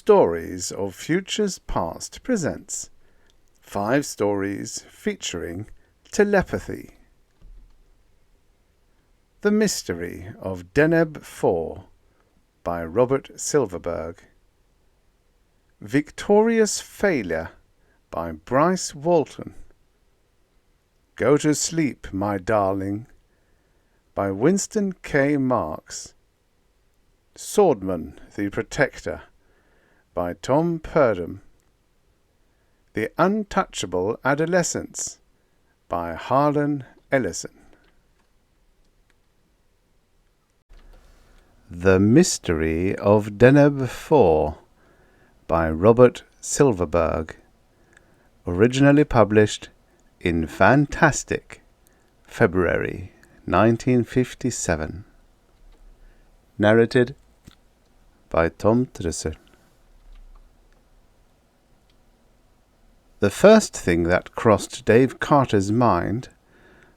Stories of Futures Past presents 5 stories featuring Telepathy. The Mystery of Deneb 4 by Robert Silverberg. Victorious Failure by Bryce Walton. Go to Sleep, My Darling by Winston K. Marks. Sordman, the Protector by Tom Purdom. The Untouchable Adolescents by Harlan, Ellison. The Mystery of Deneb 4 by Robert Silverberg. Originally published in Fantastic, February 1957. Narrated by Tom Trussel. The first thing that crossed Dave Carter's mind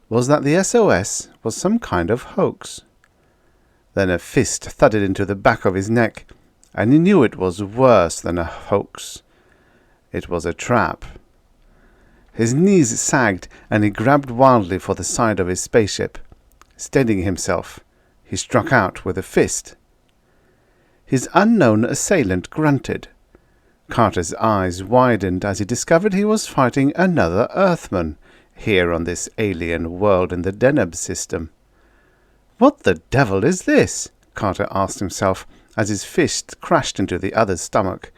was that the SOS was some kind of hoax. Then a fist thudded into the back of his neck, and he knew it was worse than a hoax. It was a trap. His knees sagged, and he grabbed wildly for the side of his spaceship. Steadying himself, he struck out with a fist. His unknown assailant grunted. Carter's eyes widened as he discovered he was fighting another Earthman, here on this alien world in the Deneb system. "What the devil is this?" Carter asked himself as his fist crashed into the other's stomach.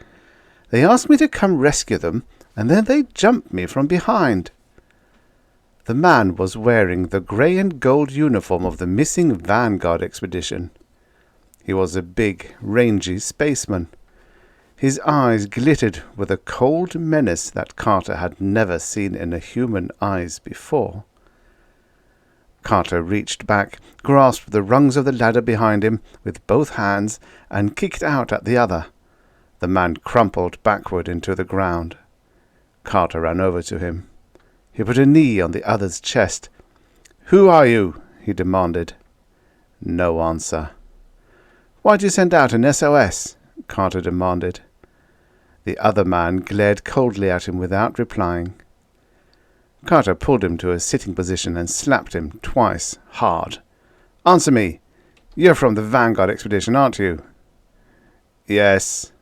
"They asked me to come rescue them, and then they jumped me from behind." The man was wearing the grey and gold uniform of the missing Vanguard expedition. He was a big, rangy spaceman. His eyes glittered with a cold menace that Carter had never seen in a human eyes before. Carter reached back, grasped the rungs of the ladder behind him with both hands, and kicked out at the other. The man crumpled backward into the ground. Carter ran over to him. He put a knee on the other's chest. "Who are you?" he demanded. No answer. "Why'd you send out an SOS?" Carter demanded. The other man glared coldly at him without replying. Carter pulled him to a sitting position and slapped him twice, hard. "Answer me! You're from the Vanguard expedition, aren't you?" "Yes."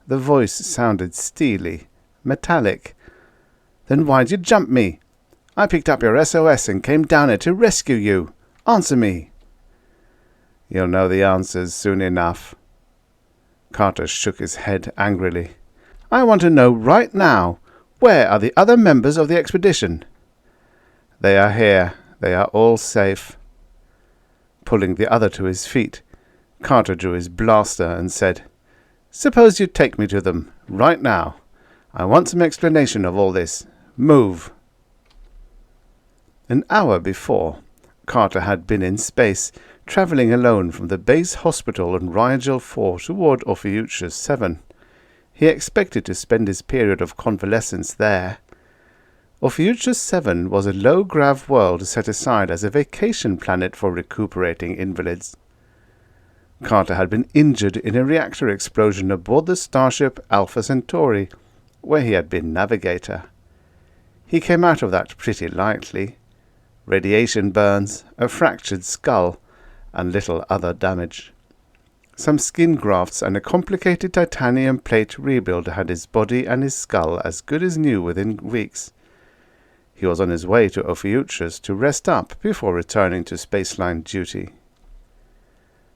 The voice sounded steely, metallic. "Then why'd you jump me? I picked up your SOS and came down here to rescue you. Answer me." "You'll know the answers soon enough." Carter shook his head angrily. "I want to know right now. Where are the other members of the expedition?" "They are here. They are all safe." Pulling the other to his feet, Carter drew his blaster and said, "Suppose you take me to them, right now. I want some explanation of all this. Move." An hour before, Carter had been in space, traveling alone from the base hospital on Rigel 4 toward Ophiuchus 7. He expected to spend his period of convalescence there. Ophiuchus 7 was a low-grav world set aside as a vacation planet for recuperating invalids. Carter had been injured in a reactor explosion aboard the starship Alpha Centauri, where he had been navigator. He came out of that pretty lightly. Radiation burns, a fractured skull, and little other damage. Some skin grafts and a complicated titanium plate rebuild had his body and his skull as good as new within weeks. He was on his way to Ophiuchus to rest up before returning to spaceline duty.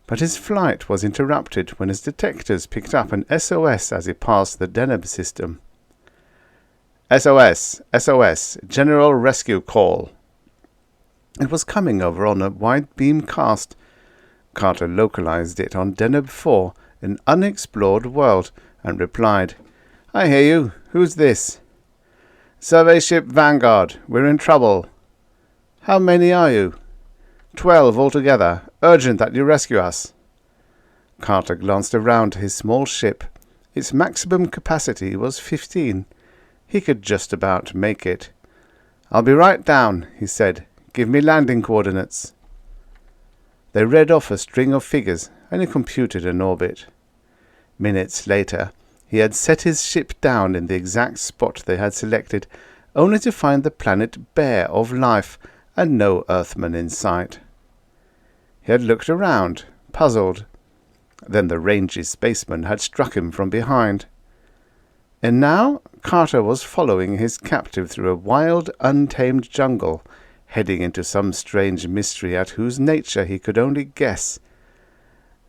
But his flight was interrupted when his detectors picked up an SOS as he passed the Deneb system. "SOS! SOS! General Rescue Call!" It was coming over on a wide beam cast. Carter localized it on Deneb 4, an unexplored world, and replied, "I hear you. Who's this?" "Survey ship Vanguard. We're in trouble." "How many are you?" 12 altogether. Urgent that you rescue us." Carter glanced around his small ship. Its maximum capacity was 15. He could just about make it. "I'll be right down," he said. "Give me landing coordinates." They read off a string of figures, and he computed an orbit. Minutes later, He had set his ship down in the exact spot they had selected, only to find the planet bare of life and no Earthmen in sight. He had looked around, puzzled. Then the rangy spaceman had struck him from behind. And now Carter was following his captive through a wild, untamed jungle, heading into some strange mystery at whose nature he could only guess.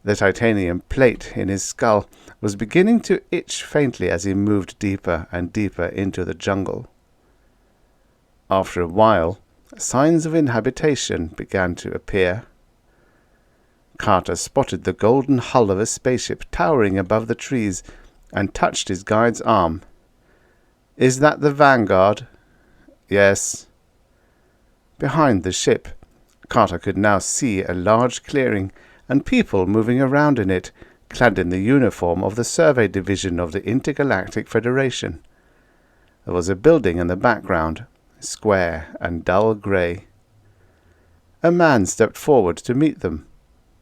The titanium plate in his skull was beginning to itch faintly as he moved deeper and deeper into the jungle. After a while, signs of inhabitation began to appear. Carter spotted the golden hull of a spaceship towering above the trees and touched his guide's arm. "Is that the Vanguard?" "Yes." Behind the ship, Carter could now see a large clearing and people moving around in it, clad in the uniform of the Survey Division of the Intergalactic Federation. There was a building in the background, square and dull grey. A man stepped forward to meet them.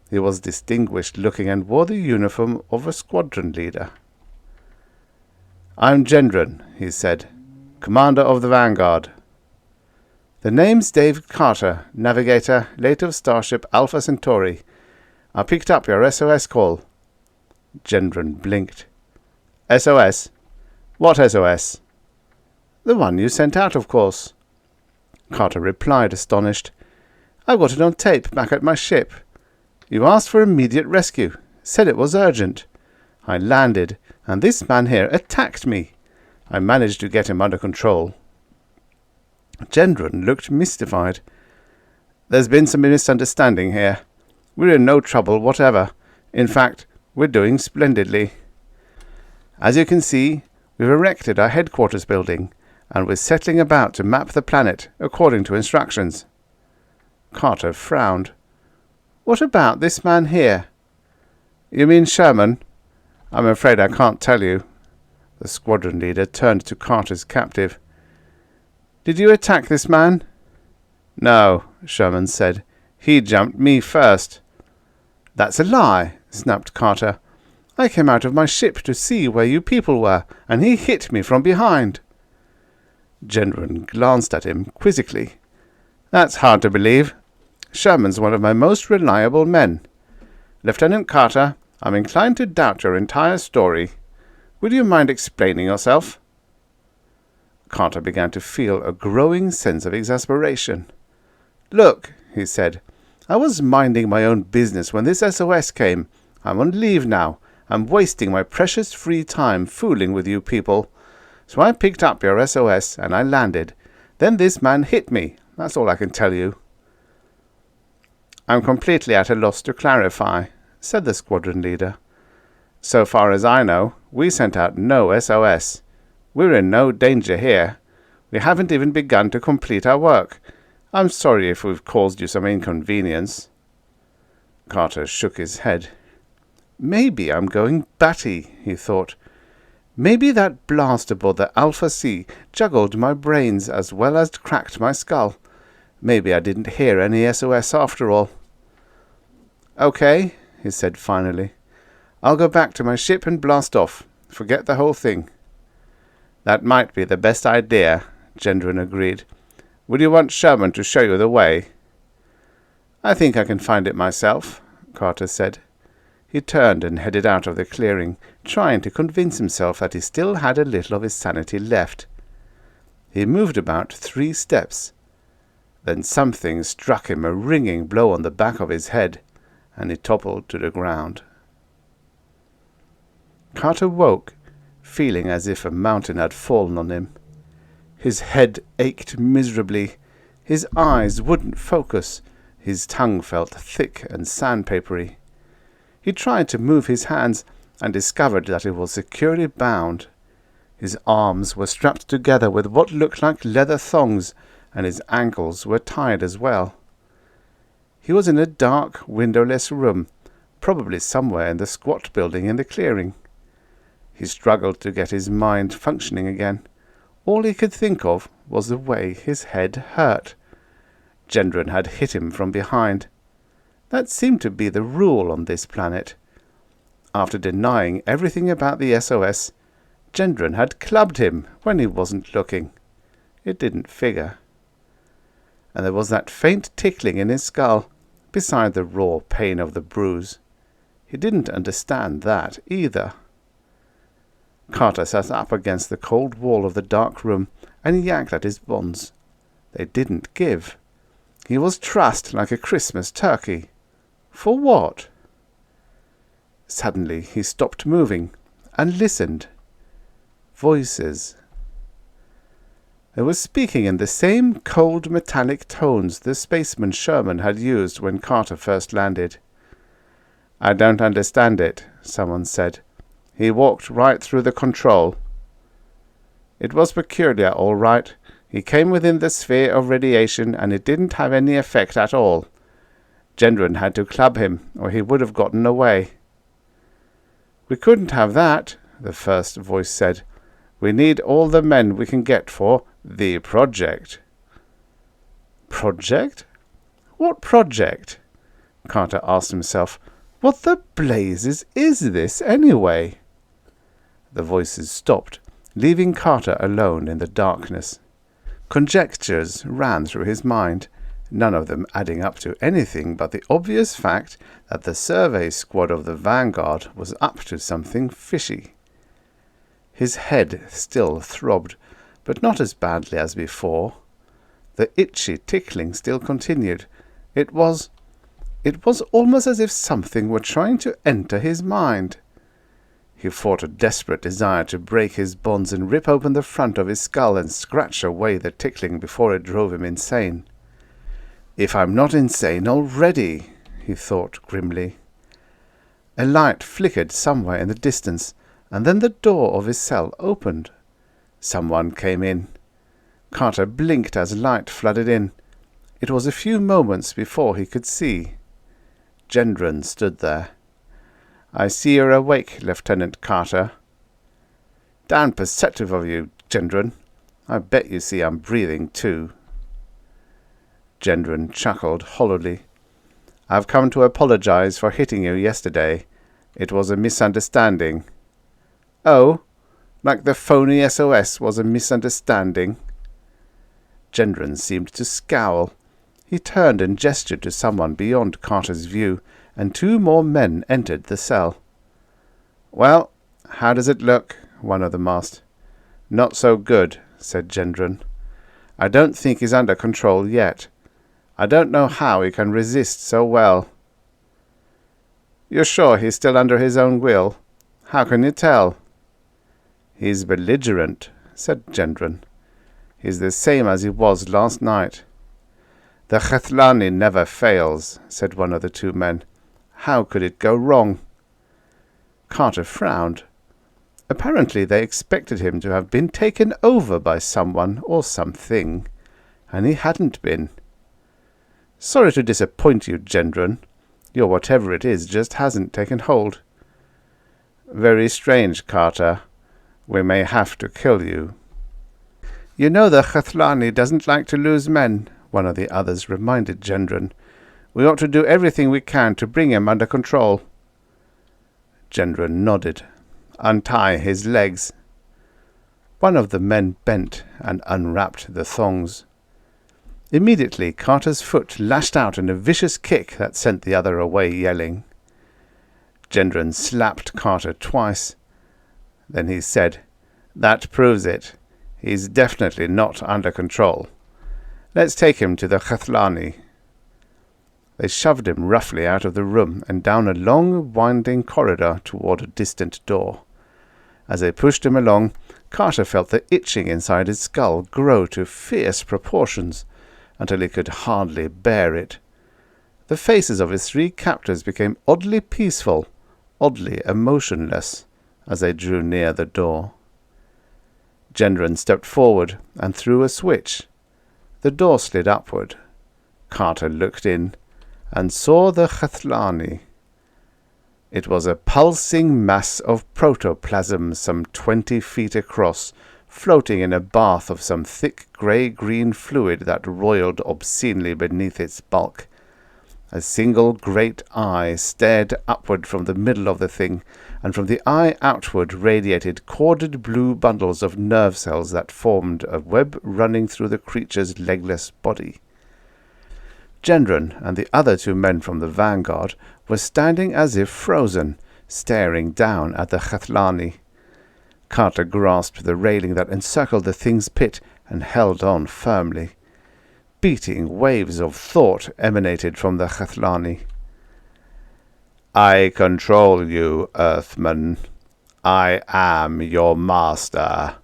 He was distinguished-looking and wore the uniform of a squadron leader. "I'm Gendron," he said, "Commander of the Vanguard." "The name's Dave Carter, Navigator, late of Starship Alpha Centauri. I picked up your SOS call." Gendron blinked. "SOS? What SOS?" "The one you sent out, of course." Carter replied, astonished. "I got it on tape back at my ship. You asked for immediate rescue, said it was urgent. I landed, and this man here attacked me. I managed to get him under control." Gendron looked mystified. "There's been some misunderstanding here. We're in no trouble whatever. In fact, we're doing splendidly. As you can see, we've erected our headquarters building, and we're settling about to map the planet according to instructions." Carter frowned. "What about this man here?" "You mean Sherman? I'm afraid I can't tell you." The squadron leader turned to Carter's captive. "Did you attack this man?" "No," Sherman said. "He jumped me first." "That's a lie," snapped Carter. "I came out of my ship to see where you people were, and he hit me from behind." Gendron glanced at him quizzically. "That's hard to believe. Sherman's one of my most reliable men. Lieutenant Carter, I'm inclined to doubt your entire story. Would you mind explaining yourself?" Carter began to feel a growing sense of exasperation. "Look," he said, "I was minding my own business when this SOS came. I'm on leave now. I'm wasting my precious free time fooling with you people. So I picked up your SOS and I landed. Then this man hit me. That's all I can tell you." "I'm completely at a loss to clarify," said the squadron leader. "So far as I know, we sent out no SOS. We're in no danger here. We haven't even begun to complete our work. I'm sorry if we've caused you some inconvenience." Carter shook his head. "Maybe I'm going batty," he thought. "Maybe that blast aboard the Alpha C juggled my brains as well as cracked my skull. Maybe I didn't hear any SOS after all." "Okay," he said finally. "I'll go back to my ship and blast off. Forget the whole thing." "That might be the best idea," Gendron agreed. "Would you want Sherman to show you the way?" "I think I can find it myself," Carter said. He turned and headed out of the clearing, trying to convince himself that he still had a little of his sanity left. He moved about 3 steps. Then something struck him a ringing blow on the back of his head, and he toppled to the ground. Carter woke, feeling as if a mountain had fallen on him. His head ached miserably. His eyes wouldn't focus. His tongue felt thick and sandpapery. He tried to move his hands and discovered that he was securely bound. His arms were strapped together with what looked like leather thongs, and his ankles were tied as well. He was in a dark, windowless room, probably somewhere in the squat building in the clearing. He struggled to get his mind functioning again. All he could think of was the way his head hurt. Gendron had hit him from behind. That seemed to be the rule on this planet. After denying everything about the SOS, Gendron had clubbed him when he wasn't looking. It didn't figure. And there was that faint tickling in his skull, beside the raw pain of the bruise. He didn't understand that either. Carter sat up against the cold wall of the dark room and yanked at his bonds. They didn't give. He was trussed like a Christmas turkey. For what? Suddenly he stopped moving and listened. Voices. They were speaking in the same cold metallic tones the spaceman Sherman had used when Carter first landed. "I don't understand it," someone said. "He walked right through the control." "It was peculiar, all right. He came within the sphere of radiation, and it didn't have any effect at all. Gendron had to club him, or he would have gotten away." "We couldn't have that," the first voice said. "We need all the men we can get for the project." "Project? What project?" Carter asked himself. "What the blazes is this, anyway?" The voices stopped, leaving Carter alone in the darkness. Conjectures ran through his mind, none of them adding up to anything but the obvious fact that the survey squad of the Vanguard was up to something fishy. His head still throbbed, but not as badly as before. The itchy tickling still continued. It was almost as if something were trying to enter his mind. He fought a desperate desire to break his bonds and rip open the front of his skull and scratch away the tickling before it drove him insane. "If I'm not insane already," he thought grimly. A light flickered somewhere in the distance, and then the door of his cell opened. Someone came in. Carter blinked as light flooded in. It was a few moments before he could see. Gendron stood there. "I see you're awake, Lieutenant Carter." "Damn perceptive of you, Gendron. I bet you see I'm breathing too." Gendron chuckled hollowly. "I've come to apologize for hitting you yesterday. It was a misunderstanding." "Oh, like the phony SOS was a misunderstanding?" Gendron seemed to scowl. He turned and gestured to someone beyond Carter's view, and 2 more men entered the cell. "Well, how does it look?" one of them asked. "Not so good," said Gendron. "I don't think he's under control yet. I don't know how he can resist so well." "You're sure he's still under his own will? How can you tell?" "He's belligerent," said Gendron. "He's the same as he was last night." "The Khethlani never fails," said one of the 2 men. "How could it go wrong?" Carter frowned. Apparently they expected him to have been taken over by someone or something, and he hadn't been. "Sorry to disappoint you, Gendron. Your whatever it is just hasn't taken hold." "Very strange, Carter. We may have to kill you." "You know the Khethlani doesn't like to lose men," one of the others reminded Gendron. "We ought to do everything we can to bring him under control." Gendron nodded. "Untie his legs." One of the men bent and unwrapped the thongs. Immediately Carter's foot lashed out in a vicious kick that sent the other away yelling. Gendron slapped Carter twice. Then he said, "That proves it. He's definitely not under control. Let's take him to the Khethlani." They shoved him roughly out of the room and down a long, winding corridor toward a distant door. As they pushed him along, Carter felt the itching inside his skull grow to fierce proportions, until he could hardly bear it. The faces of his 3 captors became oddly peaceful, oddly emotionless, as they drew near the door. Gendron stepped forward and threw a switch. The door slid upward. Carter looked in and saw the Khethlani. It was a pulsing mass of protoplasm some 20 feet across, floating in a bath of some thick grey-green fluid that roiled obscenely beneath its bulk. A single great eye stared upward from the middle of the thing, and from the eye outward radiated corded blue bundles of nerve cells that formed a web running through the creature's legless body. Gendron and the other two men from the vanguard were standing as if frozen, staring down at the Khathlani. Carter grasped the railing that encircled the thing's pit and held on firmly. Beating waves of thought emanated from the Khathlani. "I control you, Earthman. I am your master."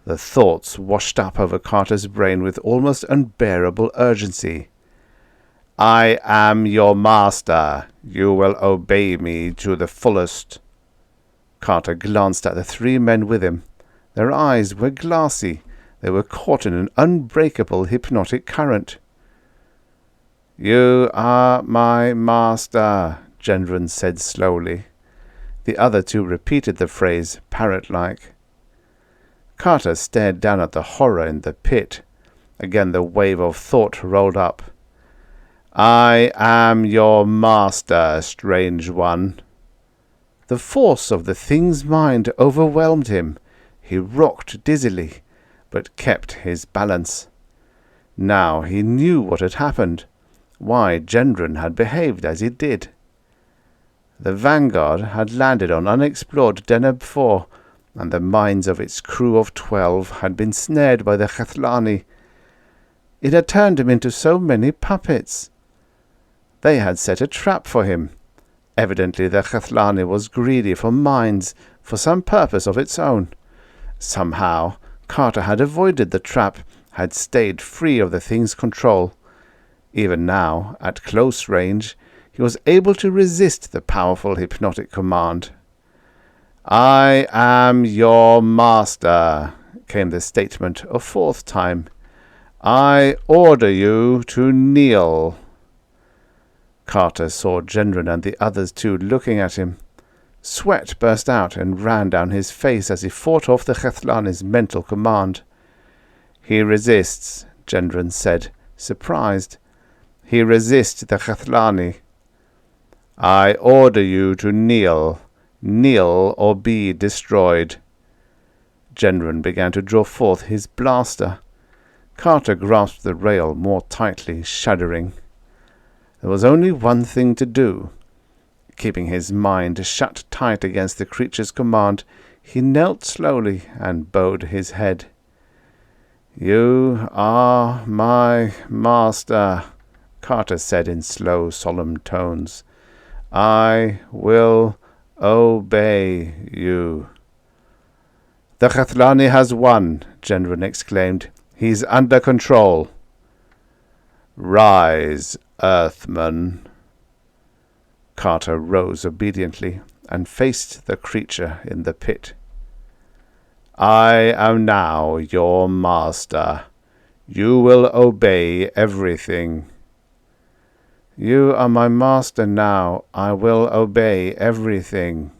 The thoughts washed up over Carter's brain with almost unbearable urgency. "I am your master. You will obey me to the fullest." Carter glanced at the three men with him. Their eyes were glassy. They were caught in an unbreakable hypnotic current. "You are my master," Gendron said slowly. The other two repeated the phrase, parrot-like. Carter stared down at the horror in the pit. Again the wave of thought rolled up. "I am your master, strange one." The force of the thing's mind overwhelmed him. He rocked dizzily, but kept his balance. Now he knew what had happened, why Gendron had behaved as he did. The Vanguard had landed on unexplored Deneb 4, and the minds of its crew of 12 had been snared by the Khathlani. It had turned him into so many puppets. They had set a trap for him. Evidently the Khathlani was greedy for minds, for some purpose of its own. Somehow Carter had avoided the trap, had stayed free of the thing's control. Even now, at close range, he was able to resist the powerful hypnotic command. "I am your master," came the statement a fourth time. "I order you to kneel." Carter saw Gendron and the others too looking at him. Sweat burst out and ran down his face as he fought off the Khathlani's mental command. "He resists," Gendron said, surprised. "He resists the Khathlani." "I order you to kneel. Kneel or be destroyed." Gendron began to draw forth his blaster. Carter grasped the rail more tightly, shuddering. There was only one thing to do. Keeping his mind shut tight against the creature's command, he knelt slowly and bowed his head. "You are my master," Carter said in slow, solemn tones. "I will obey you." "The Khathlani has won," Gendron exclaimed. "He's under control." "Rise, Earthman." Carter rose obediently and faced the creature in the pit. "I am now your master. You will obey everything." "You are my master now. I will obey everything."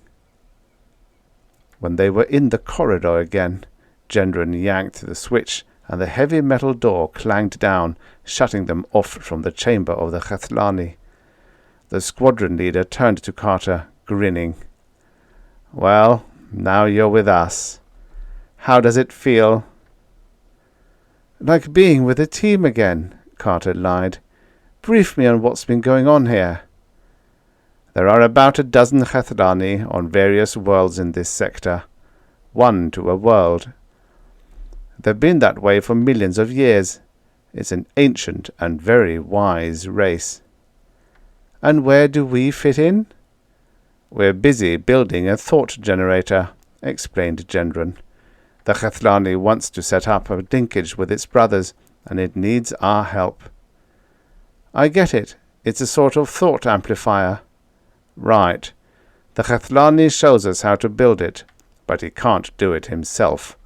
When they were in the corridor again, Gendron yanked the switch, and the heavy metal door clanged down, shutting them off from the chamber of the Khathlani. The squadron leader turned to Carter, grinning. "Well, now you're with us. How does it feel?" "Like being with a team again," Carter lied. "Brief me on what's been going on here." "There are about a dozen Khathlani on various worlds in this sector. One to a world. They've been that way for millions of years. It's an ancient and very wise race." "And where do we fit in?" "We're busy building a thought generator," explained Gendron. "The Khathlani wants to set up a linkage with its brothers, and it needs our help." "I get it. It's a sort of thought amplifier." "Right. The Khathlani shows us how to build it, but he can't do it himself.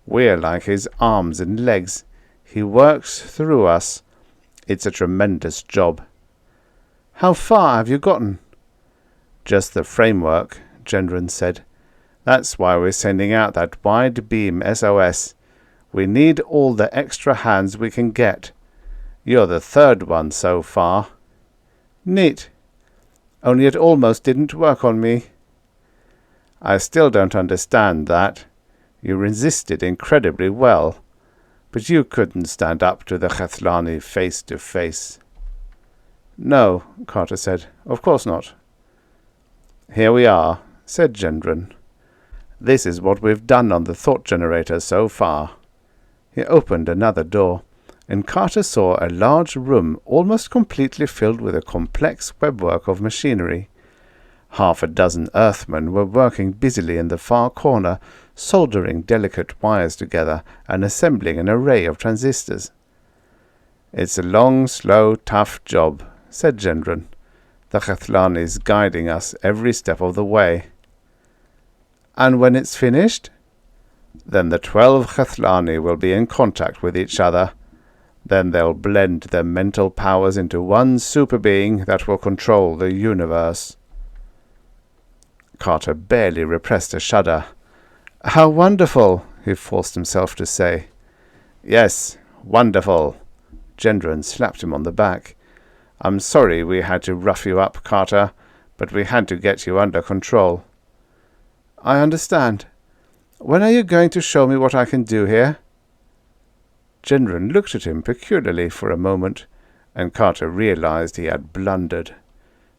We're like his arms and legs. He works through us. It's a tremendous job." "How far have you gotten?" "Just the framework," Gendron said. "That's why we're sending out that wide beam SOS. We need all the extra hands we can get. You're the third one so far." Neat. Only it almost didn't work on me. I still don't understand that. You resisted incredibly well, but you couldn't stand up to the Chathlani face to face. No, Carter said. Of course not. Here we are, said Gendron. This is what we've done on the thought generator so far. He opened another door, and Carter saw a large room almost completely filled with a complex webwork of machinery. 6 Earthmen were working busily in the far corner, soldering delicate wires together and assembling an array of transistors. It's a long, slow, tough job, said Gendron. The Chathlani's guiding us every step of the way. And when it's finished? Then the 12 Chathlani will be in contact with each other. Then they'll blend their mental powers into one super being that will control the universe. Carter barely repressed a shudder. How wonderful, he forced himself to say. Yes, wonderful. Gendron slapped him on the back. I'm sorry we had to rough you up, Carter, but we had to get you under control. I understand. When are you going to show me what I can do here? Gendron looked at him peculiarly for a moment, and Carter realized he had blundered.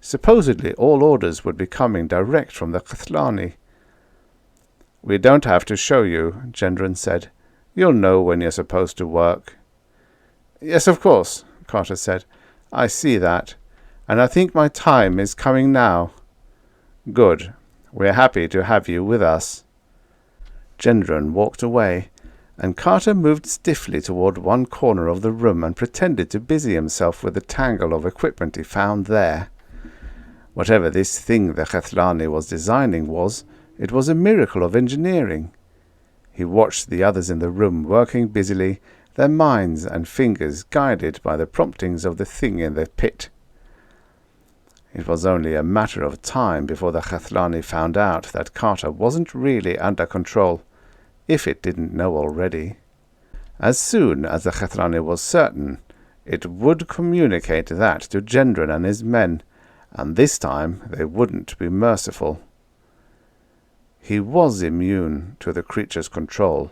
Supposedly all orders would be coming direct from the Chathlani. We don't have to show you, Gendron said. You'll know when you're supposed to work. Yes, of course, Carter said. I see that, and I think my time is coming now. Good. We're happy to have you with us. Gendron walked away, and Carter moved stiffly toward one corner of the room and pretended to busy himself with the tangle of equipment he found there. Whatever this thing the Chathlani was designing was, it was a miracle of engineering. He watched the others in the room working busily, their minds and fingers guided by the promptings of the thing in the pit. It was only a matter of time before the Chathlani found out that Carter wasn't really under control, if it didn't know already. As soon as the Chathlani was certain, it would communicate that to Gendron and his men, and this time they wouldn't be merciful. He was immune to the creature's control.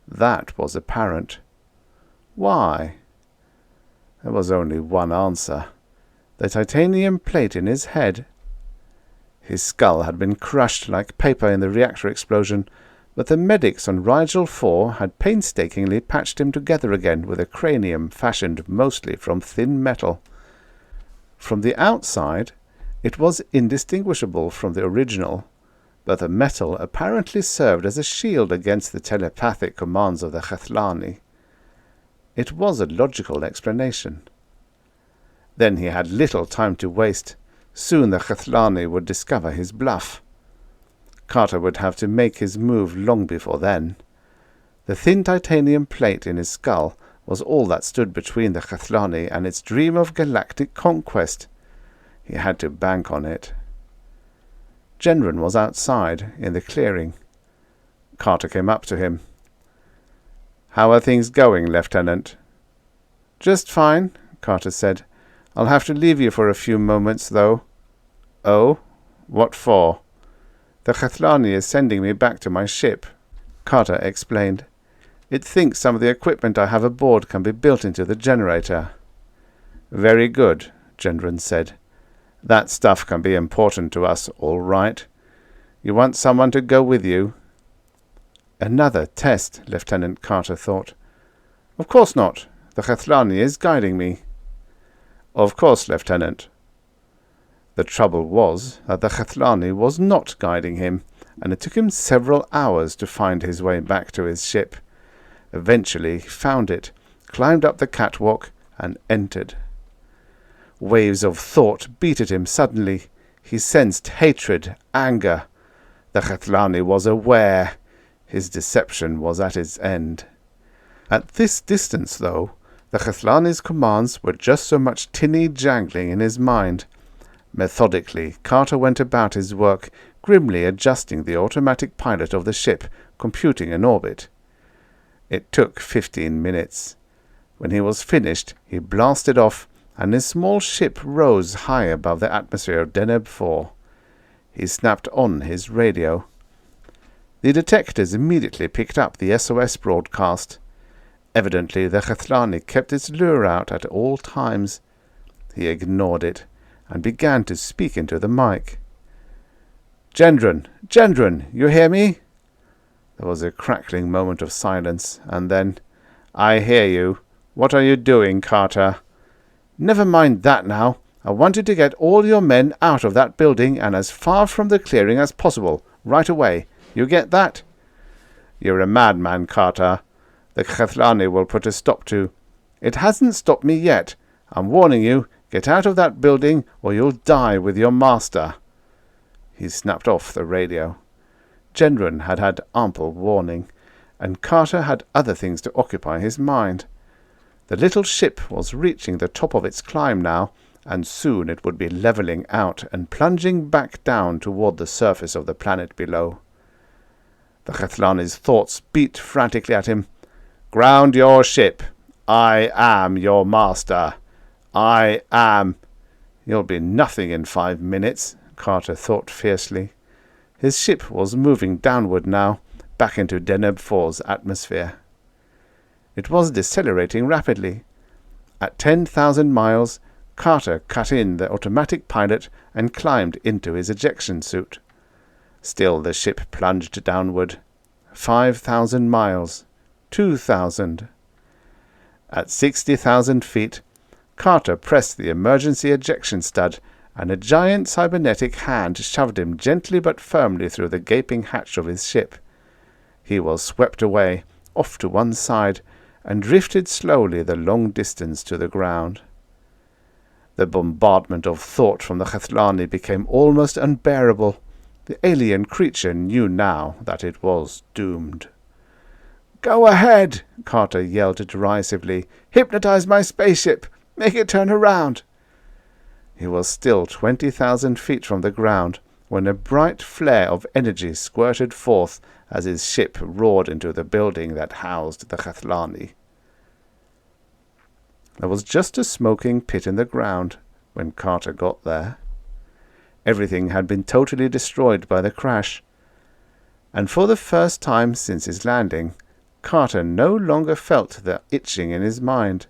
That was apparent. Why? There was only one answer. The titanium plate in his head. His skull had been crushed like paper in the reactor explosion, but the medics on Rigel 4 had painstakingly patched him together again with a cranium fashioned mostly from thin metal. From the outside, it was indistinguishable from the original, but the metal apparently served as a shield against the telepathic commands of the Chathlani. It was a logical explanation. Then he had little time to waste. Soon the Chathlani would discover his bluff. Carter would have to make his move long before then. The thin titanium plate in his skull was all that stood between the Chathlani and its dream of galactic conquest. He had to bank on it. Gendron was outside, in the clearing. Carter came up to him. "How are things going, Lieutenant?" "Just fine," Carter said. "I'll have to leave you for a few moments, though." "Oh? What for?" "The Chathlani is sending me back to my ship," Carter explained. "It thinks some of the equipment I have aboard can be built into the generator." "Very good," Gendron said. "That stuff can be important to us, all right. You want someone to go with you?" Another test, Lieutenant Carter thought. "Of course not. The Chathlani is guiding me." "Of course, Lieutenant." The trouble was that the Chathlani was not guiding him, and it took him several hours to find his way back to his ship. Eventually he found it, climbed up the catwalk, and entered. Waves of thought beat at him suddenly. He sensed hatred, anger. The Chathlani was aware. His deception was at its end. At this distance, though, the Chathlani's commands were just so much tinny jangling in his mind. Methodically, Carter went about his work, grimly adjusting the automatic pilot of the ship, computing an orbit. It took 15 minutes. When he was finished, he blasted off, and his small ship rose high above the atmosphere of Deneb 4. He snapped on his radio. The detectors immediately picked up the SOS broadcast. Evidently the Khathlani kept its lure out at all times. He ignored it and began to speak into the mic. "Gendron! Gendron! You hear me?" There was a crackling moment of silence, and then, "I hear you. What are you doing, Carter?" "Never mind that now. I want you to get all your men out of that building and as far from the clearing as possible, right away. You get that?" "You're a madman, Carter. The Khathlani will put a stop to—" "It hasn't stopped me yet. I'm warning you, get out of that building or you'll die with your master." He snapped off the radio. Gendron had had ample warning, and Carter had other things to occupy his mind. The little ship was reaching the top of its climb now, and soon it would be levelling out and plunging back down toward the surface of the planet below. The Khathlani's thoughts beat frantically at him. "Ground your ship. I am your master. I am—" "You'll be nothing in 5 minutes," Carter thought fiercely. His ship was moving downward now, back into Deneb 4's atmosphere. It was decelerating rapidly. At 10,000 miles, Carter cut in the automatic pilot and climbed into his ejection suit. Still the ship plunged downward. 5,000 miles. 2,000. At 60,000 feet, Carter pressed the emergency ejection stud, and a giant cybernetic hand shoved him gently but firmly through the gaping hatch of his ship. He was swept away, off to one side, and drifted slowly the long distance to the ground. The bombardment of thought from the Khathlani became almost unbearable. The alien creature knew now that it was doomed. "Go ahead!" Carter yelled derisively. "Hypnotize my spaceship! Make it turn around!" He was still 20,000 feet from the ground when a bright flare of energy squirted forth as his ship roared into the building that housed the Khathlani. There was just a smoking pit in the ground when Carter got there. Everything had been totally destroyed by the crash, and for the first time since his landing, Carter no longer felt the itching in his mind.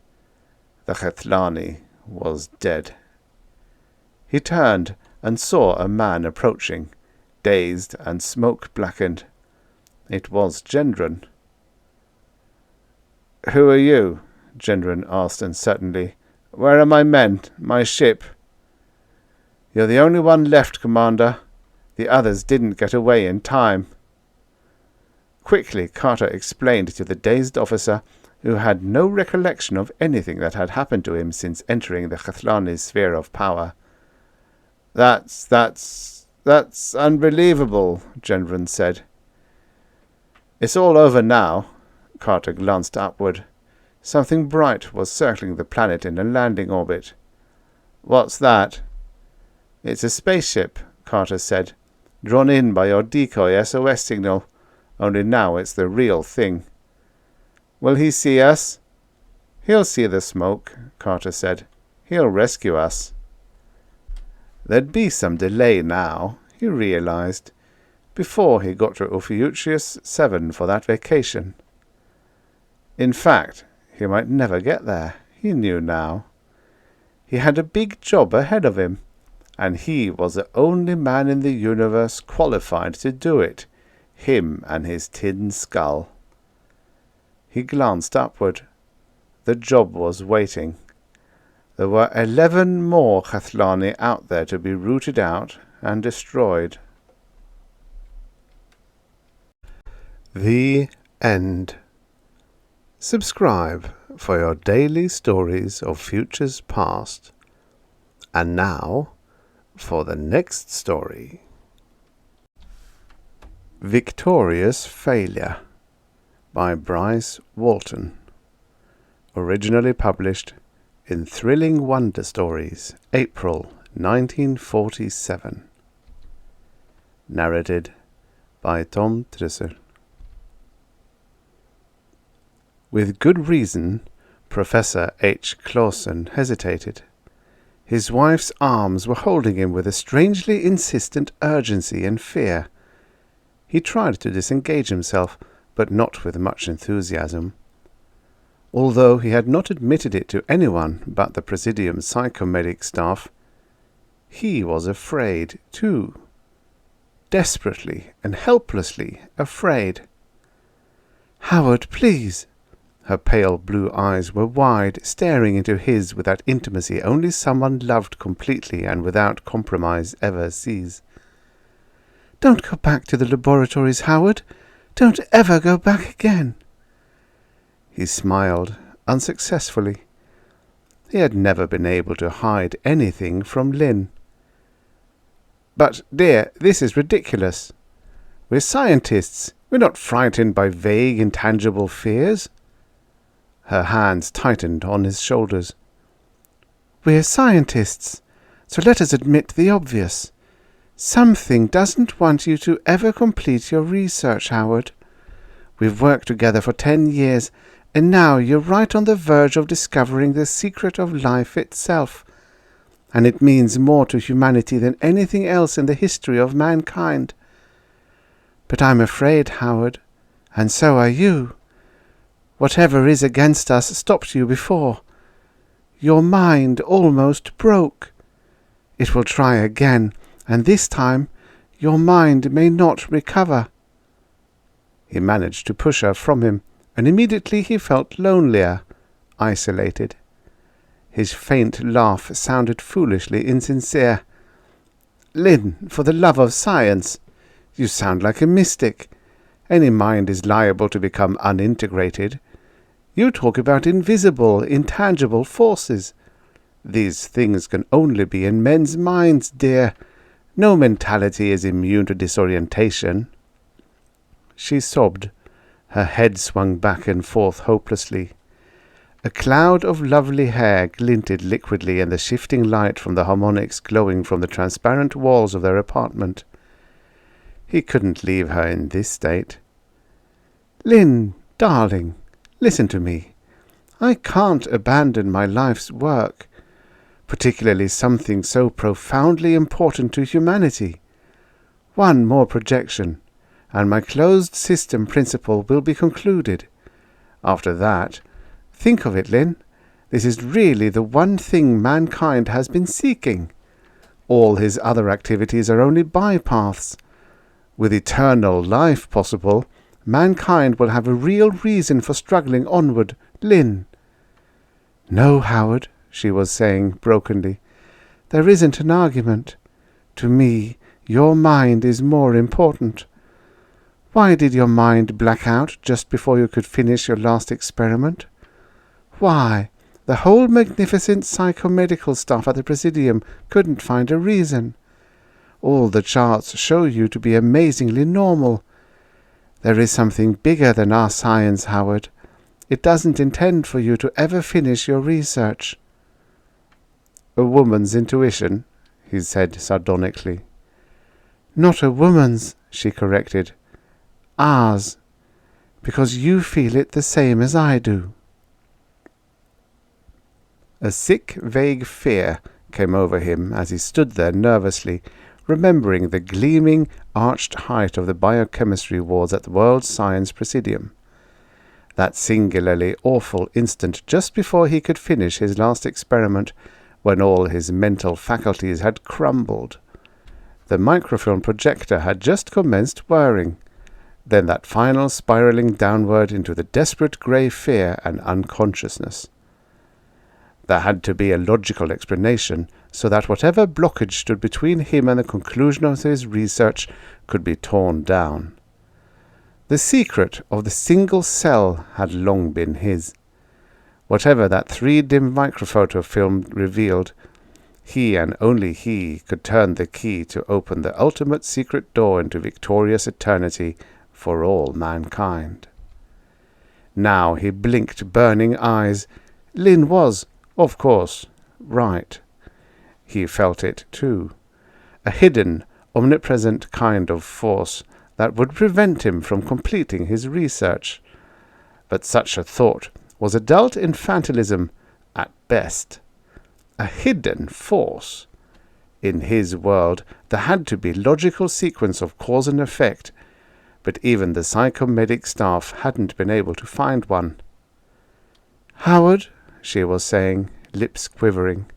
The Khathlani was dead. He turned and saw a man approaching, dazed and smoke-blackened. It was Gendron. "Who are you?" Gendron asked uncertainly. "Where are my men, my ship?" "You're the only one left, Commander. The others didn't get away in time." Quickly Carter explained to the dazed officer, who had no recollection of anything that had happened to him since entering the Khathlani's sphere of power. That's unbelievable," Gendron said. "It's all over now." Carter glanced upward. Something bright was circling the planet in a landing orbit. "What's that?" "It's a spaceship," Carter said, "drawn in by your decoy SOS signal. Only now it's the real thing." "Will he see us?" "He'll see the smoke," Carter said. "He'll rescue us." There'd be some delay now, he realized, before he got to Ophiuchius 7 for that vacation. In fact, he might never get there, he knew now. He had a big job ahead of him, and he was the only man in the universe qualified to do it, him and his tin skull. He glanced upward. The job was waiting. There were 11 more Khathlani out there to be rooted out and destroyed. The end. Subscribe for your daily stories of futures past. And now, for the next story. Victorious Failure by Bryce Walton. Originally published in Thrilling Wonder Stories, April 1947. Narrated by Tom Trussel. With good reason, Professor H. Clausen hesitated. His wife's arms were holding him with a strangely insistent urgency and fear. He tried to disengage himself, but not with much enthusiasm. Although he had not admitted it to anyone but the Presidium psychomedic staff, he was afraid, too. Desperately and helplessly afraid. "Howard, please!" Her pale blue eyes were wide, staring into his with that intimacy only someone loved completely and without compromise ever sees. "Don't go back to the laboratories, Howard. Don't ever go back again." He smiled, unsuccessfully. He had never been able to hide anything from Lynn. "But, dear, this is ridiculous. We're scientists. We're not frightened by vague, intangible fears." Her hands tightened on his shoulders. "We're scientists, so let us admit the obvious. Something doesn't want you to ever complete your research, Howard. We've worked together for 10 years, and now you're right on the verge of discovering the secret of life itself. And it means more to humanity than anything else in the history of mankind. But I'm afraid, Howard, and so are you. Whatever is against us stopped you before. Your mind almost broke. It will try again, and this time your mind may not recover." He managed to push her from him, and immediately he felt lonelier, isolated. His faint laugh sounded foolishly insincere. "Lynn, for the love of science! You sound like a mystic. Any mind is liable to become unintegrated. You talk about invisible, intangible forces. These things can only be in men's minds, dear. No mentality is immune to disorientation." She sobbed. Her head swung back and forth hopelessly. A cloud of lovely hair glinted liquidly in the shifting light from the harmonics glowing from the transparent walls of their apartment. He couldn't leave her in this state. "Lynn, darling, listen to me. I can't abandon my life's work, particularly something so profoundly important to humanity. One more projection, and my closed system principle will be concluded. After that, think of it, Lynn. This is really the one thing mankind has been seeking. All his other activities are only bypaths. With eternal life possible, mankind will have a real reason for struggling onward, Lynn." "No, Howard," she was saying brokenly. "There isn't an argument. To me, your mind is more important. Why did your mind black out just before you could finish your last experiment? Why, the whole magnificent psychomedical staff at the Presidium couldn't find a reason. All the charts show you to be amazingly normal. There is something bigger than our science, Howard. It doesn't intend for you to ever finish your research." "A woman's intuition," he said sardonically. "Not a woman's," she corrected. "Ours. Because you feel it the same as I do." A sick, vague fear came over him as he stood there nervously, remembering the gleaming, arched height of the biochemistry wards at the World Science Presidium. That singularly awful instant just before he could finish his last experiment, when all his mental faculties had crumbled. The microfilm projector had just commenced whirring. Then that final spiraling downward into the desperate grey fear and unconsciousness. There had to be a logical explanation, so that whatever blockage stood between him and the conclusion of his research could be torn down. The secret of the single cell had long been his. Whatever that 3D microphoto film revealed, he and only he could turn the key to open the ultimate secret door into victorious eternity for all mankind. Now he blinked burning eyes. Lynn was, of course, right. He felt it, too. A hidden, omnipresent kind of force that would prevent him from completing his research. But such a thought was adult infantilism at best. A hidden force. In his world, there had to be logical sequence of cause and effect, but even the psychomedic staff hadn't been able to find one. "Howard," she was saying, lips quivering,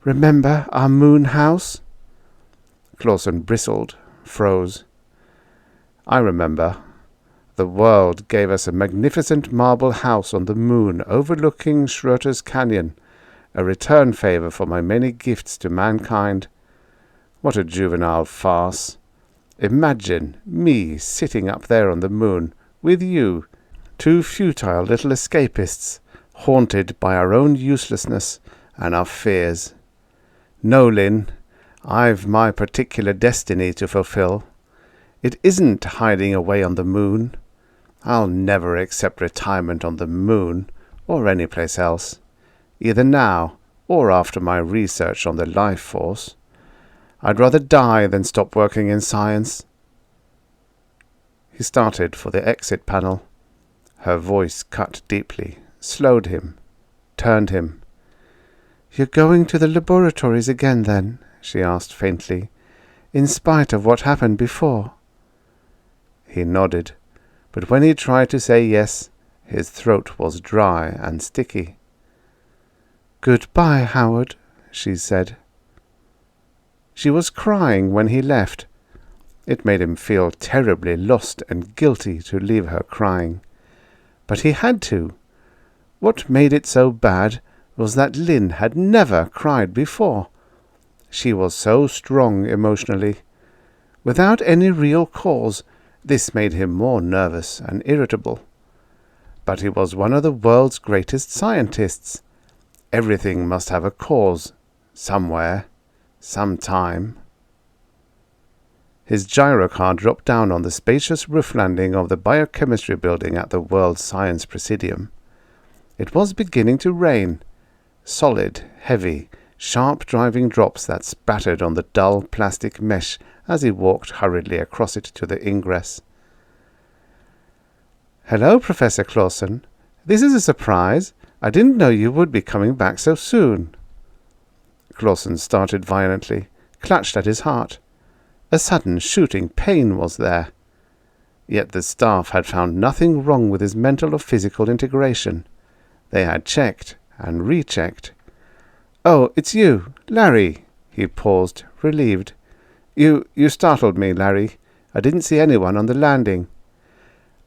"remember our moon house?" Clawson bristled, froze. "I remember. The world gave us a magnificent marble house on the moon overlooking Schroeter's Canyon, a return favor for my many gifts to mankind. What a juvenile farce. Imagine me sitting up there on the moon, with you, two futile little escapists, haunted by our own uselessness and our fears. No, Lynn, I've my particular destiny to fulfill. It isn't hiding away on the moon. I'll never accept retirement on the moon, or any place else, either now or after my research on the life force. I'd rather die than stop working in science." He started for the exit panel. Her voice cut deeply, slowed him, turned him. "You're going to the laboratories again, then?" she asked faintly, "in spite of what happened before?" He nodded, but when he tried to say yes, his throat was dry and sticky. "Goodbye, Howard," she said. She was crying when he left. It made him feel terribly lost and guilty to leave her crying. But he had to. What made it so bad was that Lynn had never cried before. She was so strong emotionally. Without any real cause, this made him more nervous and irritable. But he was one of the world's greatest scientists. Everything must have a cause, somewhere, sometime. His gyrocar dropped down on the spacious roof landing of the biochemistry building at the World Science Presidium. It was beginning to rain. Solid, heavy, sharp driving drops that spattered on the dull plastic mesh as he walked hurriedly across it to the ingress. "Hello, Professor Clawson. This is a surprise. I didn't know you would be coming back so soon." Clawson started violently, clutched at his heart. A sudden shooting pain was there. Yet the staff had found nothing wrong with his mental or physical integration. They had checked and rechecked. "Oh, it's you, Larry." He paused, relieved. You startled me, Larry. I didn't see anyone on the landing."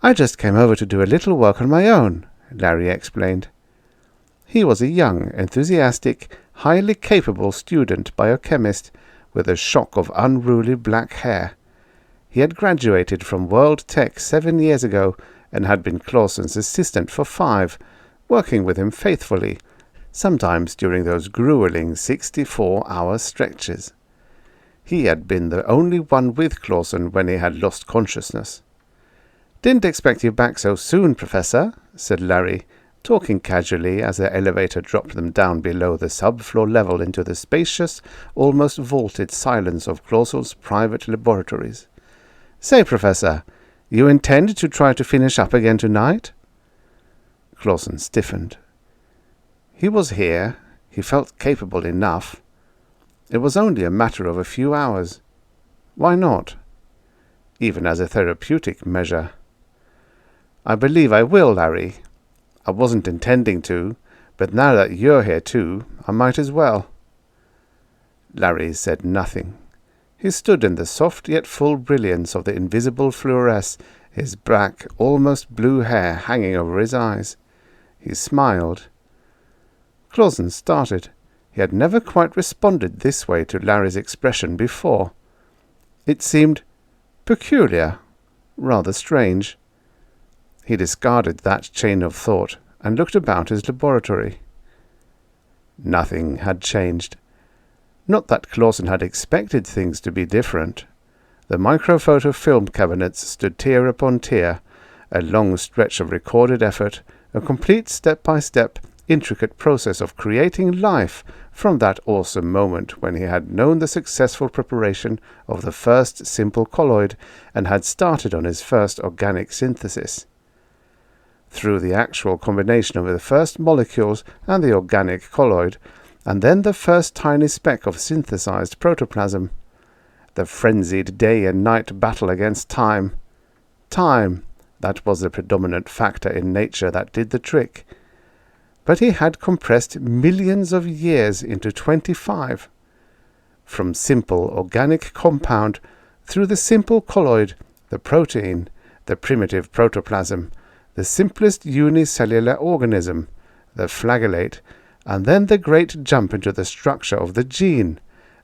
"I just came over to do a little work on my own," Larry explained. He was a young, enthusiastic, highly capable student biochemist with a shock of unruly black hair. He had graduated from World Tech 7 years ago and had been Clawson's assistant for 5, working with him faithfully, sometimes during those grueling 64-hour stretches. He had been the only one with Clawson when he had lost consciousness. "Didn't expect you back so soon, Professor," said Larry, talking casually as the elevator dropped them down below the subfloor level into the spacious, almost vaulted silence of Clawson's private laboratories. "Say, Professor, you intend to try to finish up again tonight?" Clawson stiffened. He was here. He felt capable enough. It was only a matter of a few hours. Why not? Even as a therapeutic measure. "I believe I will, Larry. I wasn't intending to, but now that you're here too, I might as well." Larry said nothing. He stood in the soft yet full brilliance of the invisible fluoresce, his black, almost blue hair hanging over his eyes. He smiled. Clawson started. He had never quite responded this way to Larry's expression before. It seemed peculiar, rather strange. He discarded that chain of thought and looked about his laboratory. Nothing had changed. Not that Clawson had expected things to be different. The microphoto film cabinets stood tier upon tier, a long stretch of recorded effort, a complete step-by-step, intricate process of creating life from that awesome moment when he had known the successful preparation of the first simple colloid and had started on his first organic synthesis. Through the actual combination of the first molecules and the organic colloid, and then the first tiny speck of synthesized protoplasm. The frenzied day and night battle against time. Time, that was the predominant factor in nature that did the trick. But he had compressed millions of years into 25. From simple organic compound through the simple colloid, the protein, the primitive protoplasm, the simplest unicellular organism, the flagellate, and then the great jump into the structure of the gene,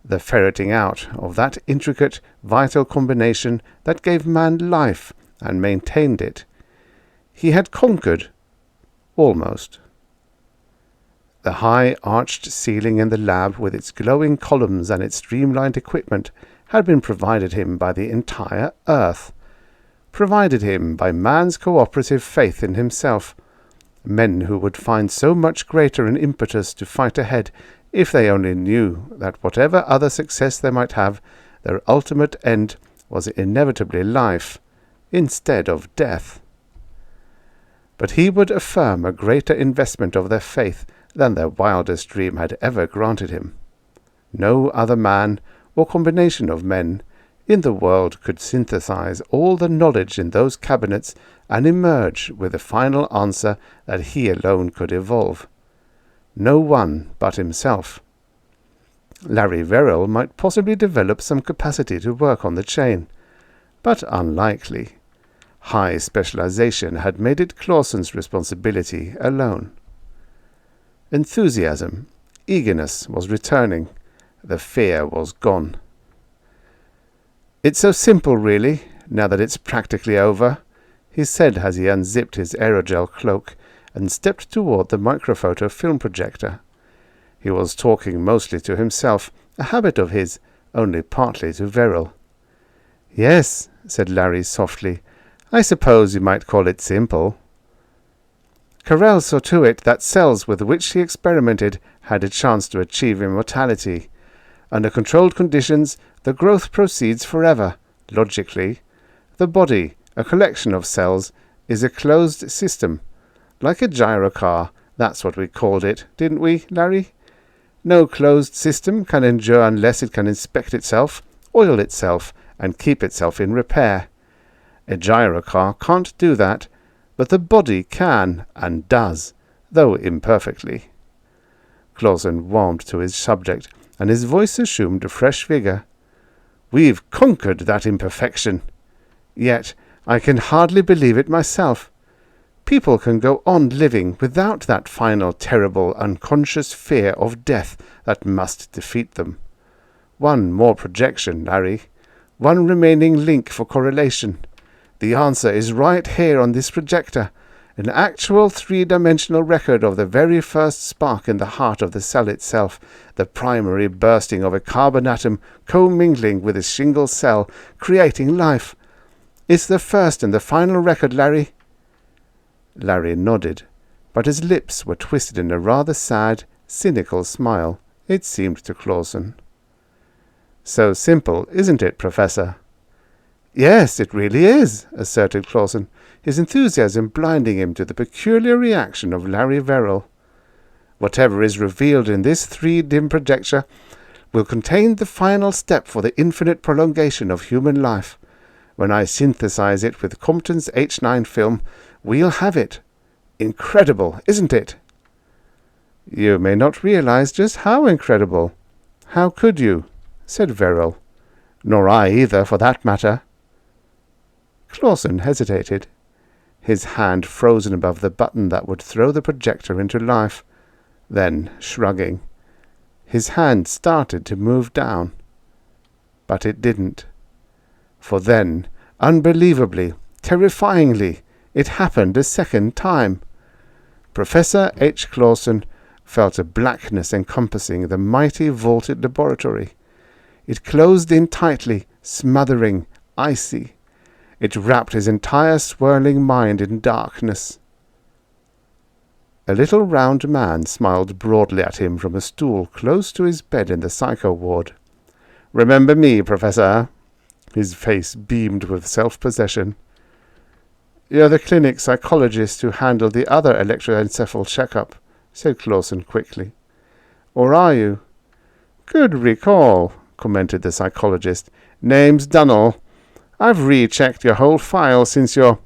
the ferreting out of that intricate, vital combination that gave man life and maintained it. He had conquered, almost. The high arched ceiling in the lab with its glowing columns and its streamlined equipment had been provided him by the entire Earth, provided him by man's cooperative faith in himself, men who would find so much greater an impetus to fight ahead if they only knew that whatever other success they might have, their ultimate end was inevitably life, instead of death. But he would affirm a greater investment of their faith than their wildest dream had ever granted him. No other man, or combination of men, in the world could synthesize all the knowledge in those cabinets and emerge with the final answer that he alone could evolve. No one but himself. Larry Verrill might possibly develop some capacity to work on the chain, but unlikely. High specialization had made it Clawson's responsibility alone. Enthusiasm, eagerness was returning. The fear was gone. "It's so simple, really, now that it's practically over," he said as he unzipped his aerogel cloak and stepped toward the microphoto film projector. He was talking mostly to himself, a habit of his, only partly to Verrill. "Yes," said Larry softly, "I suppose you might call it simple." Carell saw to it that cells with which he experimented had a chance to achieve immortality. Under controlled conditions, the growth proceeds forever, logically. The body, a collection of cells, is a closed system. Like a gyrocar, that's what we called it, didn't we, Larry? No closed system can endure unless it can inspect itself, oil itself, and keep itself in repair. A gyrocar can't do that, but the body can and does, though imperfectly. Clawson warmed to his subject, and his voice assumed a fresh vigour. "We've conquered that imperfection. Yet I can hardly believe it myself. People can go on living without that final terrible unconscious fear of death that must defeat them. One more projection, Larry. One remaining link for correlation. The answer is right here on this projector, an actual three-dimensional record of the very first spark in the heart of the cell itself, the primary bursting of a carbon atom commingling with a shingle cell, creating life. It's the first and the final record, Larry." Larry nodded, but his lips were twisted in a rather sad, cynical smile, it seemed to Clawson. "So simple, isn't it, Professor?" "Yes, it really is," asserted Clawson, his enthusiasm blinding him to the peculiar reaction of Larry Verrill. "Whatever is revealed in this 3-dim projector will contain the final step for the infinite prolongation of human life. When I synthesize it with Compton's H9 film, we'll have it. Incredible, isn't it?" "You may not realize just how incredible. How could you?" said Verrill. "Nor I either, for that matter." Clawson hesitated, his hand frozen above the button that would throw the projector into life. Then, shrugging, his hand started to move down. But it didn't. For then, unbelievably, terrifyingly, it happened a second time. Professor H. Clawson felt a blackness encompassing the mighty vaulted laboratory. It closed in tightly, smothering, icy. It wrapped his entire swirling mind in darkness. A little round man smiled broadly at him from a stool close to his bed in the psycho ward. "Remember me, Professor?" His face beamed with self-possession. "You're the clinic psychologist who handled the other electroencephal checkup," said Clawson quickly. Or are you?" "Good recall," commented the psychologist. "Name's Dunnell. I've rechecked your whole file since your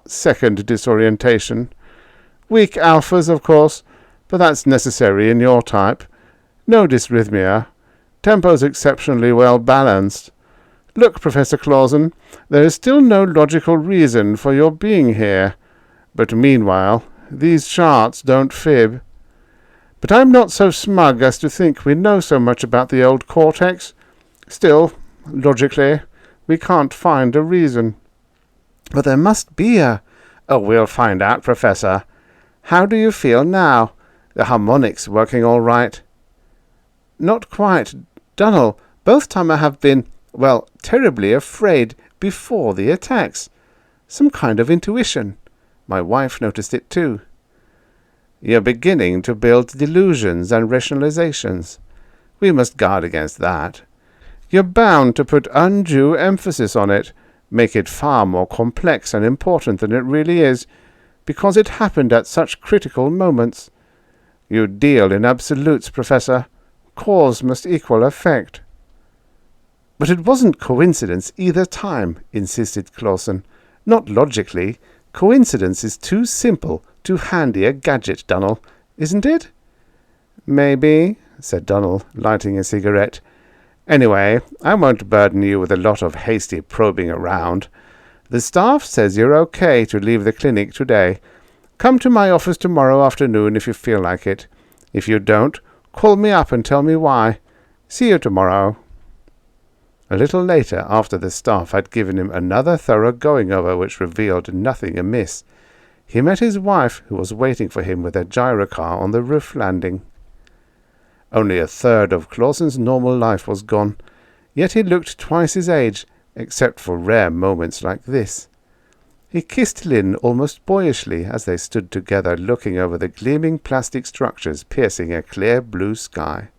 second disorientation. Weak alphas, of course, but that's necessary in your type. No dysrhythmia. Tempo's exceptionally well balanced. Look, Professor Clausen, there is still no logical reason for your being here. But meanwhile, these charts don't fib. But I'm not so smug as to think we know so much about the old cortex. Still, logically, we can't find a reason." "But there must be a—" "Oh, we'll find out, Professor. How do you feel now? The harmonics working all right?" "Not quite. Dunnell, both time I have been, terribly afraid before the attacks. Some kind of intuition. My wife noticed it too." "You're beginning to build delusions and rationalizations. We must guard against that. You're bound to put undue emphasis on it, make it far more complex and important than it really is, because it happened at such critical moments. You deal in absolutes, Professor. Cause must equal effect." "But it wasn't coincidence either time," insisted Clausen. "Not logically. Coincidence is too simple, too handy a gadget, Dunnell, isn't it?" "Maybe," said Dunnell, lighting a cigarette. "Anyway, I won't burden you with a lot of hasty probing around. The staff says you're okay to leave the clinic today. Come to my office tomorrow afternoon if you feel like it. If you don't, call me up and tell me why. See you tomorrow." A little later, after the staff had given him another thorough going-over which revealed nothing amiss, he met his wife, who was waiting for him with a gyrocar on the roof landing. Only a third of Clausen's normal life was gone, yet he looked twice his age, except for rare moments like this. He kissed Lynn almost boyishly as they stood together looking over the gleaming plastic structures piercing a clear blue sky.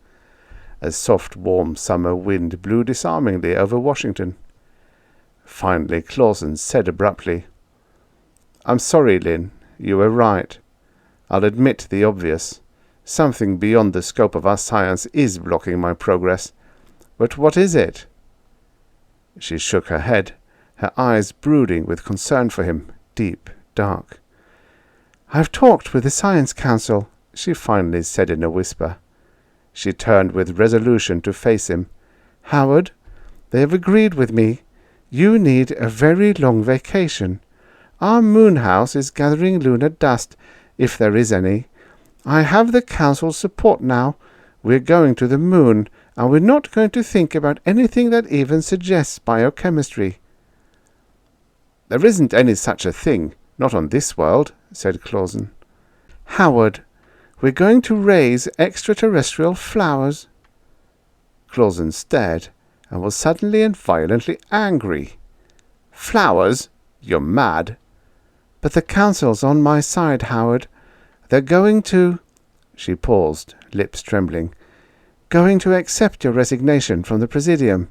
A soft, warm summer wind blew disarmingly over Washington. Finally Clausen said abruptly, "I'm sorry, Lynn. You were right. I'll admit the obvious. Something beyond the scope of our science is blocking my progress. But what is it?" She shook her head, her eyes brooding with concern for him, deep, dark. "I've talked with the Science Council," she finally said in a whisper. She turned with resolution to face him. "Howard, they have agreed with me. You need a very long vacation. Our moon house is gathering lunar dust, if there is any. I have the Council's support now. We're going to the moon, and we're not going to think about anything that even suggests biochemistry." "There isn't any such a thing, not on this world," said Clausen. "Howard, we're going to raise extraterrestrial flowers." Clausen stared, and was suddenly and violently angry. "Flowers? You're mad." "But the Council's on my side, Howard. They're going to—" She paused, lips trembling. "Going to accept your resignation from the Presidium."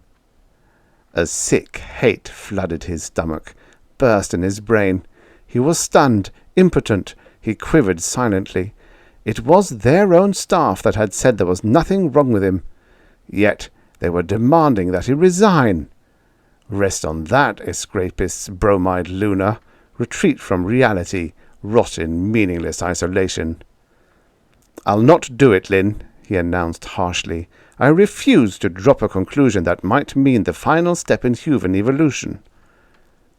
A sick hate flooded his stomach, burst in his brain. He was stunned, impotent. He quivered silently. It was their own staff that had said there was nothing wrong with him. Yet they were demanding that he resign. Rest on that, escapist's bromide lunar. Retreat from reality. Rot in meaningless isolation. "I'll not do it, Lynn," he announced harshly. "I refuse to drop a conclusion that might mean the final step in human evolution."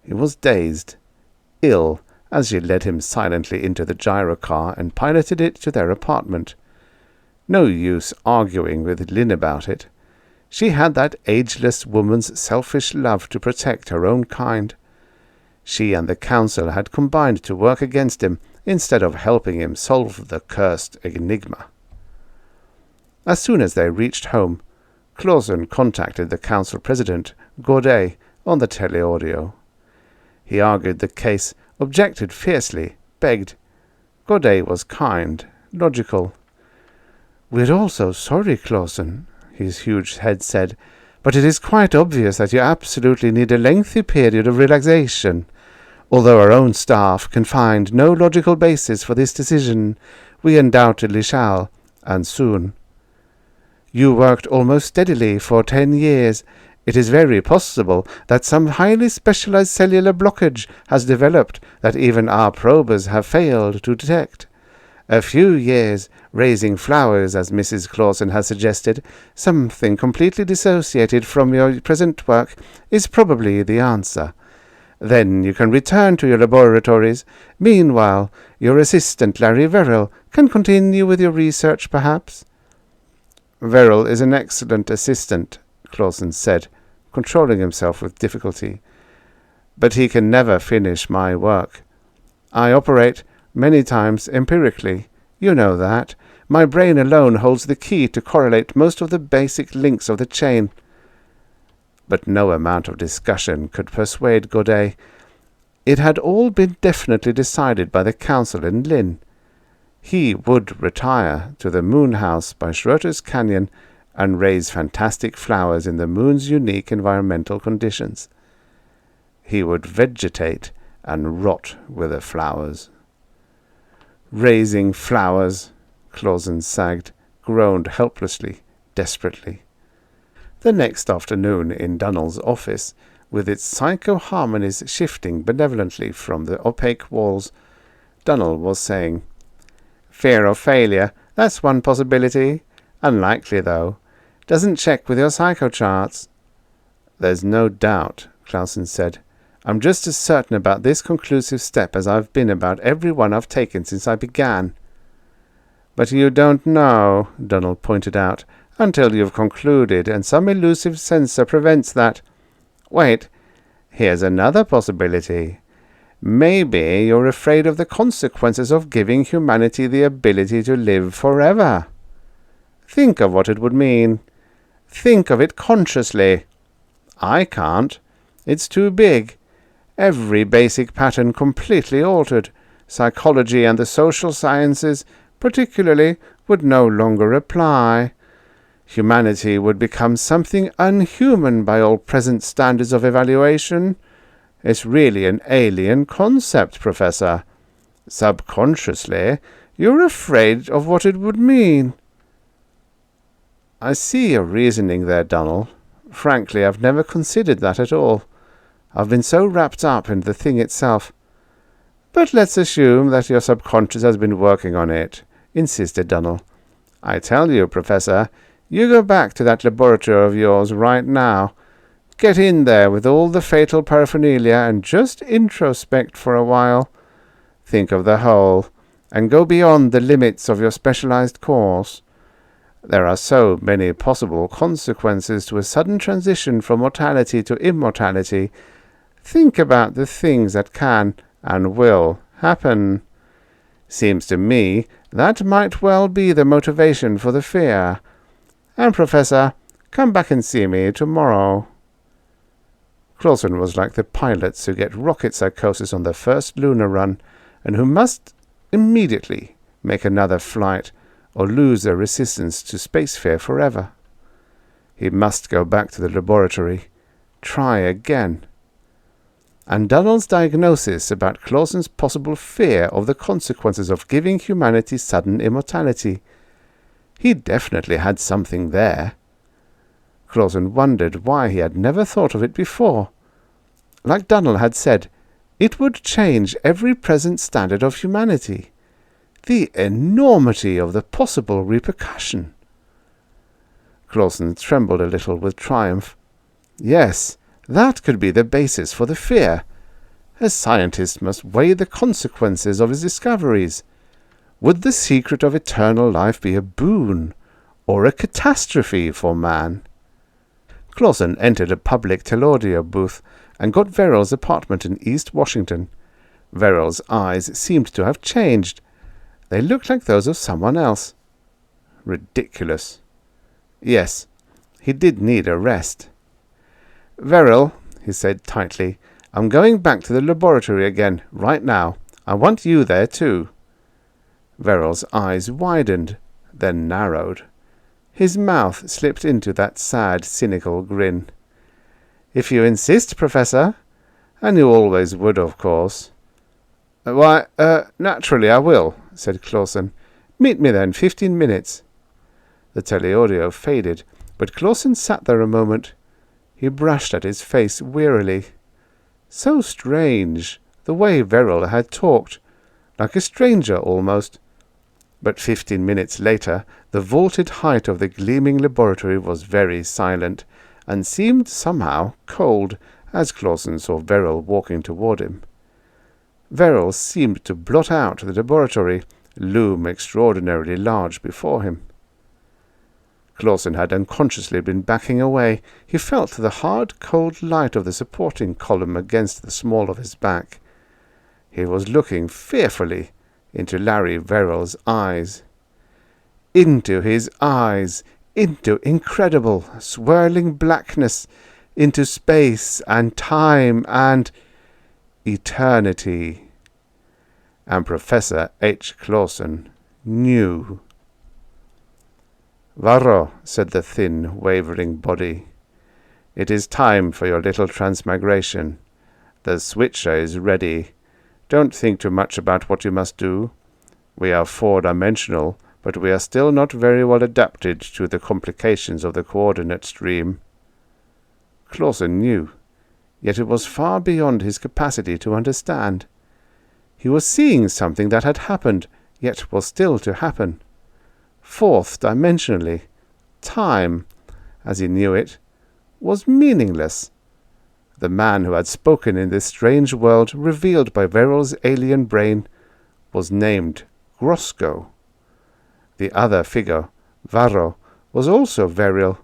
He was dazed, ill, as she led him silently into the gyrocar and piloted it to their apartment. No use arguing with Lynn about it. She had that ageless woman's selfish love to protect her own kind. She and the Council had combined to work against him instead of helping him solve the cursed enigma. As soon as they reached home, Clausen contacted the Council President, Godet, on the teleaudio. He argued the case, objected fiercely, begged. Godet was kind, logical. "We're all so sorry, Clausen," his huge head said, "but it is quite obvious that you absolutely need a lengthy period of relaxation. Although our own staff can find no logical basis for this decision, we undoubtedly shall, and soon." You worked almost steadily for 10 years. It is very possible that some highly specialized cellular blockage has developed that even our probers have failed to detect. A few years raising flowers, as Mrs. Clawson has suggested, something completely dissociated from your present work, is probably the answer. Then you can return to your laboratories. Meanwhile, your assistant, Larry Verrill, can continue with your research, perhaps. Verrill is an excellent assistant, Clawson said, controlling himself with difficulty. But he can never finish my work. I operate many times empirically. You know that. My brain alone holds the key to correlate most of the basic links of the chain. But no amount of discussion could persuade Godet. It had all been definitely decided by the council in Lynn. He would retire to the moon house by Schroeter's Canyon and raise fantastic flowers in the moon's unique environmental conditions. He would vegetate and rot with the flowers. Raising flowers, Clawson sagged, groaned helplessly, desperately. The next afternoon in Dunnell's office, with its psycho-harmonies shifting benevolently from the opaque walls, Dunnell was saying, "Fear of failure, that's one possibility. Unlikely, though. Doesn't check with your psychocharts." "There's no doubt," Clawson said. "I'm just as certain about this conclusive step as I've been about every one I've taken since I began." "But you don't know," Dunnell pointed out, "until you've concluded, and some elusive censor prevents that. Wait, here's another possibility. Maybe you're afraid of the consequences of giving humanity the ability to live forever. Think of what it would mean. Think of it consciously. I can't. It's too big. Every basic pattern completely altered. Psychology and the social sciences, particularly, would no longer apply. Humanity would become something unhuman by all present standards of evaluation. It's really an alien concept, Professor. Subconsciously, you're afraid of what it would mean." "I see your reasoning there, Dunnell. Frankly, I've never considered that at all. I've been so wrapped up in the thing itself." "But let's assume that your subconscious has been working on it," insisted Dunnell. "I tell you, Professor, you go back to that laboratory of yours right now. Get in there with all the fatal paraphernalia and just introspect for a while. Think of the whole, and go beyond the limits of your specialized course. There are so many possible consequences to a sudden transition from mortality to immortality. Think about the things that can and will happen. Seems to me that might well be the motivation for the fear. And, Professor, come back and see me tomorrow." Clawson was like the pilots who get rocket psychosis on their first lunar run, and who must immediately make another flight, or lose their resistance to space fear forever. He must go back to the laboratory. Try again. And Dunnell's diagnosis about Clawson's possible fear of the consequences of giving humanity sudden immortality. He definitely had something there. Clawson wondered why he had never thought of it before. Like Dunnell had said, it would change every present standard of humanity. The enormity of the possible repercussion. Clawson trembled a little with triumph. Yes, that could be the basis for the fear. A scientist must weigh the consequences of his discoveries. Would the secret of eternal life be a boon or a catastrophe for man? Clawson entered a public telaudio booth and got Verrill's apartment in East Washington. Verrill's eyes seemed to have changed. They looked like those of someone else. Ridiculous. Yes, he did need a rest. "Verrill," he said tightly, "I'm going back to the laboratory again, right now. I want you there, too." Verrill's eyes widened, then narrowed. His mouth slipped into that sad, cynical grin. "If you insist, Professor. And you always would, of course." "Why, naturally I will," said Clawson. "Meet me then, 15 minutes. The teleaudio faded, but Clausen sat there a moment. He brushed at his face wearily. So strange, the way Verrill had talked, like a stranger almost. But 15 minutes later, the vaulted height of the gleaming laboratory was very silent, and seemed somehow cold as Clausen saw Verrill walking toward him. Verrill seemed to blot out the laboratory, loom extraordinarily large before him. Clausen had unconsciously been backing away. He felt the hard, cold light of the supporting column against the small of his back. He was looking fearfully into Larry Verrill's eyes. Into his eyes, into incredible, swirling blackness, into space and time and eternity. And Professor H. Clausen knew. "Varro," said the thin, wavering body, "it is time for your little transmigration. The switcher is ready. Don't think too much about what you must do. We are four-dimensional, but we are still not very well adapted to the complications of the coordinate stream." Clausen knew, yet it was far beyond his capacity to understand. He was seeing something that had happened, yet was still to happen. Fourth-dimensionally, time, as he knew it, was meaningless. The man who had spoken in this strange world revealed by Verrill's alien brain was named Grosko. The other figure, Varro, was also Verrill.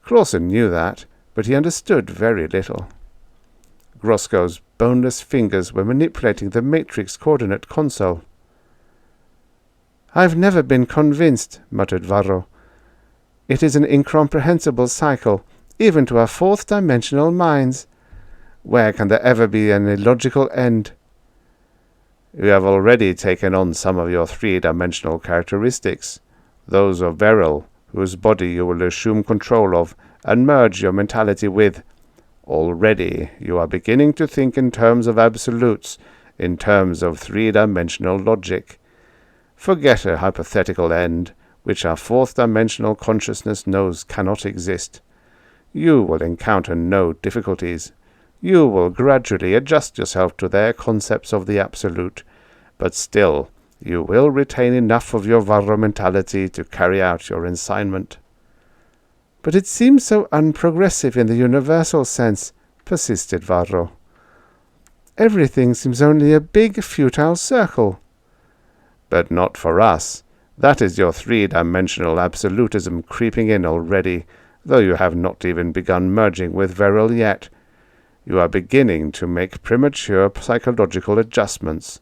Clausen knew that, but he understood very little. Grosko's boneless fingers were manipulating the matrix coordinate console. "I've never been convinced," muttered Varro. "It is an incomprehensible cycle, even to our fourth-dimensional minds. Where can there ever be an illogical end?" "You have already taken on some of your three-dimensional characteristics, those of Verrill, whose body you will assume control of and merge your mentality with. Already you are beginning to think in terms of absolutes, in terms of three-dimensional logic. Forget a hypothetical end, which our fourth-dimensional consciousness knows cannot exist. You will encounter no difficulties. You will gradually adjust yourself to their concepts of the absolute, but still you will retain enough of your Varro mentality to carry out your assignment." "But it seems so unprogressive in the universal sense," persisted Varro. "Everything seems only a big, futile circle." "But not for us. That is your three-dimensional absolutism creeping in already, though you have not even begun merging with Verrill yet. You are beginning to make premature psychological adjustments.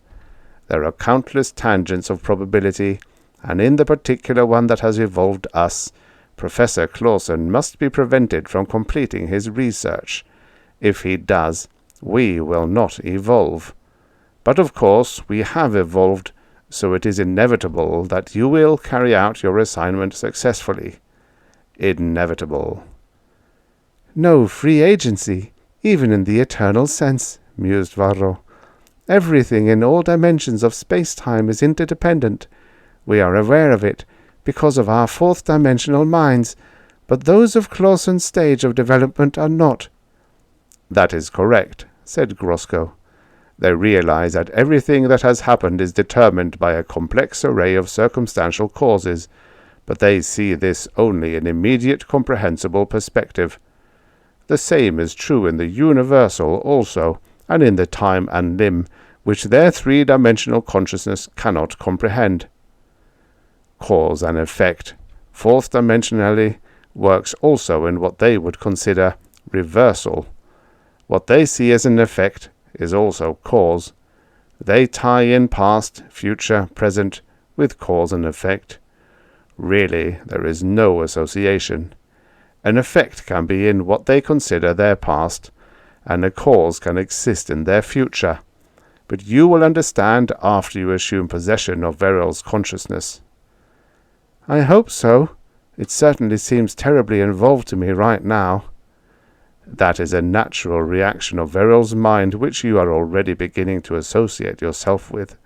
There are countless tangents of probability, and in the particular one that has evolved us, Professor Clausen must be prevented from completing his research. If he does, we will not evolve. But of course we have evolved, so it is inevitable that you will carry out your assignment successfully. Inevitable." "No free agency, even in the eternal sense," mused Varro. "Everything in all dimensions of space-time is interdependent. We are aware of it, because of our fourth-dimensional minds, but those of Clausen's stage of development are not." "That is correct," said Grosko. "They realize that everything that has happened is determined by a complex array of circumstantial causes, but they see this only in immediate comprehensible perspective. The same is true in the universal also, and in the time and limb, which their three-dimensional consciousness cannot comprehend. Cause and effect, fourth-dimensionally, works also in what they would consider reversal. What they see as an effect is also cause. They tie in past, future, present, with cause and effect. Really, there is no association. An effect can be in what they consider their past, and a cause can exist in their future. But you will understand after you assume possession of Verrill's consciousness." "I hope so. It certainly seems terribly involved to me right now." "That is a natural reaction of Verrill's mind which you are already beginning to associate yourself with.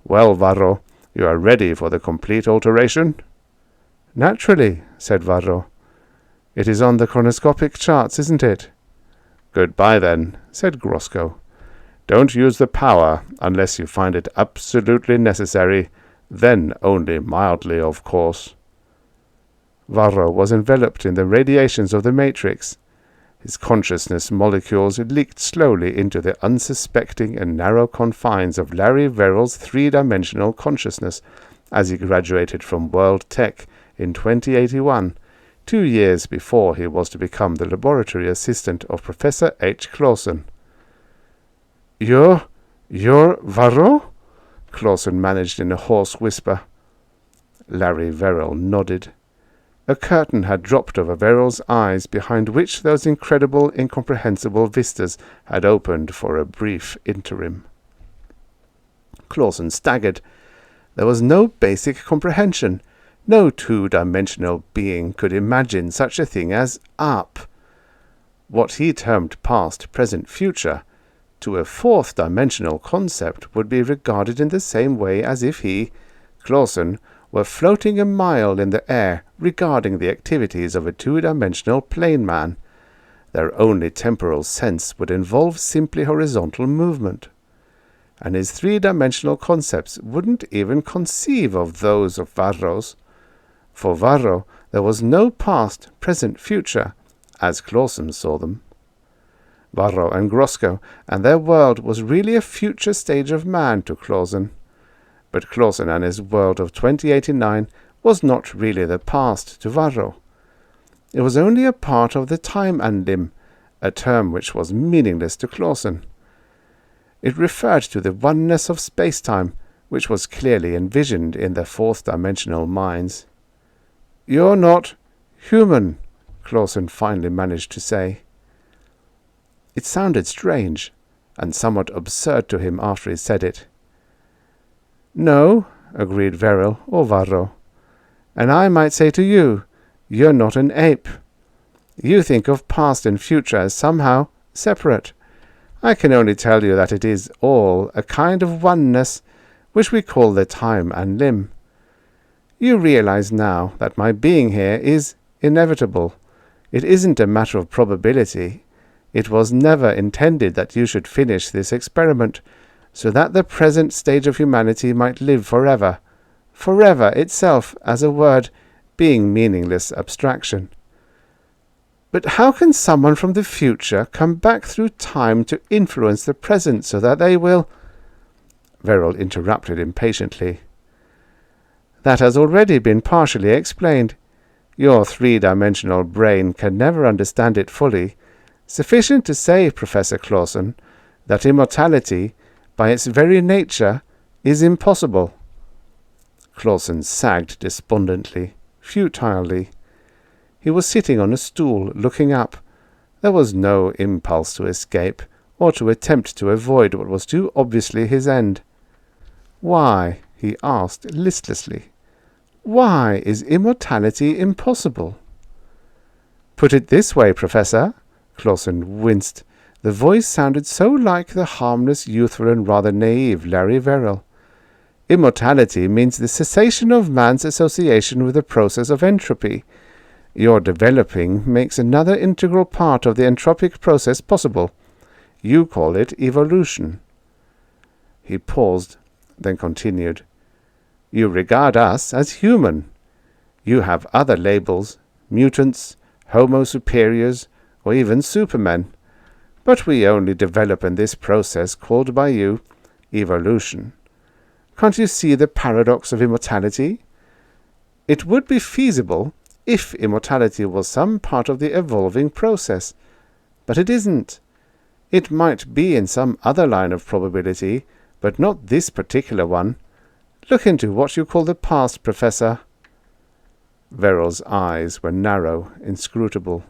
Well, Varro, you are ready for the complete alteration?" Naturally, said Varro. It is on the chronoscopic charts, isn't it? Goodbye, then, said Grosko. Don't use the power unless you find it absolutely necessary, then only mildly, of course. Varro was enveloped in the radiations of the Matrix. His consciousness molecules leaked slowly into the unsuspecting and narrow confines of Larry Verrill's three-dimensional consciousness as he graduated from World Tech in 2081, 2 years before he was to become the laboratory assistant of Professor H. Clausen. You're Varro? Clausen managed in a hoarse whisper. Larry Verrill nodded. A curtain had dropped over Verrill's eyes, behind which those incredible, incomprehensible vistas had opened for a brief interim. Clausen staggered. There was no basic comprehension. No two-dimensional being could imagine such a thing as up. What he termed past, present, future, to a fourth-dimensional concept would be regarded in the same way as if he, Clausen, were floating a mile in the air regarding the activities of a two-dimensional plane man. Their only temporal sense would involve simply horizontal movement. And his three-dimensional concepts wouldn't even conceive of those of Varro's. For Varro, there was no past, present, future, as Clausen saw them. Varro and Grosko and their world was really a future stage of man to Clausen. But Clausen and his world of 2089 was not really the past to Varro. It was only a part of the time limb, a term which was meaningless to Clausen. It referred to the oneness of space-time, which was clearly envisioned in their fourth-dimensional minds. "You're not human," Clausen finally managed to say. It sounded strange, and somewhat absurd to him after he said it. "No," agreed Verrill or Varro. "And I might say to you, you're not an ape. You think of past and future as somehow separate. I can only tell you that it is all a kind of oneness, which we call the time and limb. You realize now that my being here is inevitable. It isn't a matter of probability. It was never intended that you should finish this experiment, so that the present stage of humanity might live forever. Forever itself, as a word, being meaningless abstraction. But how can someone from the future come back through time to influence the present so that they will—" Verrill interrupted impatiently. "That has already been partially explained. Your three-dimensional brain can never understand it fully. Sufficient to say, Professor Clausen, that immortality, by its very nature, is impossible." Clausen sagged despondently, futilely. He was sitting on a stool, looking up. There was no impulse to escape, or to attempt to avoid what was too obviously his end. "Why," he asked listlessly, "why is immortality impossible?" "Put it this way, Professor." Clausen winced. The voice sounded so like the harmless, youthful, and rather naive Larry Verrill. "Immortality means the cessation of man's association with the process of entropy. Your developing makes another integral part of the entropic process possible. You call it evolution." He paused, then continued. "You regard us as human. You have other labels, mutants, homo superiors, or even supermen. But we only develop in this process called by you evolution. Can't you see the paradox of immortality? It would be feasible if immortality was some part of the evolving process, but it isn't. It might be in some other line of probability, but not this particular one. Look into what you call the past, Professor." Verrill's eyes were narrow, inscrutable.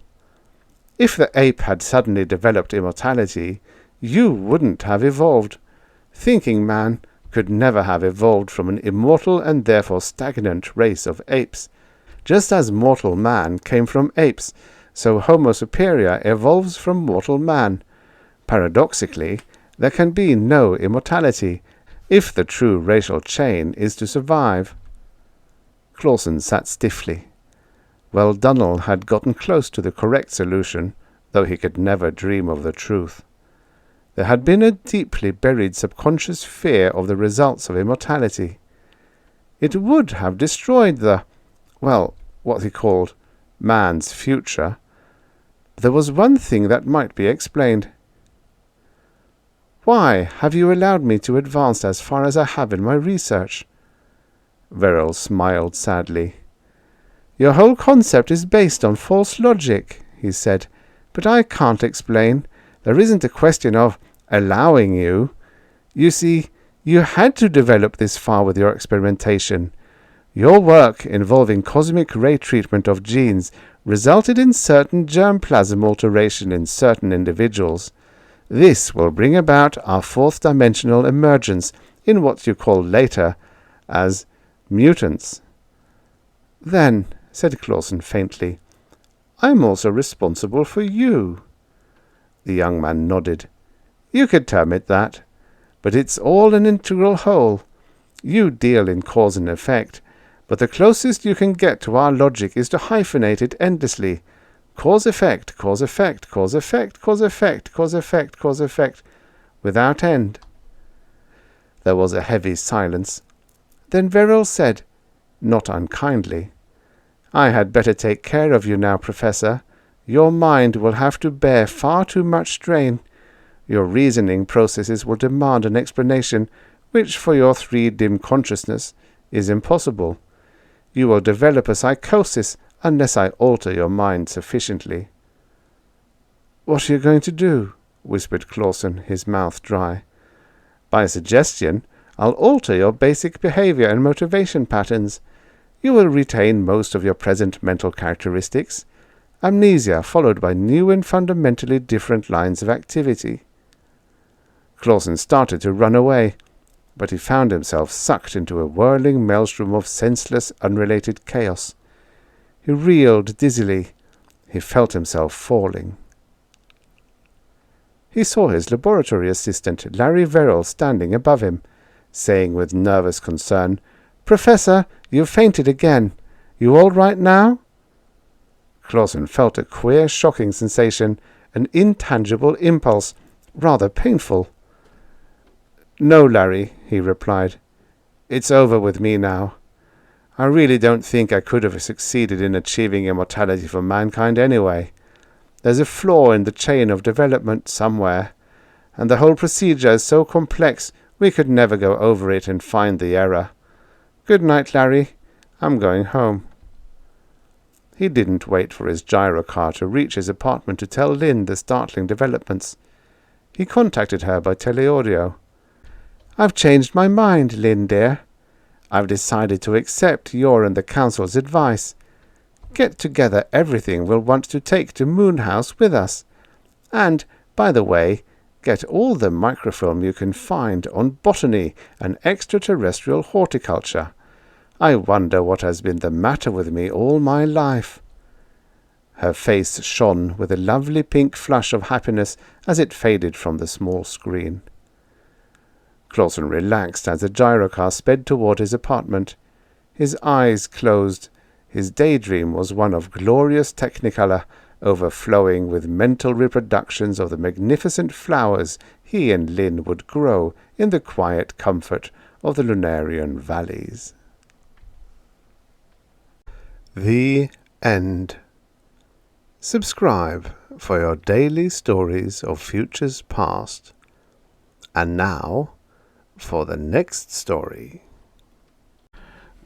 "If the ape had suddenly developed immortality, you wouldn't have evolved. Thinking man could never have evolved from an immortal and therefore stagnant race of apes. Just as mortal man came from apes, so Homo superior evolves from mortal man. Paradoxically, there can be no immortality, if the true racial chain is to survive." Clausen sat stiffly, Well, Dunnell had gotten close to the correct solution, though he could never dream of the truth. There had been a deeply buried subconscious fear of the results of immortality. It would have destroyed what he called man's future. There was one thing that might be explained. "Why have you allowed me to advance as far as I have in my research?" Verrill smiled sadly. "Your whole concept is based on false logic," he said, "but I can't explain. There isn't a question of allowing you. You see, you had to develop this far with your experimentation. Your work involving cosmic ray treatment of genes resulted in certain germplasm alteration in certain individuals. This will bring about our fourth-dimensional emergence in what you call later as mutants." "Then," said Clausen faintly, "I'm also responsible for you." The young man nodded. "You could term it that. But it's all an integral whole. You deal in cause and effect, but the closest you can get to our logic is to hyphenate it endlessly. Cause effect, cause effect, cause effect, cause effect, cause effect, cause effect, without end." There was a heavy silence. Then Verrill said, not unkindly, "I had better take care of you now, Professor. Your mind will have to bear far too much strain. Your reasoning processes will demand an explanation which, for your three-dim consciousness, is impossible. You will develop a psychosis unless I alter your mind sufficiently." "What are you going to do?" whispered Clausen, his mouth dry. "By suggestion, I'll alter your basic behavior and motivation patterns. You will retain most of your present mental characteristics. Amnesia followed by new and fundamentally different lines of activity." Clausen started to run away, but he found himself sucked into a whirling maelstrom of senseless, unrelated chaos. He reeled dizzily. He felt himself falling. He saw his laboratory assistant, Larry Verrill, standing above him, saying with nervous concern, "Professor, you've fainted again. You all right now?" Clausen felt a queer, shocking sensation, an intangible impulse, rather painful. "No, Larry," he replied. "It's over with me now. I really don't think I could have succeeded in achieving immortality for mankind anyway. There's a flaw in the chain of development somewhere, and the whole procedure is so complex we could never go over it and find the error. Good night, Larry. I'm going home." He didn't wait for his gyrocar to reach his apartment to tell Lynn the startling developments. He contacted her by teleaudio. "I've changed my mind, Lynn, dear. I've decided to accept your and the Council's advice. Get together everything we'll want to take to Moonhouse with us. And, by the way, get all the microfilm you can find on botany and extraterrestrial horticulture. I wonder what has been the matter with me all my life." Her face shone with a lovely pink flush of happiness as it faded from the small screen. Clausen relaxed as the gyrocar sped toward his apartment. His eyes closed. His daydream was one of glorious technicolor, overflowing with mental reproductions of the magnificent flowers he and Lynn would grow in the quiet comfort of the Lunarian valleys. The End. Subscribe for your daily stories of futures past. And now, for the next story.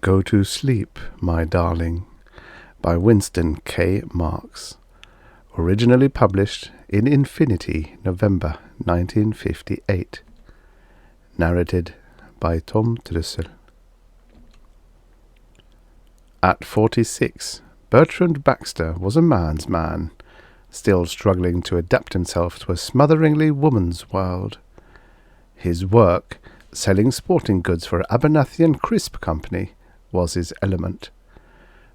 Go to Sleep, My Darling, by Winston K. Marks. Originally published in Infinity, November 1958. Narrated by Tom Trussel. At 46, Bertrand Baxter was a man's man, still struggling to adapt himself to a smotheringly woman's world. His work, selling sporting goods for Abernathy and Crisp Company, was his element.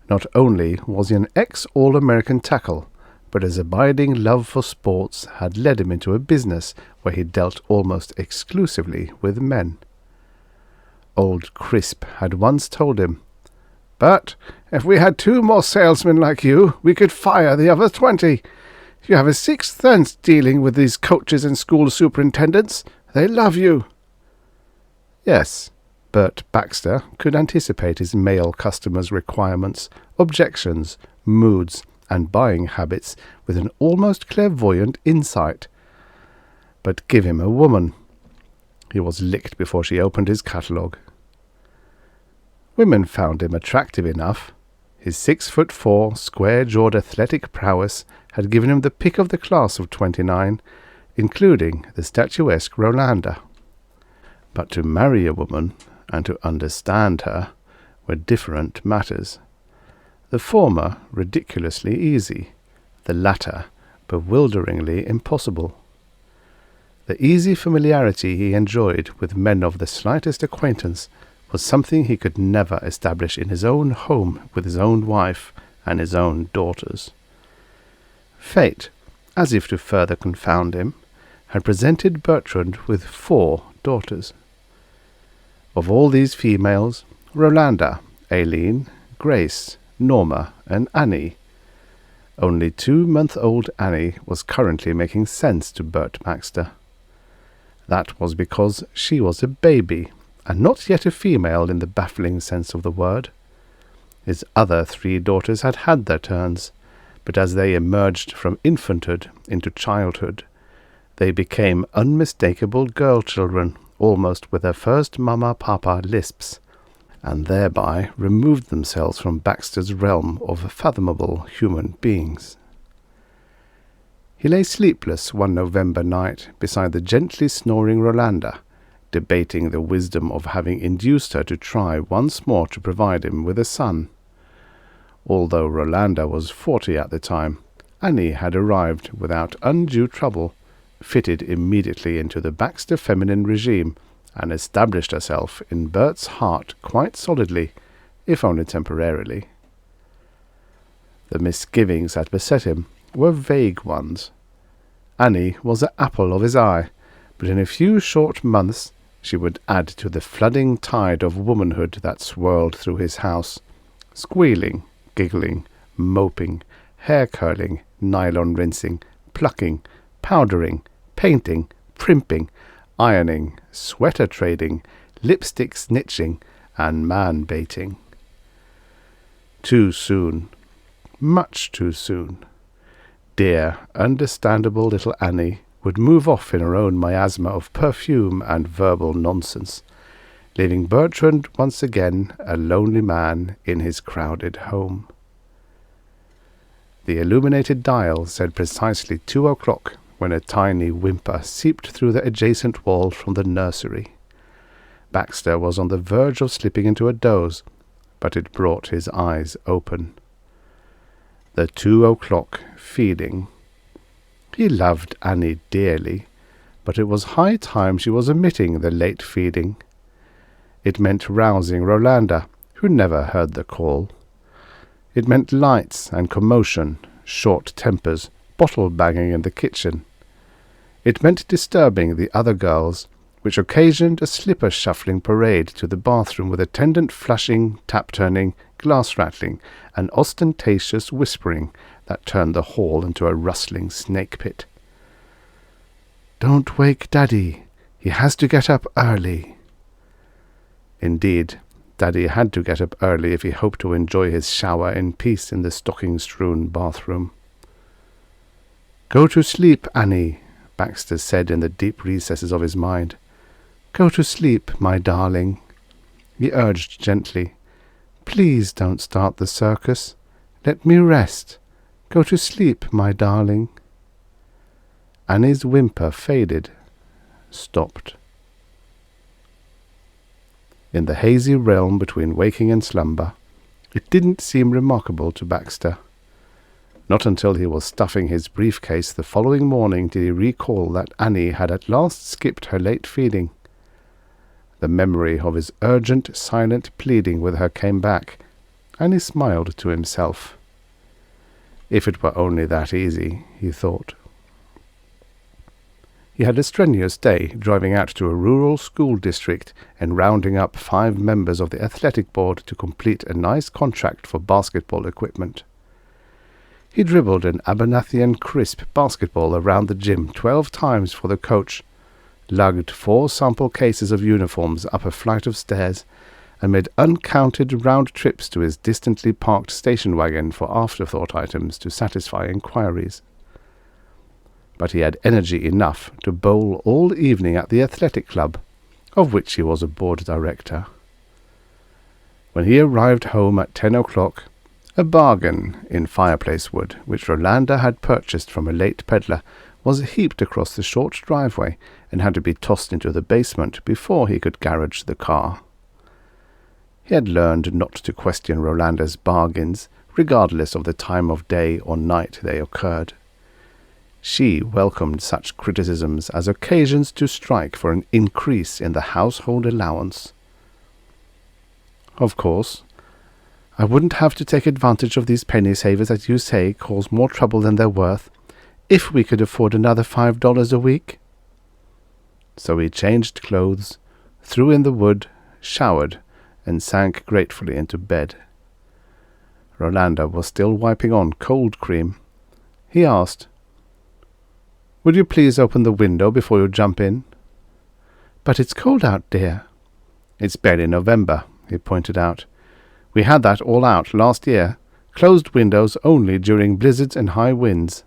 Not only was he an ex-All-American tackle, but his abiding love for sports had led him into a business where he dealt almost exclusively with men. Old Crisp had once told him, But if we had 2 more salesmen like you, we could fire the other 20. You have a sixth sense dealing with these coaches and school superintendents. They love you." Yes, Bert Baxter could anticipate his male customers' requirements, objections, moods, and buying habits with an almost clairvoyant insight. But give him a woman. He was licked before she opened his catalogue. Women found him attractive enough. His 6'4", square-jawed athletic prowess had given him the pick of the class of 29, including the statuesque Rolanda. But to marry a woman and to understand her were different matters. The former ridiculously easy, the latter bewilderingly impossible. The easy familiarity he enjoyed with men of the slightest acquaintance was something he could never establish in his own home with his own wife and his own daughters. Fate, as if to further confound him, had presented Bertrand with 4 daughters. Of all these females, Rolanda, Aileen, Grace, Norma, and Annie. Only 2-month-old Annie was currently making sense to Bert Baxter. That was because she was a baby, and not yet a female in the baffling sense of the word. His other 3 daughters had had their turns, but as they emerged from infanthood into childhood, they became unmistakable girl-children, almost with their first mama-papa lisps, and thereby removed themselves from Baxter's realm of fathomable human beings. He lay sleepless one November night beside the gently snoring Rolanda, debating the wisdom of having induced her to try once more to provide him with a son. Although Rolanda was 40 at the time, Annie had arrived without undue trouble, fitted immediately into the Baxter feminine regime, and established herself in Bert's heart quite solidly, if only temporarily. The misgivings that beset him were vague ones. Annie was the apple of his eye, but in a few short months she would add to the flooding tide of womanhood that swirled through his house, squealing, giggling, moping, hair-curling, nylon rinsing, plucking, powdering, painting, primping, ironing, sweater trading, lipstick snitching, and man-baiting. Too soon. Much too soon. Dear, understandable little Annie would move off in her own miasma of perfume and verbal nonsense, leaving Bertrand once again a lonely man in his crowded home. The illuminated dial said precisely 2 o'clock when a tiny whimper seeped through the adjacent wall from the nursery. Baxter was on the verge of slipping into a doze, but it brought his eyes open. The 2 o'clock feeding. He loved Annie dearly, but it was high time she was omitting the late feeding. It meant rousing Rolanda, who never heard the call. It meant lights and commotion, short tempers, bottle-banging in the kitchen. It meant disturbing the other girls, which occasioned a slipper-shuffling parade to the bathroom with attendant flushing, tap-turning, glass-rattling, and ostentatious whispering that turned the hall into a rustling snake-pit. "Don't wake Daddy. He has to get up early." Indeed, Daddy had to get up early if he hoped to enjoy his shower in peace in the stocking-strewn bathroom. "Go to sleep, Annie," Baxter said in the deep recesses of his mind. "Go to sleep, my darling," he urged gently. "Please don't start the circus. Let me rest. Go to sleep, my darling." Annie's whimper faded, stopped. In the hazy realm between waking and slumber, it didn't seem remarkable to Baxter. Not until he was stuffing his briefcase the following morning did he recall that Annie had at last skipped her late feeding. The memory of his urgent, silent pleading with her came back, and he smiled to himself. If it were only that easy, he thought. He had a strenuous day, driving out to a rural school district and rounding up 5 members of the athletic board to complete a nice contract for basketball equipment. He dribbled an Abernathian crisp basketball around the gym 12 times for the coach, lugged 4 sample cases of uniforms up a flight of stairs, and made uncounted round trips to his distantly parked station wagon for afterthought items to satisfy inquiries. But he had energy enough to bowl all evening at the athletic club, of which he was a board director. When he arrived home at 10 o'clock, a bargain in fireplace wood, which Rolanda had purchased from a late peddler, was heaped across the short driveway and had to be tossed into the basement before he could garage the car. He had learned not to question Rolanda's bargains, regardless of the time of day or night they occurred. She welcomed such criticisms as occasions to strike for an increase in the household allowance. "Of course, I wouldn't have to take advantage of these penny savers that you say cause more trouble than they're worth, if we could afford another $5 a week." So he changed clothes, threw in the wood, showered, and sank gratefully into bed. Rolanda was still wiping on cold cream. He asked, "Would you please open the window before you jump in?" "But it's cold out, dear." "It's barely November," he pointed out. "We had that all out last year. Closed windows only during blizzards and high winds."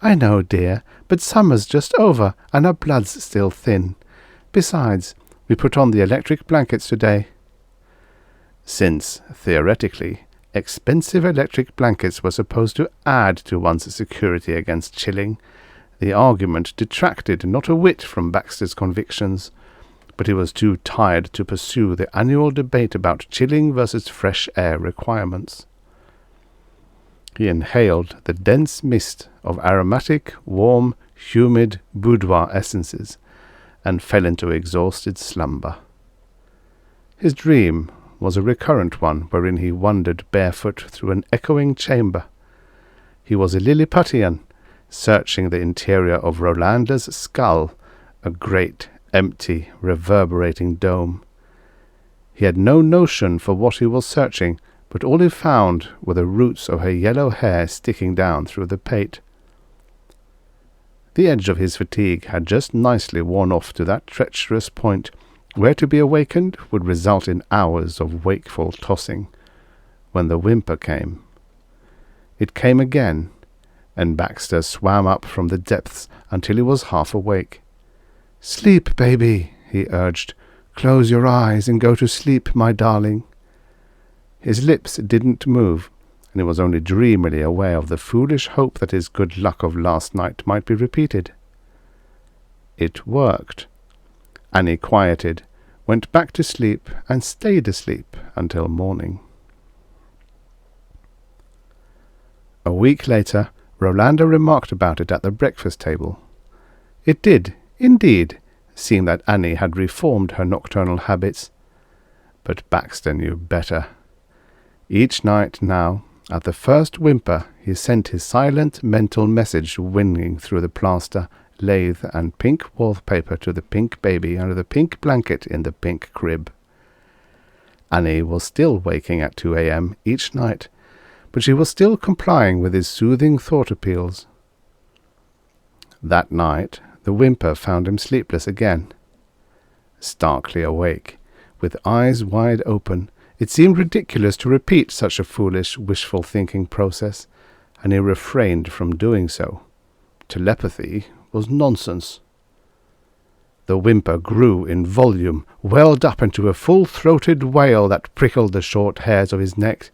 "I know, dear, but summer's just over, and our blood's still thin. Besides, we put on the electric blankets today." Since, theoretically, expensive electric blankets were supposed to add to one's security against chilling, the argument detracted not a whit from Baxter's convictions, but he was too tired to pursue the annual debate about chilling versus fresh air requirements. He inhaled the dense mist of aromatic, warm, humid boudoir essences, and fell into exhausted slumber. His dream was a recurrent one wherein he wandered barefoot through an echoing chamber. He was a Lilliputian, searching the interior of Rolanda's skull, a great, empty, reverberating dome. He had no notion for what he was searching, but all he found were the roots of her yellow hair sticking down through the pate. The edge of his fatigue had just nicely worn off to that treacherous point where to be awakened would result in hours of wakeful tossing, when the whimper came. It came again, and Baxter swam up from the depths until he was half awake. "Sleep, baby," he urged. "Close your eyes and go to sleep, my darling." His lips didn't move, and he was only dreamily aware of the foolish hope that his good luck of last night might be repeated. It worked. Annie quieted, went back to sleep, and stayed asleep until morning. A week later, Rolanda remarked about it at the breakfast table. It did, indeed, seem that Annie had reformed her nocturnal habits. But Baxter knew better. Each night now, at the first whimper, he sent his silent mental message winging through the plaster, lathe, and pink wallpaper to the pink baby under the pink blanket in the pink crib. Annie was still waking at 2 a.m. each night, but she was still complying with his soothing thought appeals. That night, the whimper found him sleepless again. Starkly awake, with eyes wide open, it seemed ridiculous to repeat such a foolish, wishful-thinking process, and he refrained from doing so. Telepathy was nonsense. The whimper grew in volume, welled up into a full-throated wail that prickled the short hairs of his neck.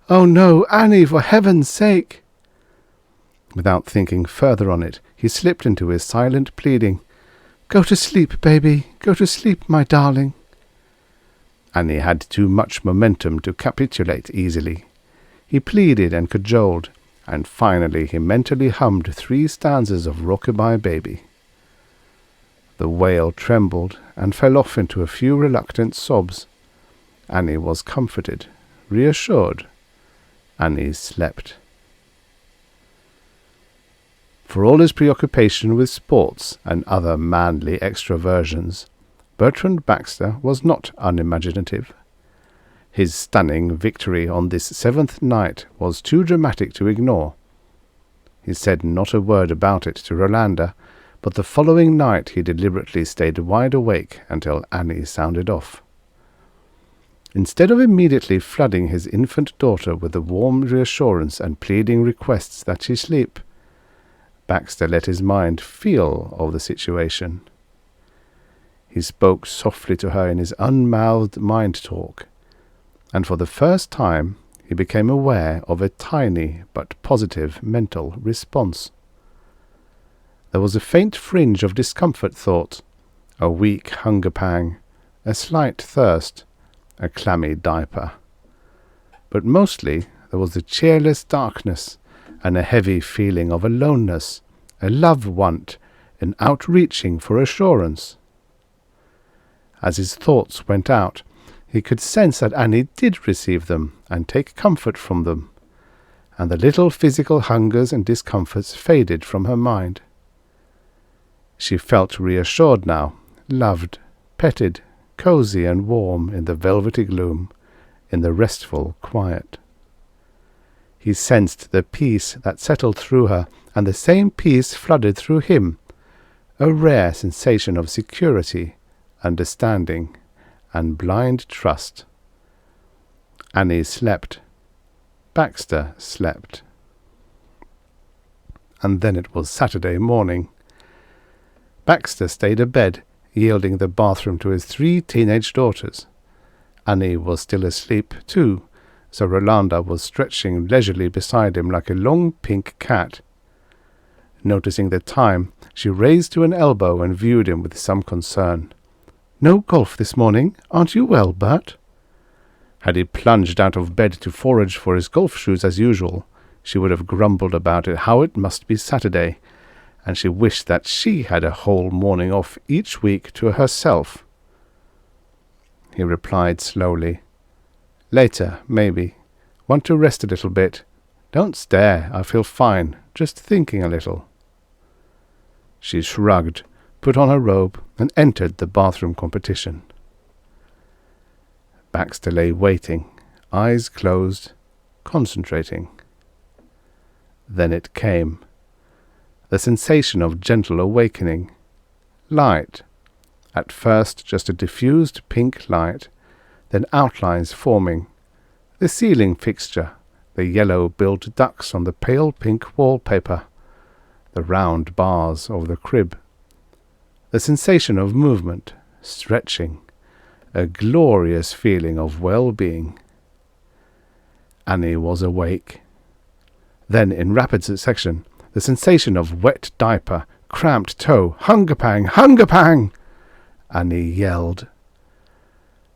"Oh no, Annie, for heaven's sake!" Without thinking further on it, he slipped into his silent pleading. "Go to sleep, baby. Go to sleep, my darling." Annie had too much momentum to capitulate easily. He pleaded and cajoled, and finally he mentally hummed 3 stanzas of Rockabye Baby. The wail trembled and fell off into a few reluctant sobs. Annie was comforted, reassured. Annie slept. For all his preoccupation with sports and other manly extraversions, Bertrand Baxter was not unimaginative. His stunning victory on this 7th night was too dramatic to ignore. He said not a word about it to Rolanda, but the following night he deliberately stayed wide awake until Annie sounded off. Instead of immediately flooding his infant daughter with the warm reassurance and pleading requests that she sleep, Baxter let his mind feel of the situation. He spoke softly to her in his unmouthed mind talk, and for the first time he became aware of a tiny but positive mental response. There was a faint fringe of discomfort thought, a weak hunger pang, a slight thirst, a clammy diaper. But mostly there was a cheerless darkness and a heavy feeling of aloneness, a love want, an outreaching for assurance. As his thoughts went out, he could sense that Annie did receive them and take comfort from them, and the little physical hungers and discomforts faded from her mind. She felt reassured now, loved, petted, cosy and warm in the velvety gloom, in the restful quiet. He sensed the peace that settled through her, and the same peace flooded through him, a rare sensation of security, understanding, and blind trust. Annie slept. Baxter slept. And then it was Saturday morning. Baxter stayed abed, yielding the bathroom to his 3 teenage daughters. Annie was still asleep, too, so Rolanda was stretching leisurely beside him like a long pink cat. Noticing the time, she raised to an elbow and viewed him with some concern. "No golf this morning? Aren't you well, Bert?" Had he plunged out of bed to forage for his golf shoes as usual, she would have grumbled about it how it must be Saturday, and she wished that she had a whole morning off each week to herself. He replied slowly, "Later, maybe. Want to rest a little bit. Don't stare, I feel fine, just thinking a little." She shrugged, put on her robe, and entered the bathroom competition. Baxter lay waiting, eyes closed, concentrating. Then it came. The sensation of gentle awakening. Light. At first just a diffused pink light, then outlines forming. The ceiling fixture, the yellow-billed ducks on the pale pink wallpaper, the round bars of the crib. The sensation of movement, stretching, a glorious feeling of well-being. Annie was awake. Then, in rapid succession, the sensation of wet diaper, cramped toe, hunger pang, hunger pang! Annie yelled.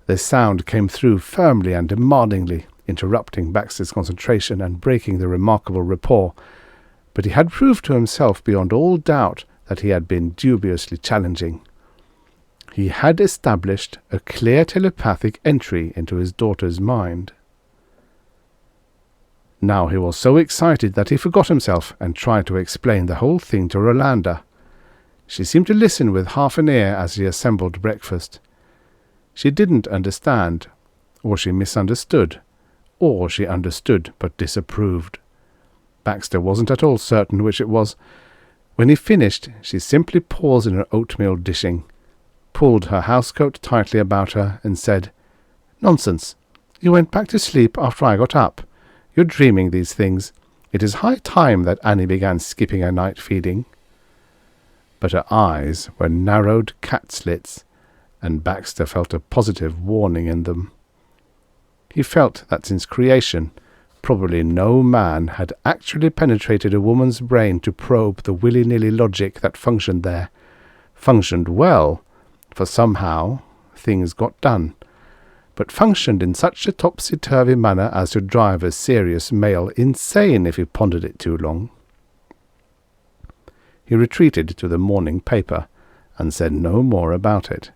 The sound came through firmly and demandingly, interrupting Baxter's concentration and breaking the remarkable rapport, but he had proved to himself beyond all doubt that he had been dubiously challenging. He had established a clear telepathic entry into his daughter's mind. Now he was so excited that he forgot himself and tried to explain the whole thing to Rolanda. She seemed to listen with half an ear as he assembled breakfast. She didn't understand, or she misunderstood, or she understood but disapproved. Baxter wasn't at all certain which it was. When he finished, she simply paused in her oatmeal dishing, pulled her housecoat tightly about her, and said, "Nonsense. You went back to sleep after I got up. You're dreaming these things. It is high time that Annie began skipping her night feeding." But her eyes were narrowed cat slits, and Baxter felt a positive warning in them. He felt that since creation, probably no man had actually penetrated a woman's brain to probe the willy-nilly logic that functioned there. Functioned well, for somehow things got done, but functioned in such a topsy-turvy manner as to drive a serious male insane if he pondered it too long. He retreated to the morning paper and said no more about it.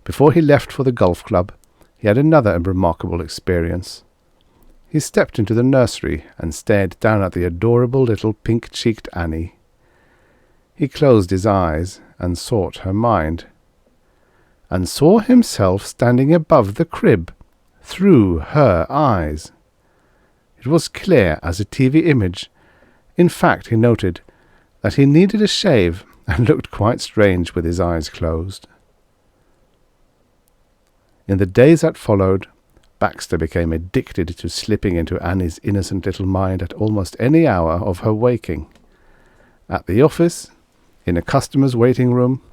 Before he left for the golf club, he had another remarkable experience. he stepped into the nursery and stared down at the adorable little pink-cheeked Annie. He closed his eyes and sought her mind, and saw himself standing above the crib, through her eyes. It was clear as a TV image. In fact, he noted that he needed a shave and looked quite strange with his eyes closed. In the days that followed, Baxter became addicted to slipping into Annie's innocent little mind at almost any hour of her waking. At the office, in a customer's waiting room,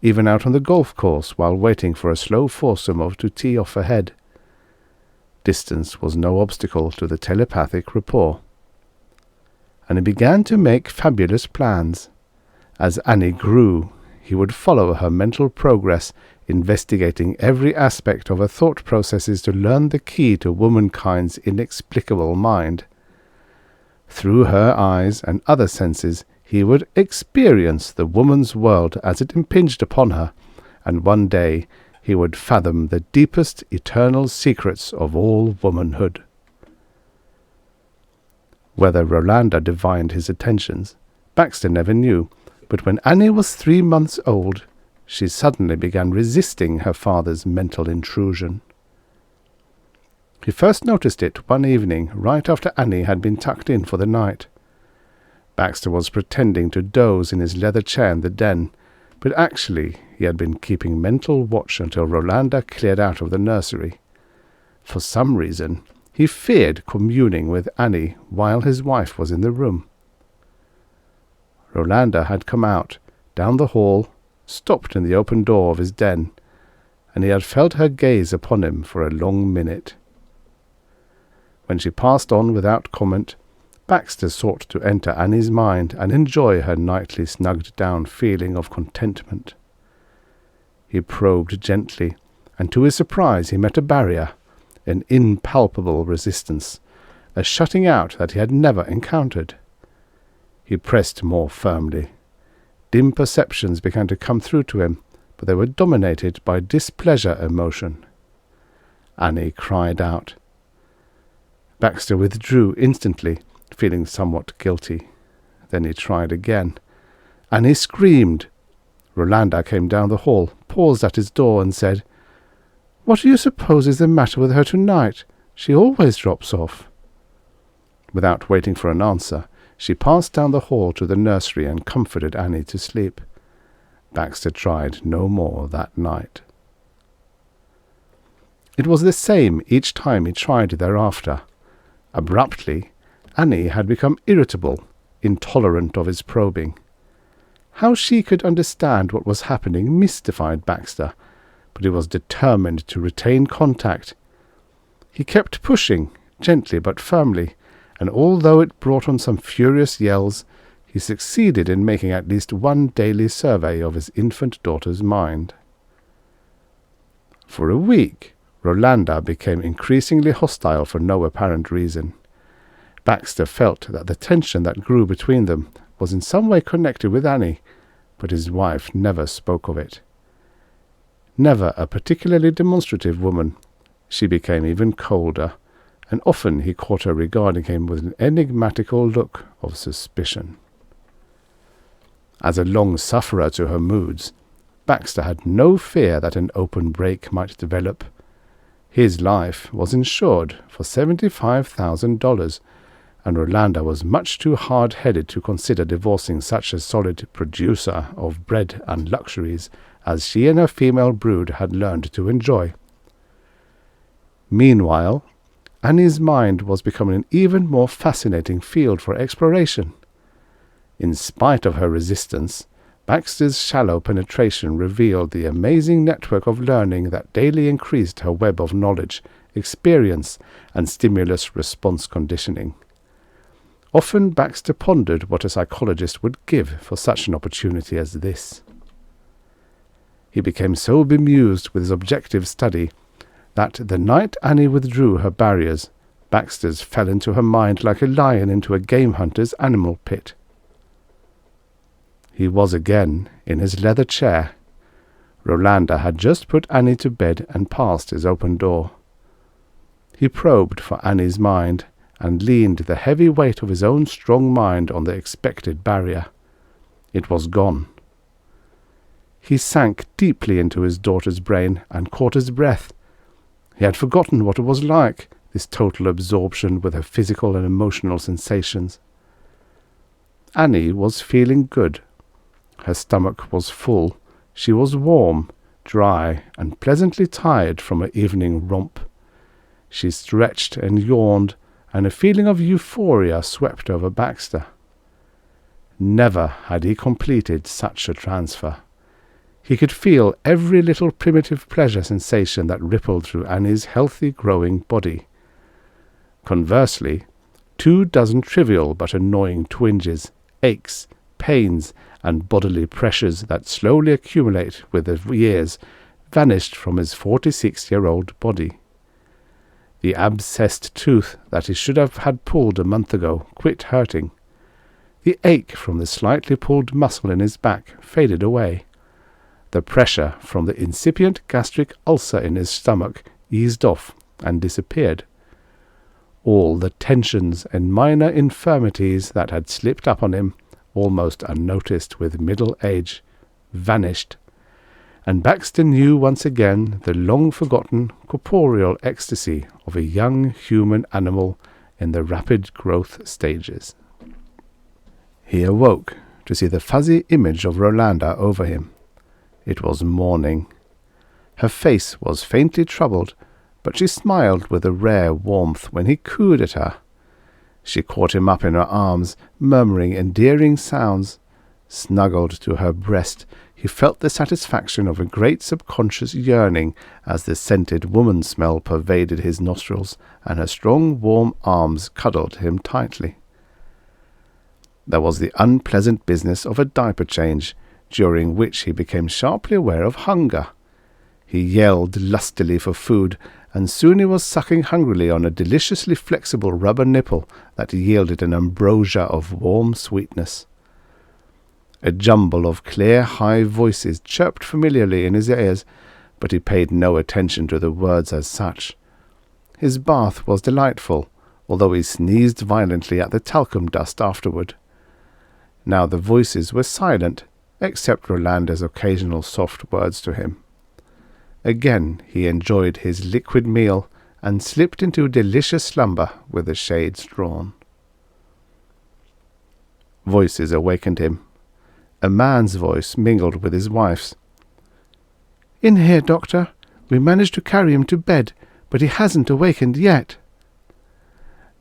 even out on the golf course while waiting for a slow foursome to tee off ahead. Distance was no obstacle to the telepathic rapport. And he began to make fabulous plans. As Annie grew, he would follow her mental progress, investigating every aspect of her thought processes to learn the key to womankind's inexplicable mind. Through her eyes and other senses, he would experience the woman's world as it impinged upon her, and one day he would fathom the deepest eternal secrets of all womanhood. Whether Rolanda divined his attentions, Baxter never knew, but when Annie was 3 months old, she suddenly began resisting her father's mental intrusion. He first noticed it one evening right after Annie had been tucked in for the night. Baxter was pretending to doze in his leather chair in the den, but actually he had been keeping mental watch until Rolanda cleared out of the nursery. For some reason, he feared communing with Annie while his wife was in the room. Rolanda had come out, down the hall, stopped in the open door of his den, and he had felt her gaze upon him for a long minute. When she passed on without comment, Baxter sought to enter Annie's mind and enjoy her nightly snugged-down feeling of contentment. He probed gently, and to his surprise he met a barrier, an impalpable resistance, a shutting out that he had never encountered. He pressed more firmly. Dim perceptions began to come through to him, but they were dominated by displeasure emotion. Annie cried out. Baxter withdrew instantly, feeling somewhat guilty. Then he tried again. Annie screamed. Rolanda came down the hall, paused at his door, and said, "What do you suppose is the matter with her tonight? She always drops off." Without waiting for an answer, she passed down the hall to the nursery and comforted Annie to sleep. Baxter tried no more that night. It was the same each time he tried thereafter. Abruptly, Annie had become irritable, intolerant of his probing. How she could understand what was happening mystified Baxter, but he was determined to retain contact. He kept pushing, gently but firmly, and although it brought on some furious yells, he succeeded in making at least one daily survey of his infant daughter's mind. For a week, Rolanda became increasingly hostile for no apparent reason. Baxter felt that the tension that grew between them was in some way connected with Annie, but his wife never spoke of it. Never a particularly demonstrative woman, she became even colder, and often he caught her regarding him with an enigmatical look of suspicion. As a long sufferer to her moods, Baxter had no fear that an open break might develop. His life was insured for $75,000, and Rolanda was much too hard-headed to consider divorcing such a solid producer of bread and luxuries as she and her female brood had learned to enjoy. Meanwhile, Annie's mind was becoming an even more fascinating field for exploration. In spite of her resistance, Baxter's shallow penetration revealed the amazing network of learning that daily increased her web of knowledge, experience, and stimulus-response conditioning. Often Baxter pondered what a psychologist would give for such an opportunity as this. He became so bemused with his objective study that the night Annie withdrew her barriers, Baxter's fell into her mind like a lion into a game hunter's animal pit. He was again in his leather chair. Rolanda had just put Annie to bed and passed his open door. He probed for Annie's mind, and leaned the heavy weight of his own strong mind on the expected barrier. It was gone. He sank deeply into his daughter's brain and caught his breath. He had forgotten what it was like, this total absorption with her physical and emotional sensations. Annie was feeling good. Her stomach was full. She was warm, dry, and pleasantly tired from her evening romp. She stretched and yawned, and a feeling of euphoria swept over Baxter. Never had he completed such a transfer. He could feel every little primitive pleasure sensation that rippled through Annie's healthy, growing body. Conversely, 24 trivial but annoying twinges, aches, pains, and bodily pressures that slowly accumulate with the years vanished from his 46-year-old body. The abscessed tooth that he should have had pulled a month ago quit hurting. The ache from the slightly pulled muscle in his back faded away. The pressure from the incipient gastric ulcer in his stomach eased off and disappeared. All the tensions and minor infirmities that had slipped up on him, almost unnoticed with middle age, vanished, and Baxter knew once again the long-forgotten corporeal ecstasy of a young human animal in the rapid growth stages. He awoke to see the fuzzy image of Rolanda over him. It was morning. Her face was faintly troubled, but she smiled with a rare warmth when he cooed at her. She caught him up in her arms, murmuring endearing sounds. Snuggled to her breast, he felt the satisfaction of a great subconscious yearning as the scented woman smell pervaded his nostrils, and her strong, warm arms cuddled him tightly. There was the unpleasant business of a diaper change, during which he became sharply aware of hunger. He yelled lustily for food, and soon he was sucking hungrily on a deliciously flexible rubber nipple that yielded an ambrosia of warm sweetness. A jumble of clear, high voices chirped familiarly in his ears, but he paid no attention to the words as such. His bath was delightful, although he sneezed violently at the talcum dust afterward. Now the voices were silent, except Rolanda's occasional soft words to him. Again he enjoyed his liquid meal, and slipped into delicious slumber with the shades drawn. Voices awakened him. A man's voice mingled with his wife's. "In here, Doctor. We managed to carry him to bed, but he hasn't awakened yet."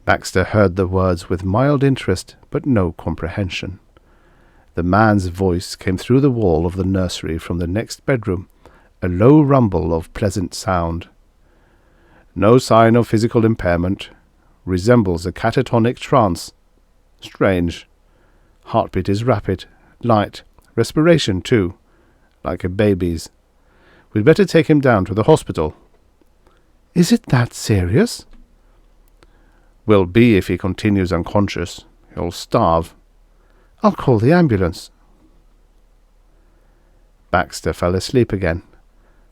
Baxter heard the words with mild interest, but no comprehension. The man's voice came through the wall of the nursery from the next bedroom, a low rumble of pleasant sound. "No sign of physical impairment. Resembles a catatonic trance. Strange. Heartbeat is rapid, light, respiration too, like a baby's. We'd better take him down to the hospital." "Is it that serious?" "Will be if he continues unconscious. He'll starve." "I'll call the ambulance." Baxter fell asleep again.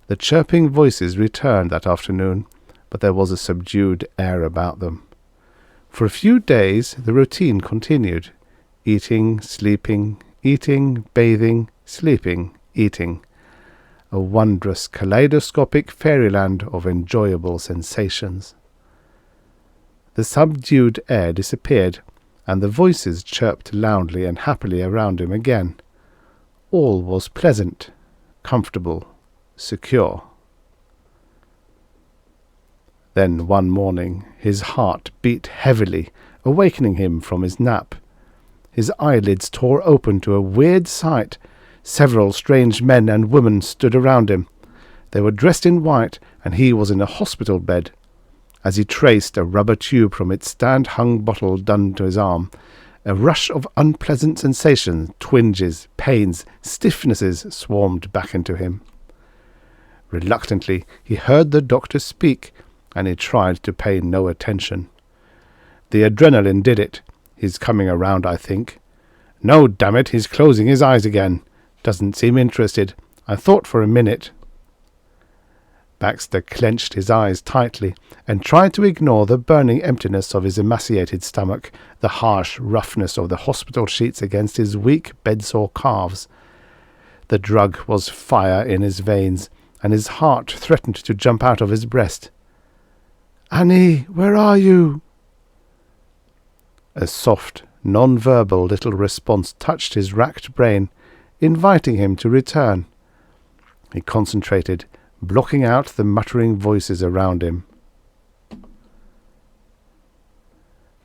The chirping voices returned that afternoon, but there was a subdued air about them. For a few days the routine continued. Eating, sleeping, eating, bathing, sleeping, eating. A wondrous kaleidoscopic fairyland of enjoyable sensations. The subdued air disappeared, and the voices chirped loudly and happily around him again. All was pleasant, comfortable, secure. Then one morning his heart beat heavily, awakening him from his nap. His eyelids tore open to a weird sight. Several strange men and women stood around him. They were dressed in white, and he was in a hospital bed. As he traced a rubber tube from its stand-hung bottle done to his arm, a rush of unpleasant sensations, twinges, pains, stiffnesses swarmed back into him. Reluctantly, he heard the doctor speak, and he tried to pay no attention. "The adrenaline did it. He's coming around, I think. No, damn it, he's closing his eyes again. Doesn't seem interested. I thought for a minute." Baxter clenched his eyes tightly and tried to ignore the burning emptiness of his emaciated stomach, the harsh roughness of the hospital sheets against his weak bedsore calves. The drug was fire in his veins, and his heart threatened to jump out of his breast. "Annie, where are you?" A soft, non-verbal little response touched his racked brain, inviting him to return. He concentrated, blocking out the muttering voices around him.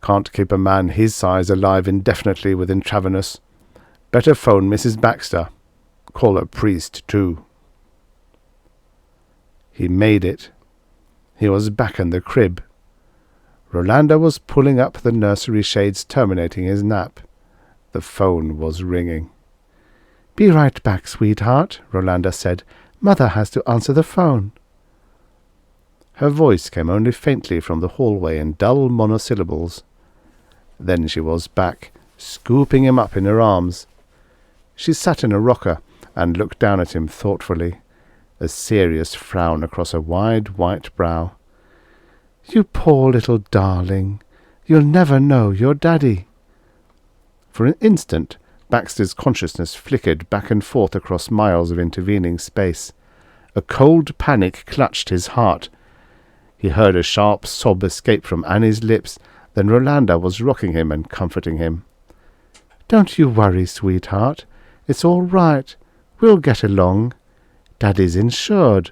Can't keep a man his size alive indefinitely with intravenous. Better phone Mrs. Baxter. Call a priest, too. He made it. He was back in the crib. Rolanda was pulling up the nursery shades, terminating his nap. The phone was ringing. "Be right back, sweetheart," Rolanda said. "Mother has to answer the phone." Her voice came only faintly from the hallway in dull monosyllables. Then she was back, scooping him up in her arms. She sat in a rocker and looked down at him thoughtfully, a serious frown across a wide white brow. "You poor little darling. You'll never know your daddy." For an instant, Baxter's consciousness flickered back and forth across miles of intervening space. A cold panic clutched his heart. He heard a sharp sob escape from Annie's lips, then Rolanda was rocking him and comforting him. "Don't you worry, sweetheart. It's all right. We'll get along. Daddy's insured.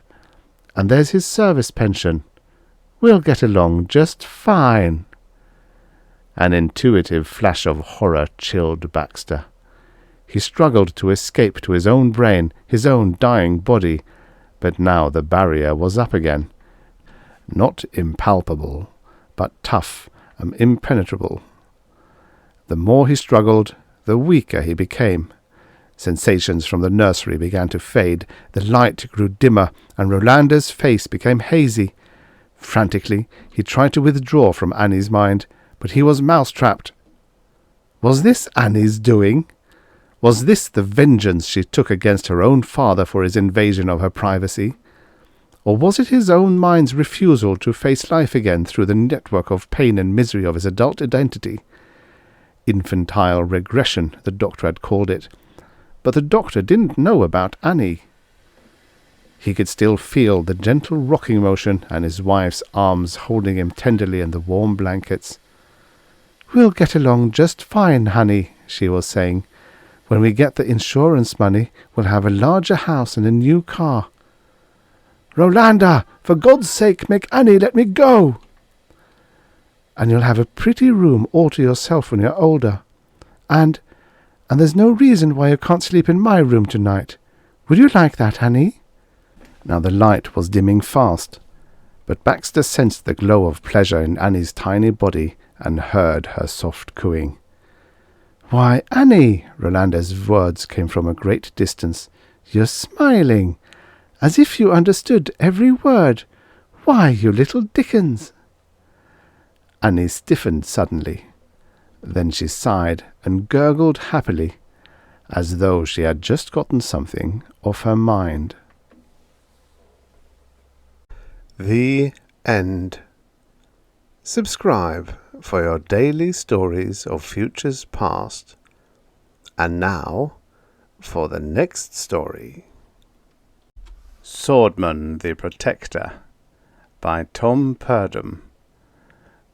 And there's his service pension. We'll get along just fine." An intuitive flash of horror chilled Baxter. He struggled to escape to his own brain, his own dying body, but now the barrier was up again. Not impalpable, but tough and impenetrable. The more he struggled, the weaker he became. Sensations from the nursery began to fade, the light grew dimmer, and Rolanda's face became hazy. Frantically, he tried to withdraw from Annie's mind, but he was mouse-trapped. Was this Annie's doing? Was this the vengeance she took against her own father for his invasion of her privacy? Or was it his own mind's refusal to face life again through the network of pain and misery of his adult identity? Infantile regression, the doctor had called it. But the doctor didn't know about Annie. He could still feel the gentle rocking motion and his wife's arms holding him tenderly in the warm blankets. "We'll get along just fine, honey," she was saying. "When we get the insurance money, we'll have a larger house and a new car." "Rolanda, for God's sake, make Annie let me go!" "And you'll have a pretty room all to yourself when you're older. And there's no reason why you can't sleep in my room tonight. Would you like that, honey?" Now the light was dimming fast, but Baxter sensed the glow of pleasure in Annie's tiny body and heard her soft cooing. "Why, Annie," Rolanda's words came from a great distance, "you're smiling, as if you understood every word. Why, you little Dickens!" Annie stiffened suddenly. Then she sighed and gurgled happily, as though she had just gotten something off her mind. The end. Subscribe for your daily stories of futures past. And now for the next story. Sordman the Protector by Tom Purdom.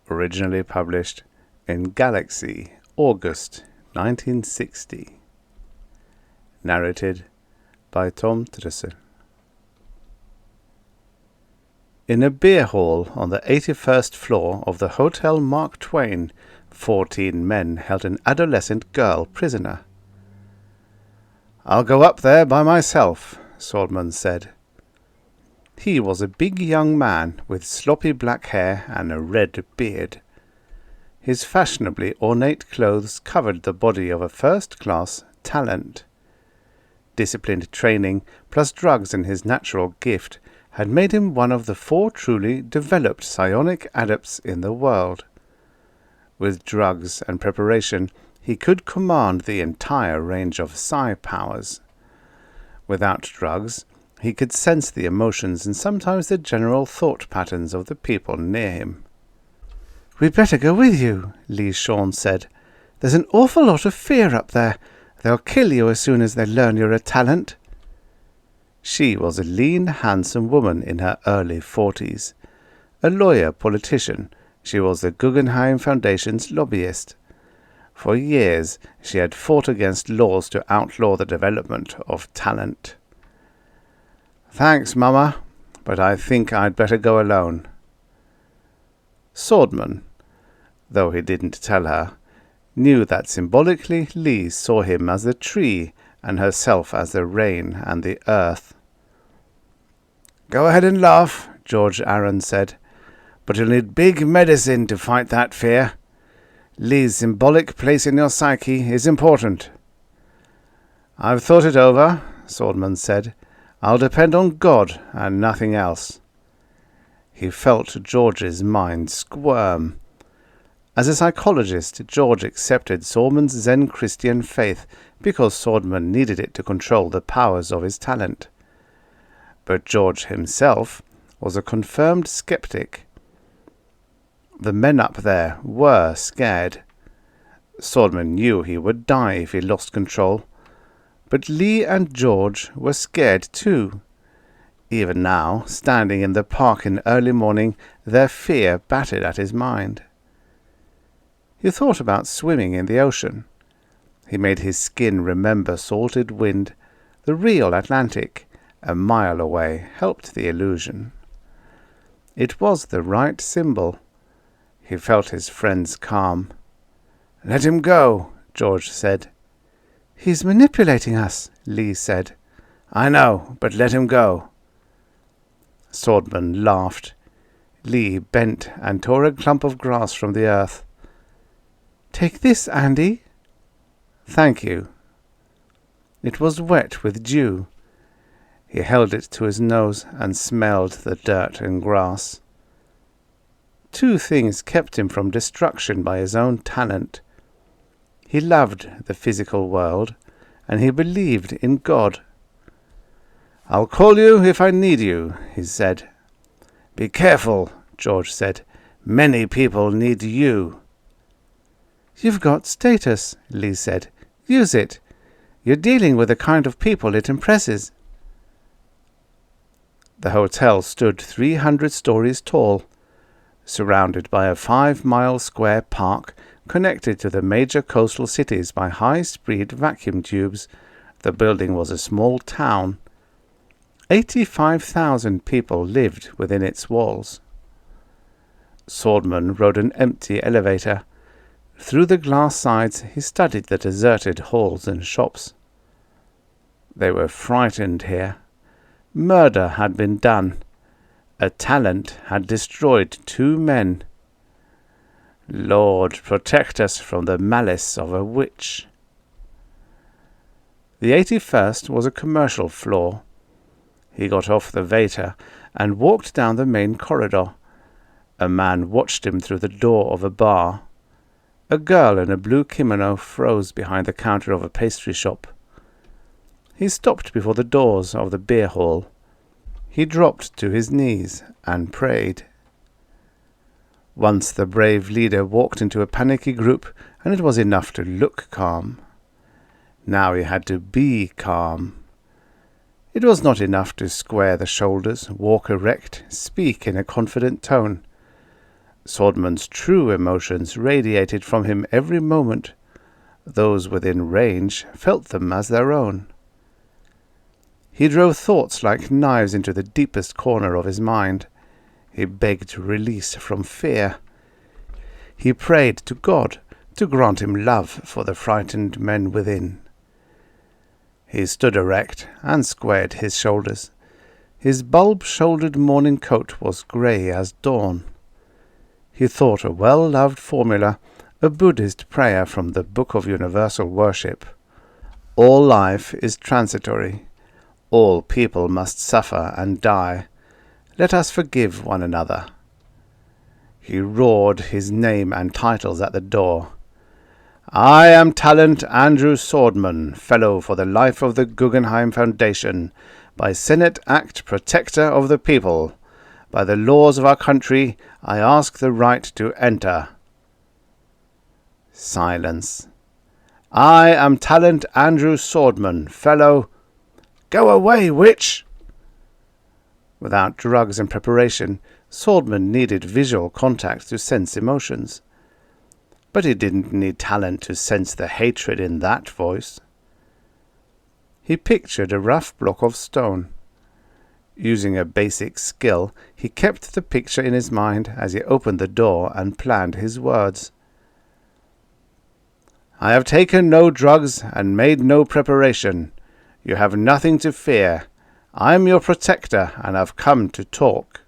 Originally published in Galaxy, August 1960. Narrated by Tom Trussel. In a beer hall on the 81st floor of the Hotel Mark Twain, 14 men held an adolescent girl prisoner. "I'll go up there by myself," Sordman said. He was a big young man with sloppy black hair and a red beard. His fashionably ornate clothes covered the body of a first-class talent. Disciplined training, plus drugs and his natural gift, had made him one of the 4 truly developed psionic adepts in the world. With drugs and preparation, he could command the entire range of psi powers. Without drugs, He could sense the emotions and sometimes the general thought patterns of the people near him. "We'd better go with you," Lee Shawn said. "There's an awful lot of fear up there. They'll kill you as soon as they learn you're a talent." She was a lean, handsome woman in her early 40s. A lawyer-politician, she was the Guggenheim Foundation's lobbyist. For years she had fought against laws to outlaw the development of talent. "Thanks, Mama, but I think I'd better go alone." Sordman, though he didn't tell her, knew that symbolically Lee saw him as the tree and herself as the rain and the earth. "Go ahead and laugh," George Aaron said, "but you'll need big medicine to fight that fear. Lee's symbolic place in your psyche is important." "I've thought it over," Sordman said. "I'll depend on God and nothing else." He felt George's mind squirm. As a psychologist, George accepted Sordman's Zen Christian faith because Sordman needed it to control the powers of his talent. But George himself was a confirmed skeptic. The men up there were scared. Sordman knew he would die if he lost control. But Lee and George were scared too. Even now, standing in the park in early morning, their fear battered at his mind. He thought about swimming in the ocean. He made his skin remember salted wind. The real Atlantic, a mile away, helped the illusion. It was the right symbol. He felt his friend's calm. "Let him go," George said. "He's manipulating us," Lee said. "I know, but let him go." Sordman laughed. Lee bent and tore a clump of grass from the earth. "Take this, Andy." "Thank you." It was wet with dew. He held it to his nose and smelled the dirt and grass. Two things kept him from destruction by his own talent. He loved the physical world, and he believed in God. "I'll call you if I need you," he said. "Be careful," George said. "Many people need you." "You've got status," Lee said. "Use it. You're dealing with the kind of people it impresses." The hotel stood 300 stories tall, surrounded by a 5-mile square park connected to the major coastal cities by high-speed vacuum tubes. The building was a small town. 85,000 people lived within its walls. Sordman rode an empty elevator. Through the glass sides he studied the deserted halls and shops. They were frightened here. Murder had been done. A talent had destroyed 2 men. Lord, protect us from the malice of a witch. The 81st was a commercial floor. He got off the Vater and walked down the main corridor. A man watched him through the door of a bar. A girl in a blue kimono froze behind the counter of a pastry shop. He stopped before the doors of the beer hall. He dropped to his knees and prayed. Once the brave leader walked into a panicky group, and it was enough to look calm. Now he had to be calm. It was not enough to square the shoulders, walk erect, speak in a confident tone. Sordman's true emotions radiated from him every moment. Those within range felt them as their own. He drove thoughts like knives into the deepest corner of his mind. He begged release from fear. He prayed to God to grant him love for the frightened men within. He stood erect and squared his shoulders. His bulb-shouldered morning coat was grey as dawn. He thought a well-loved formula, a Buddhist prayer from the Book of Universal Worship. All life is transitory. All people must suffer and die. Let us forgive one another. He roared his name and titles at the door. "I am Talent Andrew Sordman, Fellow for the Life of the Guggenheim Foundation, By Senate Act Protector of the People, by the laws of our country, I ask the right to enter. Silence. I am Talent Andrew Sordman, fellow... Go away, witch! Without drugs and preparation, Sordman needed visual contact to sense emotions. But he didn't need talent to sense the hatred in that voice. He pictured a rough block of stone. Using a basic skill, he kept the picture in his mind as he opened the door and planned his words. I have taken no drugs and made no preparation. You have nothing to fear. I am your protector and have come to talk.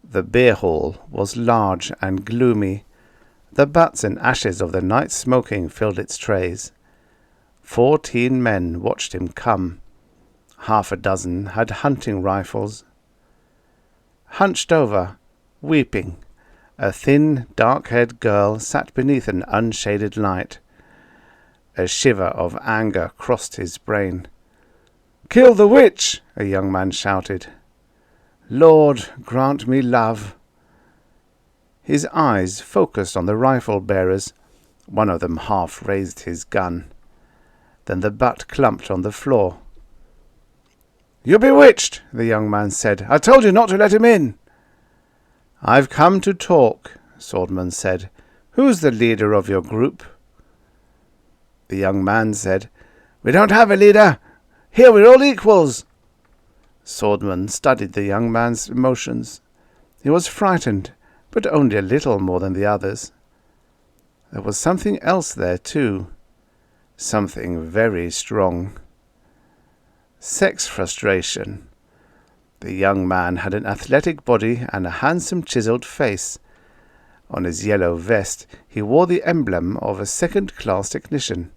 The beer hall was large and gloomy. The butts and ashes of the night smoking filled its trays. 14 men watched him come. Half a dozen had hunting rifles. Hunched over, weeping, a thin, dark-haired girl sat beneath an unshaded light. A shiver of anger crossed his brain. "Kill the witch!" a young man shouted. "Lord, grant me love." His eyes focused on the rifle-bearers. One of them half raised his gun. Then the butt clumped on the floor. "You're bewitched," the young man said. "I told you not to let him in." "I've come to talk," Sordman said. "Who's the leader of your group?" The young man said, "We don't have a leader. Here we're all equals." Sordman studied the young man's emotions. He was frightened, but only a little more than the others. There was something else there, too. Something very strong. Sex frustration. The young man had an athletic body and a handsome chiseled face. On his yellow vest he wore the emblem of a second-class technician.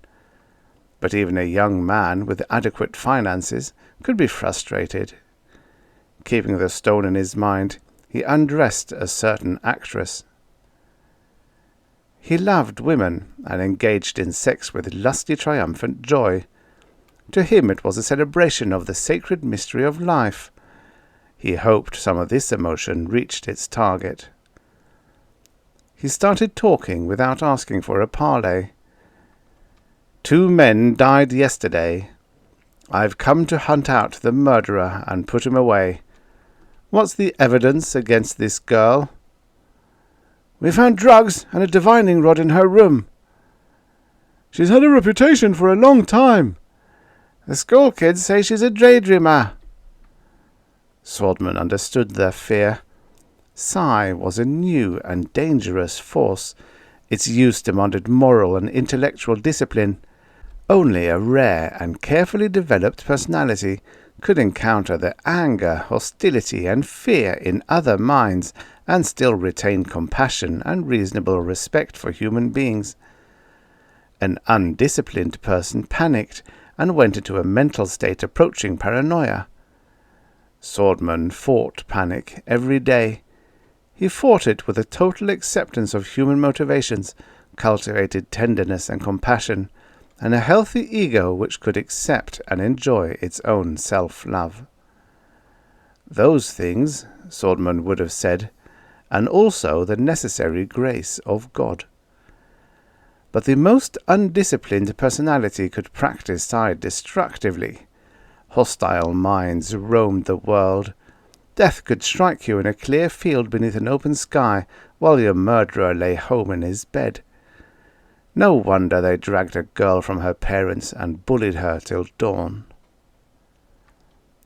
But even a young man with adequate finances could be frustrated. Keeping the stone in his mind, he undressed a certain actress. He loved women and engaged in sex with lusty, triumphant joy. To him it was a celebration of the sacred mystery of life. He hoped some of this emotion reached its target. He started talking without asking for a parley. 2 men died yesterday. I've come to hunt out the murderer and put him away. What's the evidence against this girl?" "We found drugs and a divining rod in her room." "She's had a reputation for a long time." "The school kids say she's a daydreamer." Sordman understood their fear. Psi was a new and dangerous force. Its use demanded moral and intellectual discipline. Only a rare and carefully developed personality could encounter the anger, hostility, and fear in other minds and still retain compassion and reasonable respect for human beings. An undisciplined person panicked and went into a mental state approaching paranoia. Sordman fought panic every day. He fought it with a total acceptance of human motivations, cultivated tenderness and compassion, and a healthy ego which could accept and enjoy its own self-love. Those things, Sordman would have said, and also the necessary grace of God. But the most undisciplined personality could practice Psi destructively. Hostile minds roamed the world. Death could strike you in a clear field beneath an open sky while your murderer lay home in his bed. No wonder they dragged a girl from her parents and bullied her till dawn.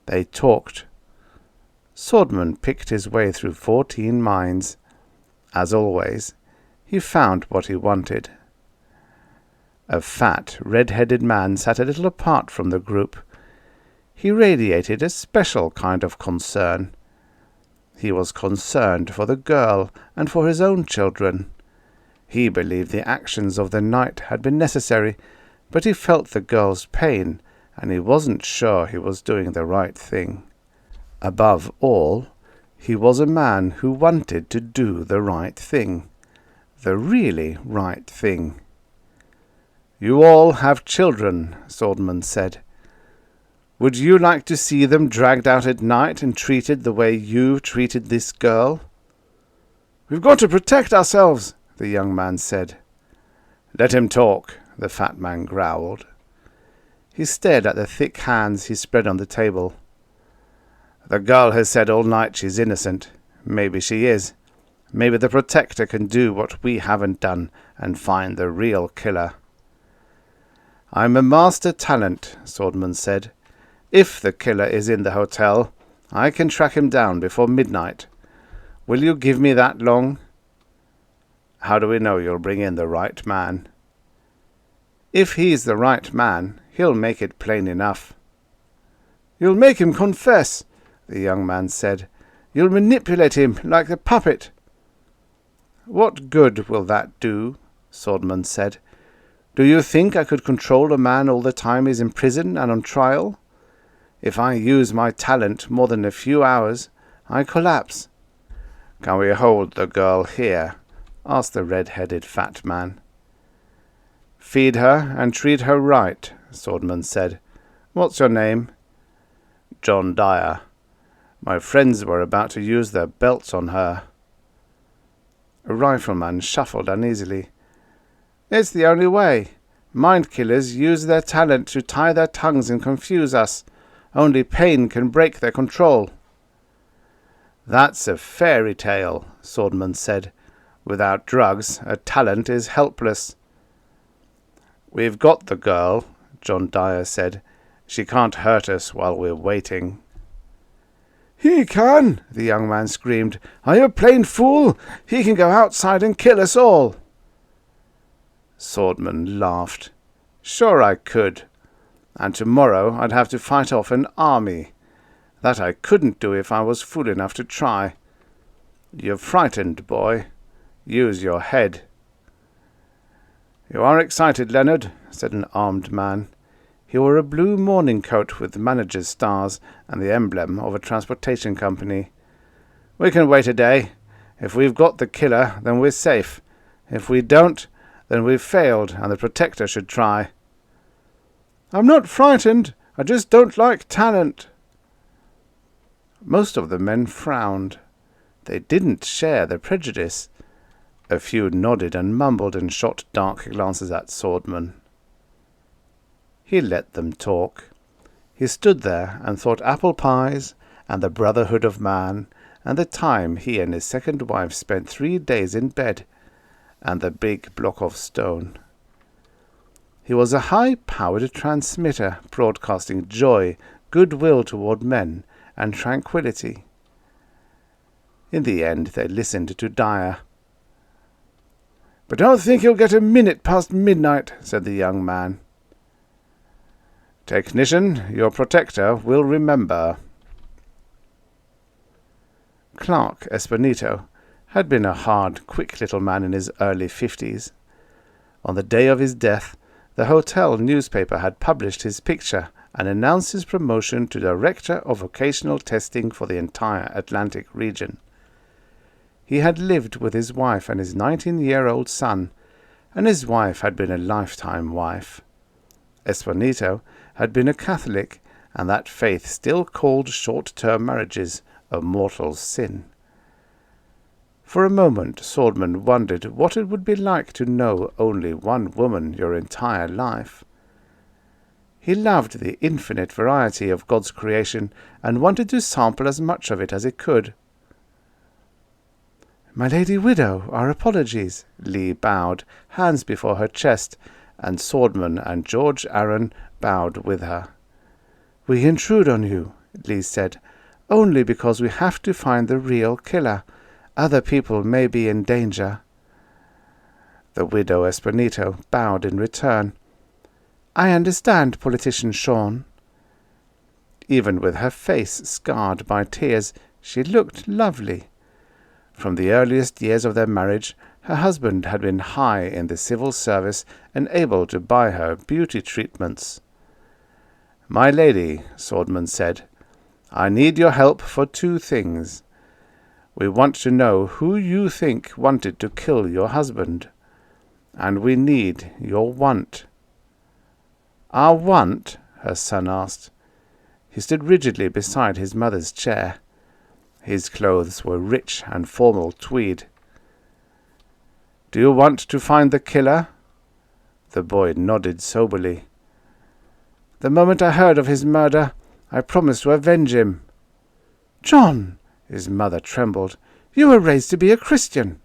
They talked. Sordman picked his way through 14 minds. As always, he found what he wanted. A fat, red-headed man sat a little apart from the group. He radiated a special kind of concern. He was concerned for the girl and for his own children. He believed the actions of the night had been necessary, but he felt the girl's pain, and he wasn't sure he was doing the right thing. Above all, he was a man who wanted to do the right thing. The really right thing. "You all have children," Sordman said. Would you like to see them dragged out at night and treated the way you treated this girl?" "We've got to protect ourselves," the young man said. "Let him talk," the fat man growled. He stared at the thick hands he spread on the table. "The girl has said all night she's innocent. Maybe she is. Maybe the Protector can do what we haven't done and find the real killer." "I'm a master talent," Sordman said. "If the killer is in the hotel, I can track him down before midnight. Will you give me that long?" "How do we know you'll bring in the right man?" "If he's the right man, he'll make it plain enough." "You'll make him confess," the young man said. "You'll manipulate him like a puppet." "What good will that do?" Sordman said. "Do you think I could control a man all the time he's in prison and on trial? If I use my talent more than a few hours, I collapse." "Can we hold the girl here?" asked the red-headed fat man. "Feed her and treat her right," Sordman said. "What's your name?" "John Dyer. My friends were about to use their belts on her." A rifleman shuffled uneasily. "It's the only way. Mind killers use their talent to tie their tongues and confuse us. Only pain can break their control." "That's a fairy tale," Sordman said. "Without drugs, a talent is helpless." "We've got the girl," John Dyer said. "She can't hurt us while we're waiting." "He can!" the young man screamed. "Are you a plain fool? He can go outside and kill us all." Sordman laughed. "Sure I could. And tomorrow I'd have to fight off an army. That I couldn't do if I was fool enough to try. You're frightened, boy. Use your head." "You are excited, Leonard," said an armed man. He wore a blue morning coat with manager's stars and the emblem of a transportation company. "We can wait a day. If we've got the killer, then we're safe. If we don't, then we've failed, and the Protector should try." "I'm not frightened. I just don't like talent." Most of the men frowned. They didn't share the prejudice. A few nodded and mumbled and shot dark glances at Sordman. He let them talk. He stood there and thought apple pies and the brotherhood of man and the time he and his second wife spent 3 days in bed and the big block of stone. He was a high-powered transmitter broadcasting joy, goodwill toward men, and tranquility. In the end they listened to Dyer. "But don't think you'll get a minute past midnight," said the young man. "Technician, your Protector will remember." Clark Espinito had been a hard, quick little man in his early 50s. On the day of his death, the hotel newspaper had published his picture and announced his promotion to Director of Vocational Testing for the entire Atlantic region. He had lived with his wife and his 19-year-old son, and his wife had been a lifetime wife. Espinito had been a Catholic, and that faith still called short-term marriages a mortal sin. For a moment Sordman wondered what it would be like to know only one woman your entire life. He loved the infinite variety of God's creation and wanted to sample as much of it as he could. "My Lady Widow, our apologies," Lee bowed, hands before her chest, and Sordman and George Aaron bowed with her. "We intrude on you," Lee said, "only because we have to find the real killer. Other people may be in danger." The widow Espinito bowed in return. "I understand, Politician Sean." Even with her face scarred by tears, she looked lovely. From the earliest years of their marriage, her husband had been high in the civil service and able to buy her beauty treatments. "My lady," Sordman said, "I need your help for 2 things. We want to know who you think wanted to kill your husband, and we need your want." "Our want?" her son asked. He stood rigidly beside his mother's chair. His clothes were rich and formal tweed. "Do you want to find the killer?" The boy nodded soberly. "The moment I heard of his murder, I promised to avenge him." "John!" His mother trembled. "You were raised to be a Christian."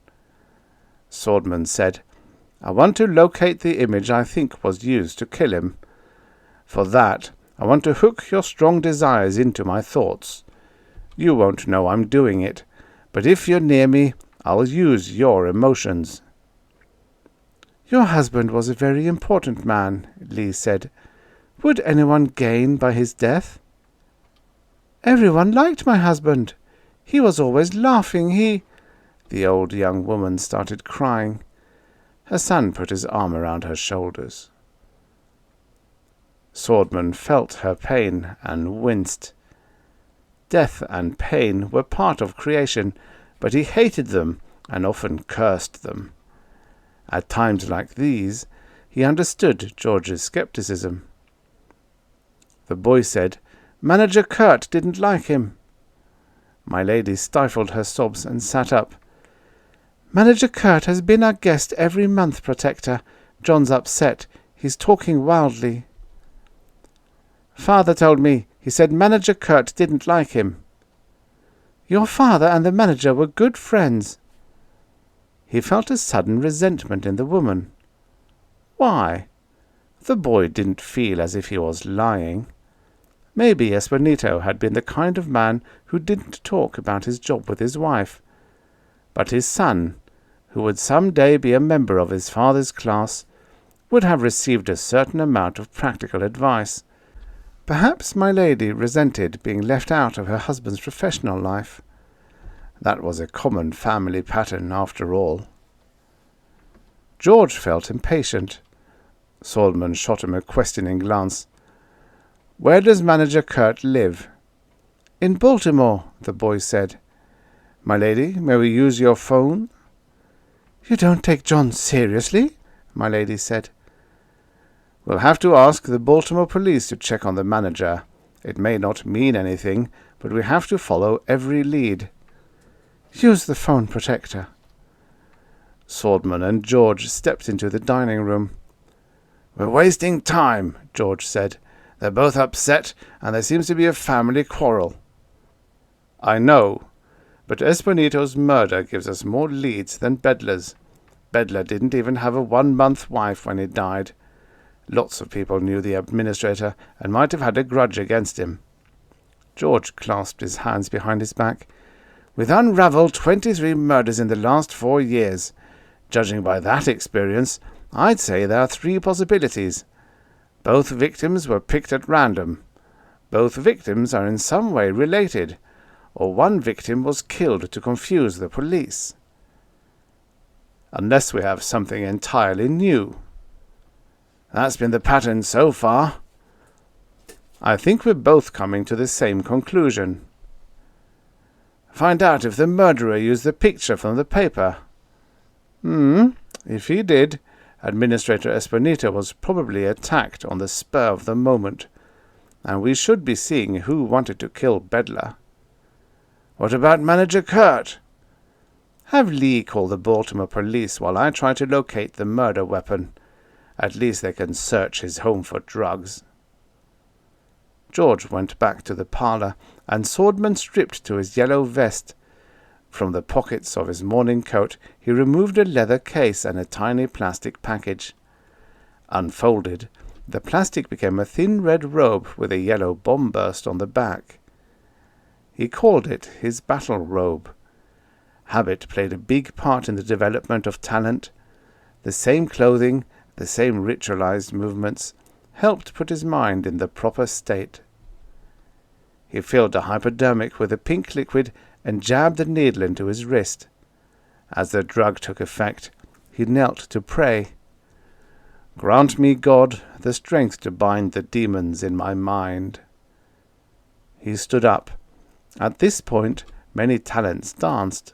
Sordman said, "I want to locate the image I think was used to kill him. For that, I want to hook your strong desires into my thoughts. You won't know I'm doing it, but if you're near me, I'll use your emotions." "Your husband was a very important man," Lee said. "Would anyone gain by his death?" "Everyone liked my husband. He was always laughing. The old young woman started crying. Her son put his arm around her shoulders. Sordman felt her pain and winced. Death and pain were part of creation, but he hated them and often cursed them. At times like these, he understood George's skepticism. The boy said, "Manager Kurt didn't like him." My lady stifled her sobs and sat up. "Manager Kurt has been our guest every month, Protector. John's upset. He's talking wildly." "Father told me. He said Manager Kurt didn't like him." "Your father and the manager were good friends." He felt a sudden resentment in the woman. Why? The boy didn't feel as if he was lying. Maybe Espinito had been the kind of man who didn't talk about his job with his wife. But his son, who would some day be a member of his father's class, would have received a certain amount of practical advice. Perhaps my lady resented being left out of her husband's professional life. That was a common family pattern, after all. George felt impatient. Sordman shot him a questioning glance. "Where does Manager Kurt live?" "In Baltimore," the boy said. "My lady, may we use your phone?" "You don't take John seriously?" my lady said. "We'll have to ask the Baltimore police to check on the manager. It may not mean anything, but we have to follow every lead." "Use the phone, Protector." Sordman and George stepped into the dining room. "We're wasting time," George said. "They're both upset, and there seems to be a family quarrel." "I know, but Espinito's murder gives us more leads than Bedler's. Bedler didn't even have a 1-month wife when he died. Lots of people knew the administrator and might have had a grudge against him." George clasped his hands behind his back. "We've unravelled 23 murders in the last 4 years. Judging by that experience, I'd say there are 3 possibilities. Both victims were picked at random. Both victims are in some way related, or one victim was killed to confuse the police. Unless we have something entirely new. That's been the pattern so far. I think we're both coming to the same conclusion. Find out if the murderer used the picture from the paper." If he did, Administrator Espinito was probably attacked on the spur of the moment, and we should be seeing who wanted to kill Bedler." "What about Manager Kurt?" "Have Lee call the Baltimore police while I try to locate the murder weapon. At least they can search his home for drugs." George went back to the parlour, and Sordman stripped to his yellow vest. From the pockets of his morning coat he removed a leather case and a tiny plastic package. Unfolded, the plastic became a thin red robe with a yellow bomb burst on the back. He called it his battle robe. Habit played a big part in the development of talent. The same clothing, the same ritualized movements, helped put his mind in the proper state. He filled a hypodermic with a pink liquid and jabbed the needle into his wrist. As the drug took effect, he knelt to pray. "Grant me, God, the strength to bind the demons in my mind." He stood up. At this point, many talents danced.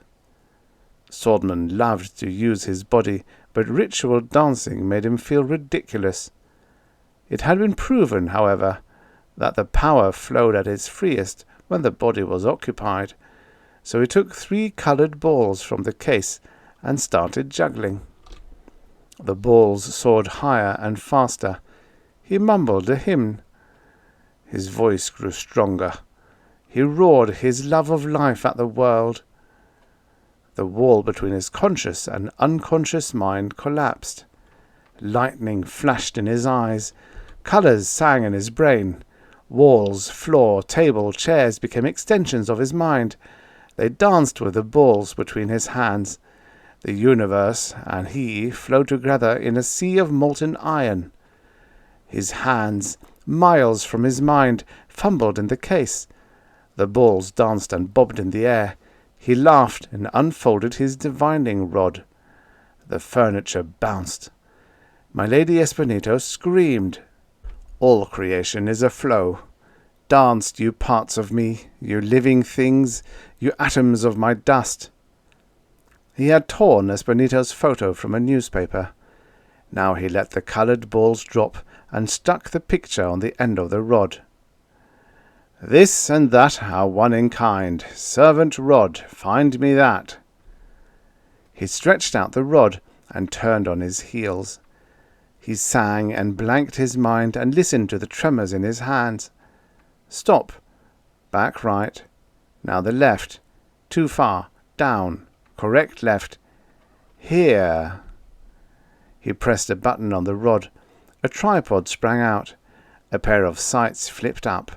Sordman loved to use his body, but ritual dancing made him feel ridiculous. It had been proven, however, that the power flowed at its freest when the body was occupied, so he took 3 coloured balls from the case and started juggling. The balls soared higher and faster. He mumbled a hymn. His voice grew stronger. He roared his love of life at the world. The wall between his conscious and unconscious mind collapsed. Lightning flashed in his eyes. Colours sang in his brain. Walls, floor, table, chairs became extensions of his mind. They danced with the balls between his hands. The universe and he flowed together in a sea of molten iron. His hands, miles from his mind, fumbled in the case. The balls danced and bobbed in the air. He laughed and unfolded his divining rod. The furniture bounced. My Lady Espinito screamed. All creation is a flow. Danced, you parts of me, you living things, you atoms of my dust. He had torn Espinito's photo from a newspaper. Now he let the coloured balls drop and stuck the picture on the end of the rod. This and that are one in kind. Servant rod, find me that. He stretched out the rod and turned on his heels. He sang and blanked his mind and listened to the tremors in his hands. Stop. Back right. Now the left. Too far. Down. Correct left. Here. He pressed a button on the rod. A tripod sprang out. A pair of sights flipped up.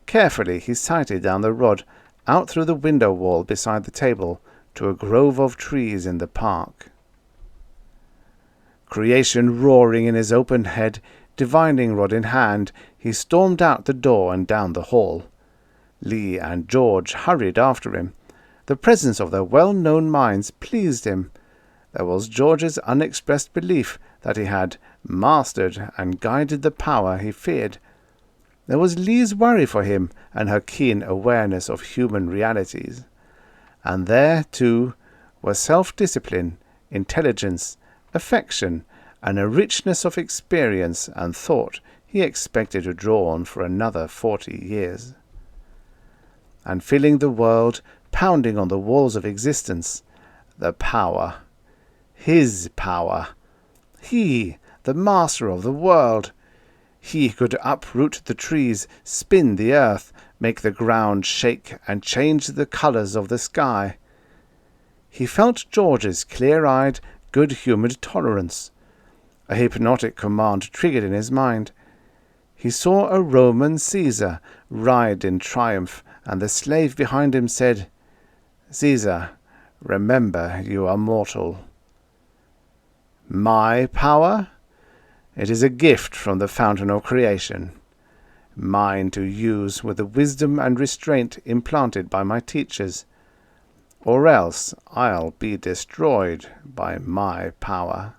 Carefully he sighted down the rod, out through the window wall beside the table, to a grove of trees in the park. Creation roaring in his open head, divining rod in hand, he stormed out the door and down the hall. Lee and George hurried after him. The presence of their well-known minds pleased him. There was George's unexpressed belief that he had mastered and guided the power he feared. There was Lee's worry for him and her keen awareness of human realities. And there, too, were self-discipline, intelligence, affection, and a richness of experience and thought he expected to draw on for another 40 years. And filling the world, pounding on the walls of existence, the power. His power. He, the master of the world. He could uproot the trees, spin the earth, make the ground shake, and change the colours of the sky. He felt George's clear-eyed, good-humoured tolerance. A hypnotic command triggered in his mind. He saw a Roman Caesar ride in triumph, and the slave behind him said, "Caesar, remember you are mortal." My power? It is a gift from the fountain of creation, mine to use with the wisdom and restraint implanted by my teachers, or else I'll be destroyed by my power.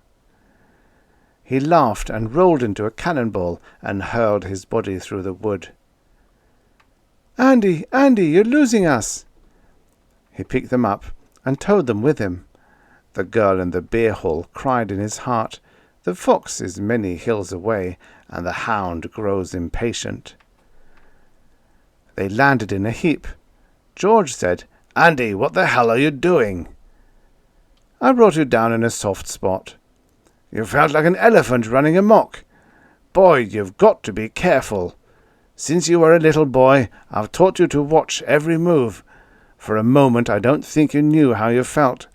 He laughed and rolled into a cannonball and hurled his body through the wood. Andy, you're losing us!" He picked them up and towed them with him. The girl in the beer hall cried in his heart, "The fox is many hills away, and the hound grows impatient." They landed in a heap. George said, "Andy, what the hell are you doing?" "I brought you down in a soft spot." "You felt like an elephant running amok. Boy, you've got to be careful. Since you were a little boy, I've taught you to watch every move. For a moment I don't think you knew how you felt."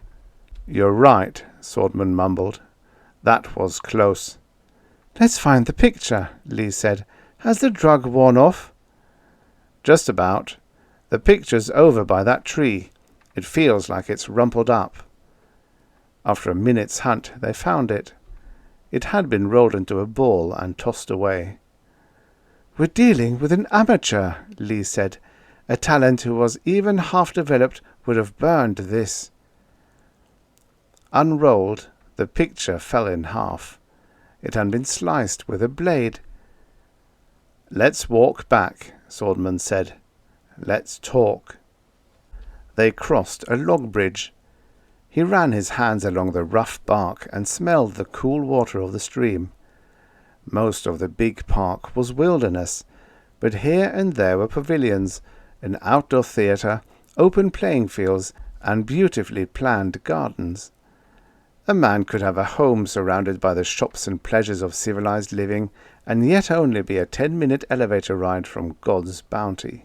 "You're right," Sordman mumbled. "That was close." "Let's find the picture," Lee said. "Has the drug worn off?" "Just about. The picture's over by that tree. It feels like it's rumpled up." After a minute's hunt, they found it. It had been rolled into a ball and tossed away. "We're dealing with an amateur," Lee said. "A talent who was even half-developed would have burned this." Unrolled, the picture fell in half. It had been sliced with a blade. "Let's walk back," Sordman said. "Let's talk." They crossed a log bridge. He ran his hands along the rough bark and smelled the cool water of the stream. Most of the big park was wilderness, but here and there were pavilions, an outdoor theatre, open playing fields, and beautifully planned gardens. A man could have a home surrounded by the shops and pleasures of civilized living, and yet only be a 10-minute elevator ride from God's bounty.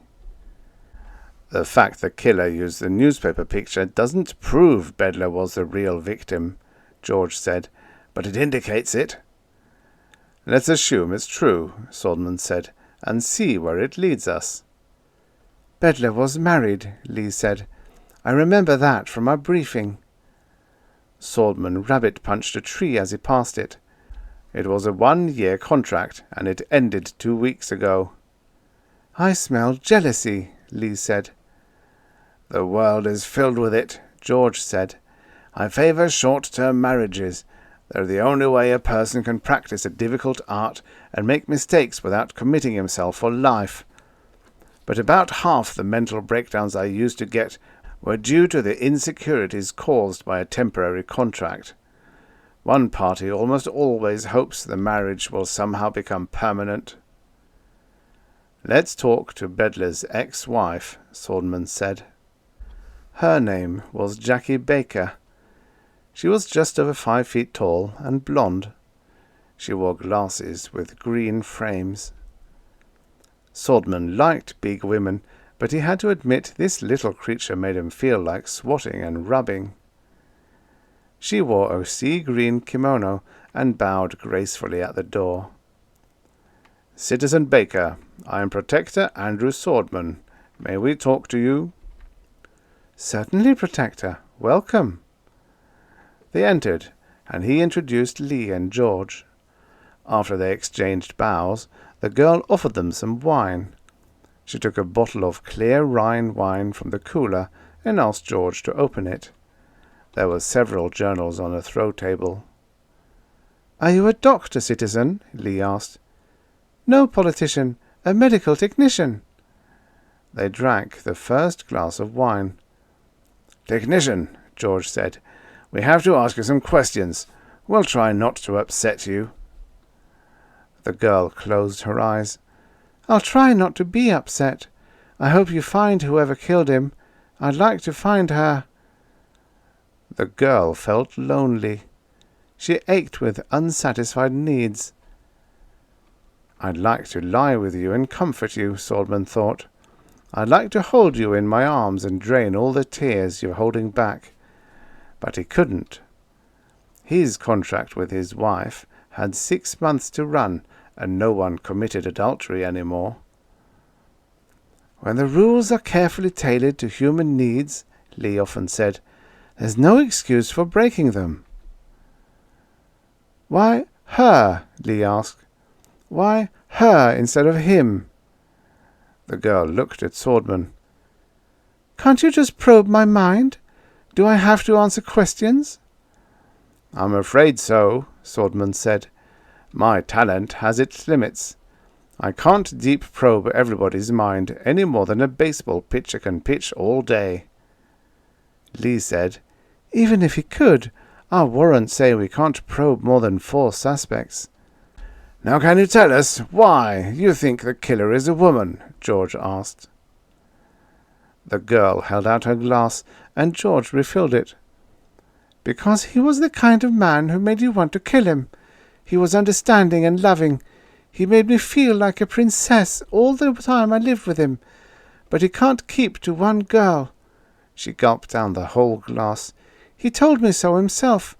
The fact the killer used the newspaper picture doesn't prove Bedler was the real victim, George said, but it indicates it. Let's assume it's true, Sordman said, and see where it leads us. Bedler was married, Lee said. I remember that from our briefing. Sordman rabbit-punched a tree as he passed it. It was a 1-year contract, and it ended 2 weeks ago. I smell jealousy, Lee said. The world is filled with it, George said. I favour short-term marriages. They're the only way a person can practice a difficult art and make mistakes without committing himself for life. But about half the mental breakdowns I used to get were due to the insecurities caused by a temporary contract. One party almost always hopes the marriage will somehow become permanent. Let's talk to Bedler's ex-wife, Sordman said. Her name was Jackie Baker. She was just over 5 feet tall and blonde. She wore glasses with green frames. Sordman liked big women, but he had to admit this little creature made him feel like swatting and rubbing. She wore a sea-green kimono and bowed gracefully at the door. Citizen Baker, I am Protector Andrew Sordman. May we talk to you? Certainly, Protector. Welcome. They entered, and he introduced Lee and George. After they exchanged bows, the girl offered them some wine. She took a bottle of clear Rhine wine from the cooler and asked George to open it. There were several journals on a throw table. Are you a doctor, citizen? Lee asked. No politician, a medical technician. They drank the first glass of wine. Technician, George said, we have to ask you some questions. We'll try not to upset you. The girl closed her eyes. I'll try not to be upset. I hope you find whoever killed him. I'd like to find her. The girl felt lonely. She ached with unsatisfied needs. I'd like to lie with you and comfort you, Sordman thought. I'd like to hold you in my arms and drain all the tears you're holding back. But he couldn't. His contract with his wife had 6 months to run, and no one committed adultery anymore. When the rules are carefully tailored to human needs, Lee often said, there's no excuse for breaking them. Why her? Lee asked. Why her instead of him? The girl looked at Sordman. Can't you just probe my mind? Do I have to answer questions? I'm afraid so, Sordman said. My talent has its limits. I can't deep probe everybody's mind any more than a baseball pitcher can pitch all day. Lee said, even if he could, our warrants say we can't probe more than 4 suspects. Now can you tell us why you think the killer is a woman? George asked. The girl held out her glass, and George refilled it. Because he was the kind of man who made you want to kill him. He was understanding and loving. He made me feel like a princess all the time I lived with him. But he can't keep to one girl. She gulped down the whole glass. He told me so himself.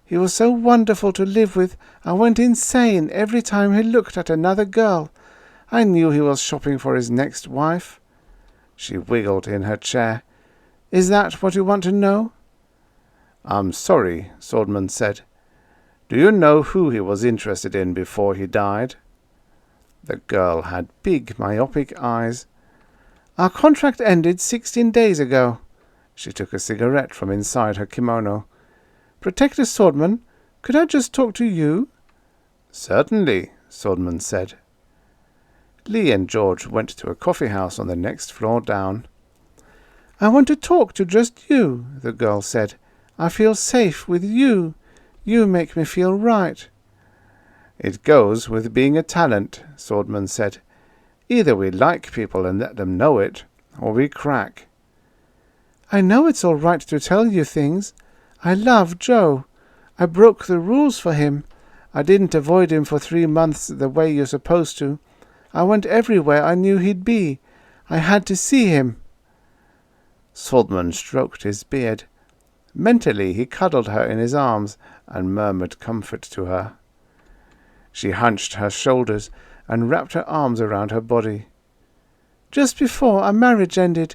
He was so wonderful to live with, I went insane every time he looked at another girl. I knew he was shopping for his next wife. She wiggled in her chair. Is that what you want to know? I'm sorry, Sordman said. Do you know who he was interested in before he died? The girl had big, myopic eyes. Our contract ended 16 days ago. She took a cigarette from inside her kimono. Protector Sordman, could I just talk to you? Certainly, Sordman said. Lee and George went to a coffee house on the next floor down. I want to talk to just you, the girl said. I feel safe with you. You make me feel right. It goes with being a talent, Sordman said. Either we like people and let them know it, or we crack. I know it's all right to tell you things. I love Joe. I broke the rules for him. I didn't avoid him for 3 months the way you're supposed to. I went everywhere I knew he'd be. I had to see him. Sordman stroked his beard. Mentally he cuddled her in his arms and murmured comfort to her. She hunched her shoulders and wrapped her arms around her body. Just before our marriage ended,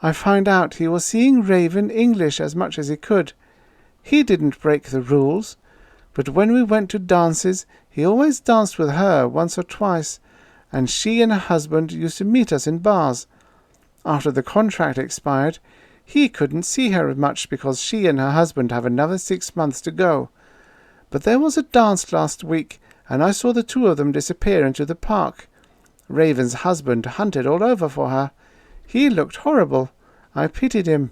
I found out he was seeing Raven English as much as he could. He didn't break the rules, but when we went to dances, he always danced with her once or twice, and she and her husband used to meet us in bars. After the contract expired, he couldn't see her much because she and her husband have another 6 months to go. But there was a dance last week, and I saw the two of them disappear into the park. Raven's husband hunted all over for her. He looked horrible. I pitied him.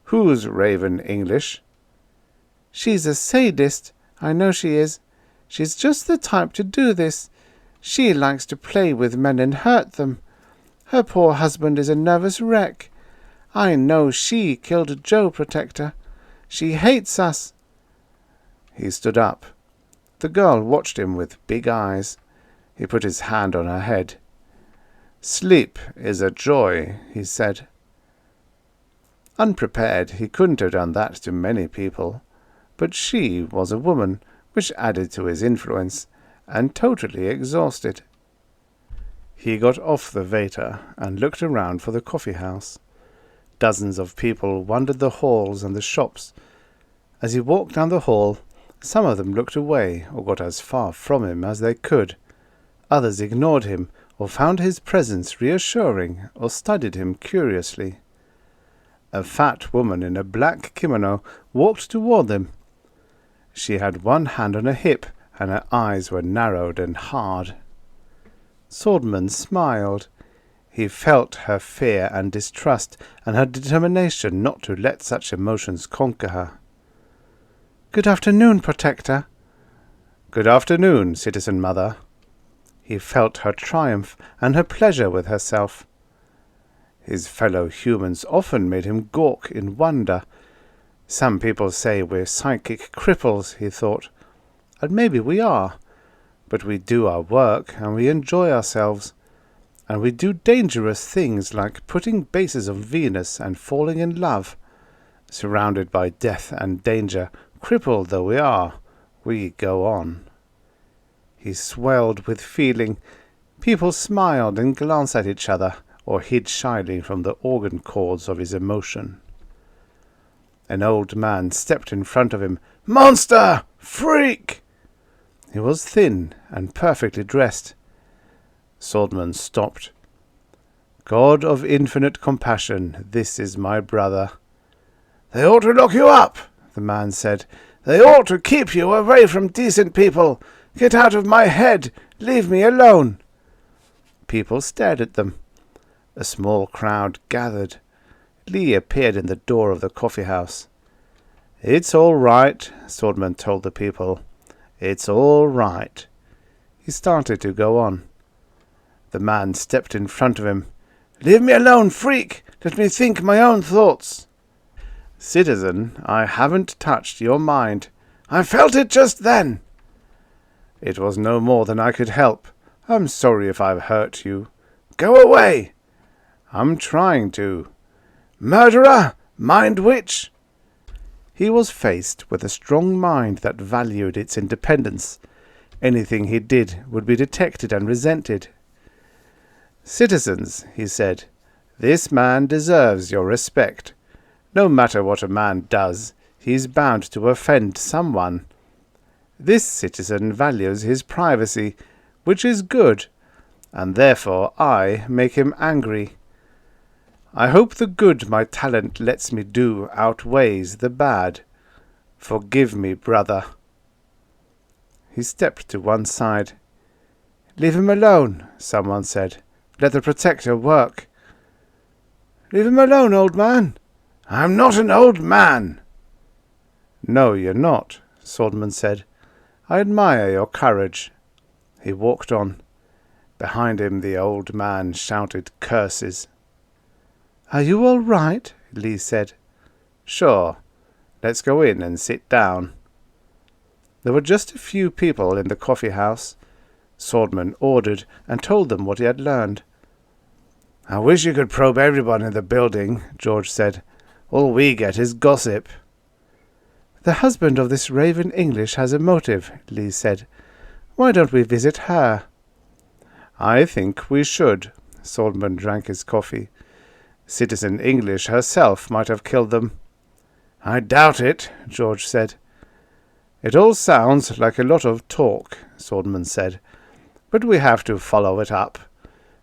Who's Raven English? She's a sadist. I know she is. She's just the type to do this. She likes to play with men and hurt them. Her poor husband is a nervous wreck. I know she killed Joe Protector. She hates us. He stood up. The girl watched him with big eyes. He put his hand on her head. Sleep is a joy, he said. Unprepared, he couldn't have done that to many people, but she was a woman, which added to his influence, and totally exhausted. He got off the Vater and looked around for the coffee house. Dozens of people wandered the halls and the shops. As he walked down the hall, some of them looked away or got as far from him as they could. Others ignored him or found his presence reassuring or studied him curiously. A fat woman in a black kimono walked toward them. She had one hand on her hip, and her eyes were narrowed and hard. Sordman smiled. He felt her fear and distrust, and her determination not to let such emotions conquer her. "Good afternoon, Protector." "Good afternoon, Citizen Mother." He felt her triumph and her pleasure with herself. His fellow humans often made him gawk in wonder. Some people say we're psychic cripples, he thought, and maybe we are, but we do our work and we enjoy ourselves, and we do dangerous things like putting bases on Venus and falling in love. Surrounded by death and danger, crippled though we are, we go on. He swelled with feeling. People smiled and glanced at each other, or hid shyly from the organ chords of his emotion. An old man stepped in front of him. "Monster! Freak!" He was thin and perfectly dressed. Sordman stopped. "God of infinite compassion, this is my brother." "They ought to lock you up," the man said. "They ought to keep you away from decent people. Get out of my head. Leave me alone." People stared at them. A small crowd gathered. Lee appeared in the door of the coffee house. "It's all right," Sordman told the people. "It's all right." He started to go on. The man stepped in front of him. "Leave me alone, freak! Let me think my own thoughts." "Citizen, I haven't touched your mind." "I felt it just then." "It was no more than I could help. I'm sorry if I've hurt you." "Go away." "I'm trying to." "Murderer! Mind witch!" He was faced with a strong mind that valued its independence. Anything he did would be detected and resented. "Citizens," he said, "this man deserves your respect. No matter what a man does, he's bound to offend someone. This citizen values his privacy, which is good, and therefore I make him angry. I hope the good my talent lets me do outweighs the bad. Forgive me, brother." He stepped to one side. "Leave him alone," someone said. "Let the Protector work." "Leave him alone, old man." "I'm not an old man." "No, you're not," Sordman said. "I admire your courage." He walked on. Behind him the old man shouted curses. "Are you all right?" Lee said. "Sure. Let's go in and sit down." There were just a few people in the coffee house. Sordman ordered and told them what he had learned. "I wish you could probe everyone in the building," George said. "All we get is gossip." "The husband of this Raven English has a motive," Lee said. "Why don't we visit her?" "I think we should." Sordman drank his coffee. "Citizen English herself might have killed them." "I doubt it," George said. "It all sounds like a lot of talk," Sordman said, "but we have to follow it up.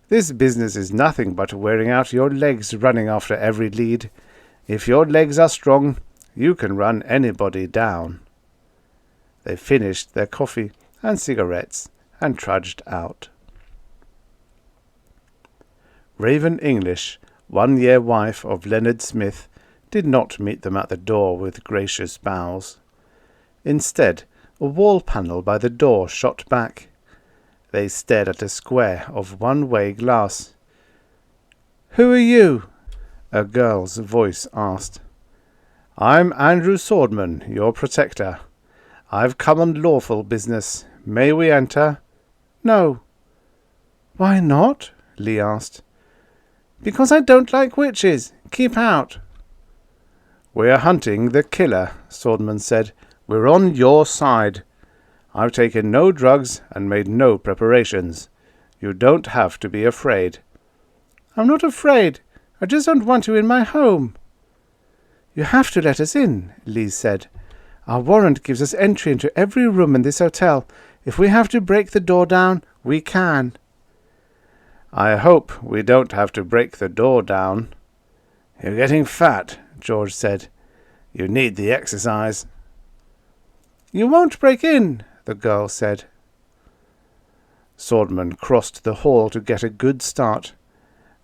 This business is nothing but wearing out your legs running after every lead. If your legs are strong, you can run anybody down." They finished their coffee and cigarettes and trudged out. Raven English, 1-year wife of Leonard Smith, did not meet them at the door with gracious bows. Instead, a wall panel by the door shot back. They stared at a square of one-way glass. "Who are you?" a girl's voice asked. "I'm Andrew Sordman, your protector. I've come on lawful business. May we enter?" "No." "Why not?" Lee asked. "Because I don't like witches. Keep out." "We're hunting the killer," Sordman said. "We're on your side. I've taken no drugs and made no preparations. You don't have to be afraid." "I'm not afraid. I just don't want you in my home." "You have to let us in," Lee said. "Our warrant gives us entry into every room in this hotel. If we have to break the door down, we can." "I hope we don't have to break the door down." "You're getting fat," George said. "You need the exercise." "You won't break in," the girl said. Sordman crossed the hall to get a good start.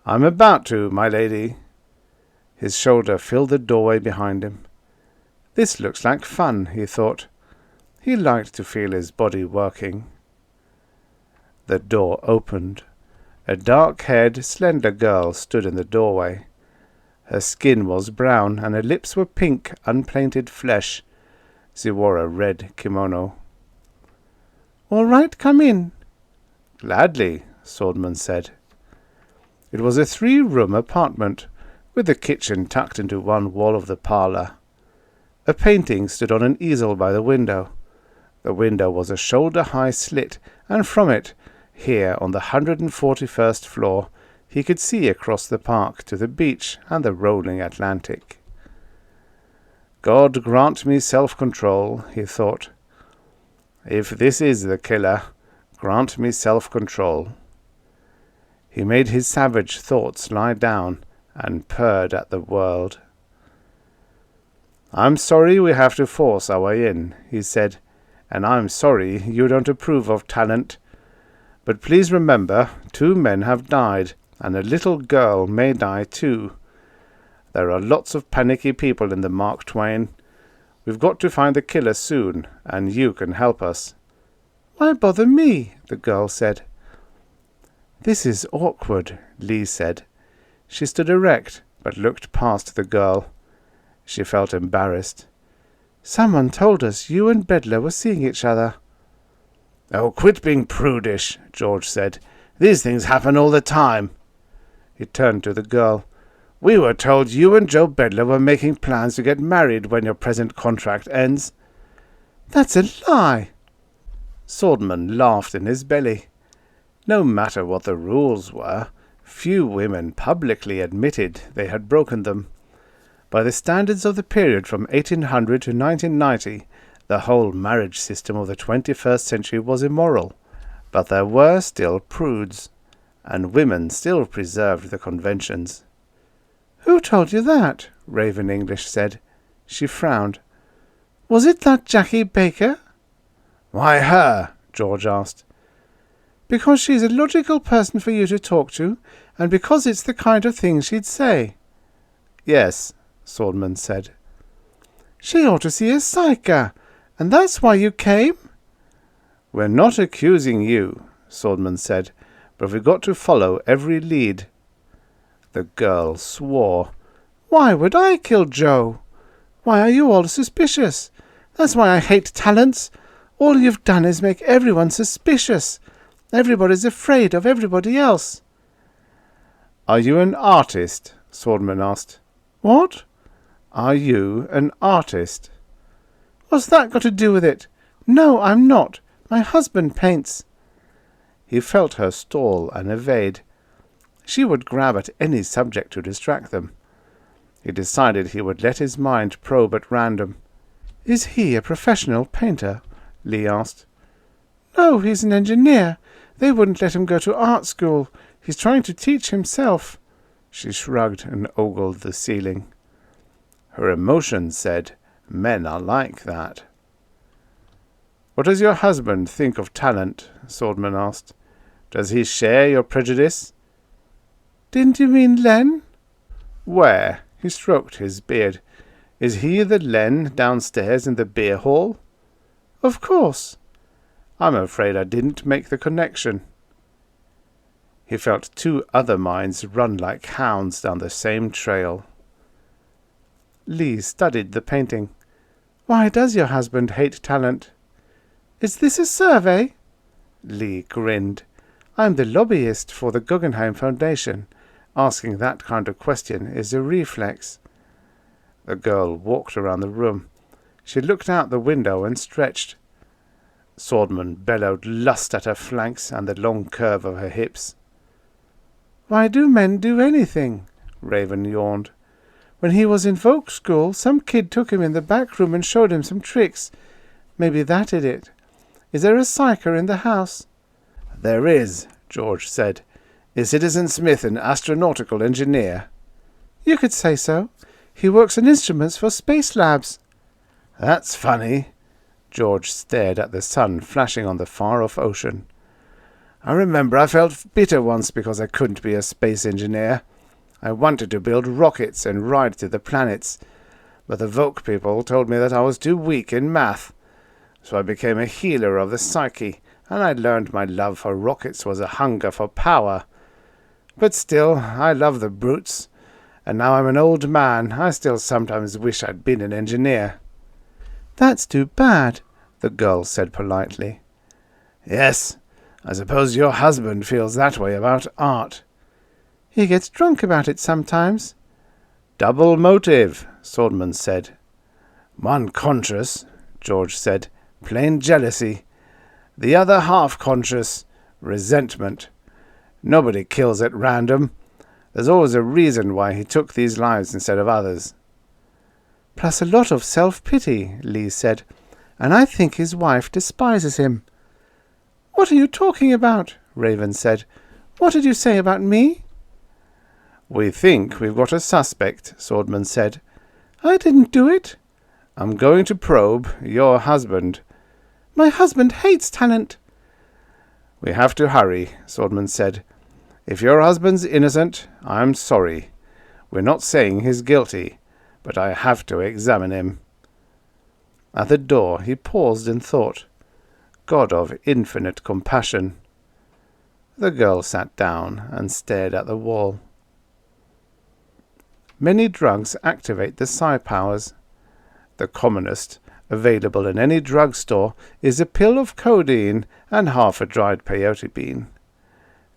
"I'm about to, my lady." His shoulder filled the doorway behind him. This looks like fun, he thought. He liked to feel his body working. The door opened. A dark-haired, slender girl stood in the doorway. Her skin was brown, and her lips were pink, unpainted flesh. She wore a red kimono. "All right, come in." "Gladly," Sordman said. It was a 3-room apartment, with the kitchen tucked into one wall of the parlour. A painting stood on an easel by the window. The window was a shoulder-high slit, and from it, here on the 141st floor, he could see across the park to the beach and the rolling Atlantic. God grant me self-control, he thought. If this is the killer, grant me self-control. He made his savage thoughts lie down and purred at the world. "I'm sorry we have to force our way in," he said, "and I'm sorry you don't approve of talent. But please remember, 2 men have died, and a little girl may die too. There are lots of panicky people in the Mark Twain. We've got to find the killer soon, and you can help us." "Why bother me?" the girl said. "This is awkward," Lee said. She stood erect, but looked past the girl. She felt embarrassed. "Someone told us you and Bedler were seeing each other." "Oh, quit being prudish," George said. "These things happen all the time." He turned to the girl. "We were told you and Joe Bedler were making plans to get married when your present contract ends." "That's a lie." Sordman laughed in his belly. No matter what the rules were, few women publicly admitted they had broken them. By the standards of the period from 1800 to 1990, the whole marriage system of the 21st century was immoral. But there were still prudes, and women still preserved the conventions. "Who told you that?" Raven English said. She frowned. "Was it that Jackie Baker?" "Why her?" George asked. "Because she's a logical person for you to talk to, and because it's the kind of thing she'd say." "Yes," Sordman said. "She ought to see a psycher, and that's why you came?" "We're not accusing you," Sordman said, but we've got to follow every lead." The girl swore. "Why would I kill Joe? Why are you all suspicious? That's why I hate talents. All you've done is make everyone suspicious. Everybody's afraid of everybody else." "Are you an artist?" Sordman asked. "What? "Are you an artist?" What's that got to do with it? No, I'm not. My husband paints." He felt her stall and evade. She would grab at any subject to distract them. He decided he would let his mind probe at random. "Is he a professional painter?" Lee asked. "No, he's an engineer. They wouldn't let him go to art school. He's trying to teach himself." She shrugged and ogled the ceiling. Her emotions said, "Men are like that." "What does your husband think of talent?" Sordman asked. "Does he share your prejudice?" "Didn't you mean Len?" "Where?" He stroked his beard. "Is he the Len downstairs in the beer hall?" "Of course." "I'm afraid I didn't make the connection." He felt two other minds run like hounds down the same trail. Lee studied the painting. "Why does your husband hate talent?" "Is this a survey?" Lee grinned. "I'm the lobbyist for the Guggenheim Foundation. Asking that kind of question is a reflex." The girl walked around the room. She looked out the window and stretched. Sordman bellowed lust at her flanks and the long curve of her hips. "Why do men do anything?" Raven yawned. "When he was in folk school, some kid took him in the back room and showed him some tricks. Maybe that did it. Is there a psyker in the house?" "There is," George said. "Is Citizen Smith an astronautical engineer?" "You could say so. He works on instruments for space labs." "That's funny." George stared at the sun flashing on the far-off ocean. "I remember I felt bitter once because I couldn't be a space engineer. I wanted to build rockets and ride to the planets, but the Vogue people told me that I was too weak in math. So I became a healer of the psyche, and I learned my love for rockets was a hunger for power. But still, I love the brutes, and now I'm an old man, I still sometimes wish I'd been an engineer." "That's too bad," the girl said politely. "Yes, I suppose your husband feels that way about art." "He gets drunk about it sometimes." "Double motive," Sordman said. "One conscious," George said, "plain jealousy. The other half conscious, resentment. Nobody kills at random. There's always a reason why he took these lives instead of others." "Plus a lot of self-pity," Lee said, "and I think his wife despises him." "What are you talking about?" Raven said. "What did you say about me?" "We think we've got a suspect," Sordman said. "I didn't do it." "I'm going to probe your husband." "My husband hates talent." "We have to hurry," Sordman said. "If your husband's innocent, I'm sorry. We're not saying he's guilty, but I have to examine him." At the door he paused and thought, God of infinite compassion. The girl sat down and stared at the wall. Many drugs activate the psi powers. The commonest, available in any drugstore, is a pill of codeine and half a dried peyote bean.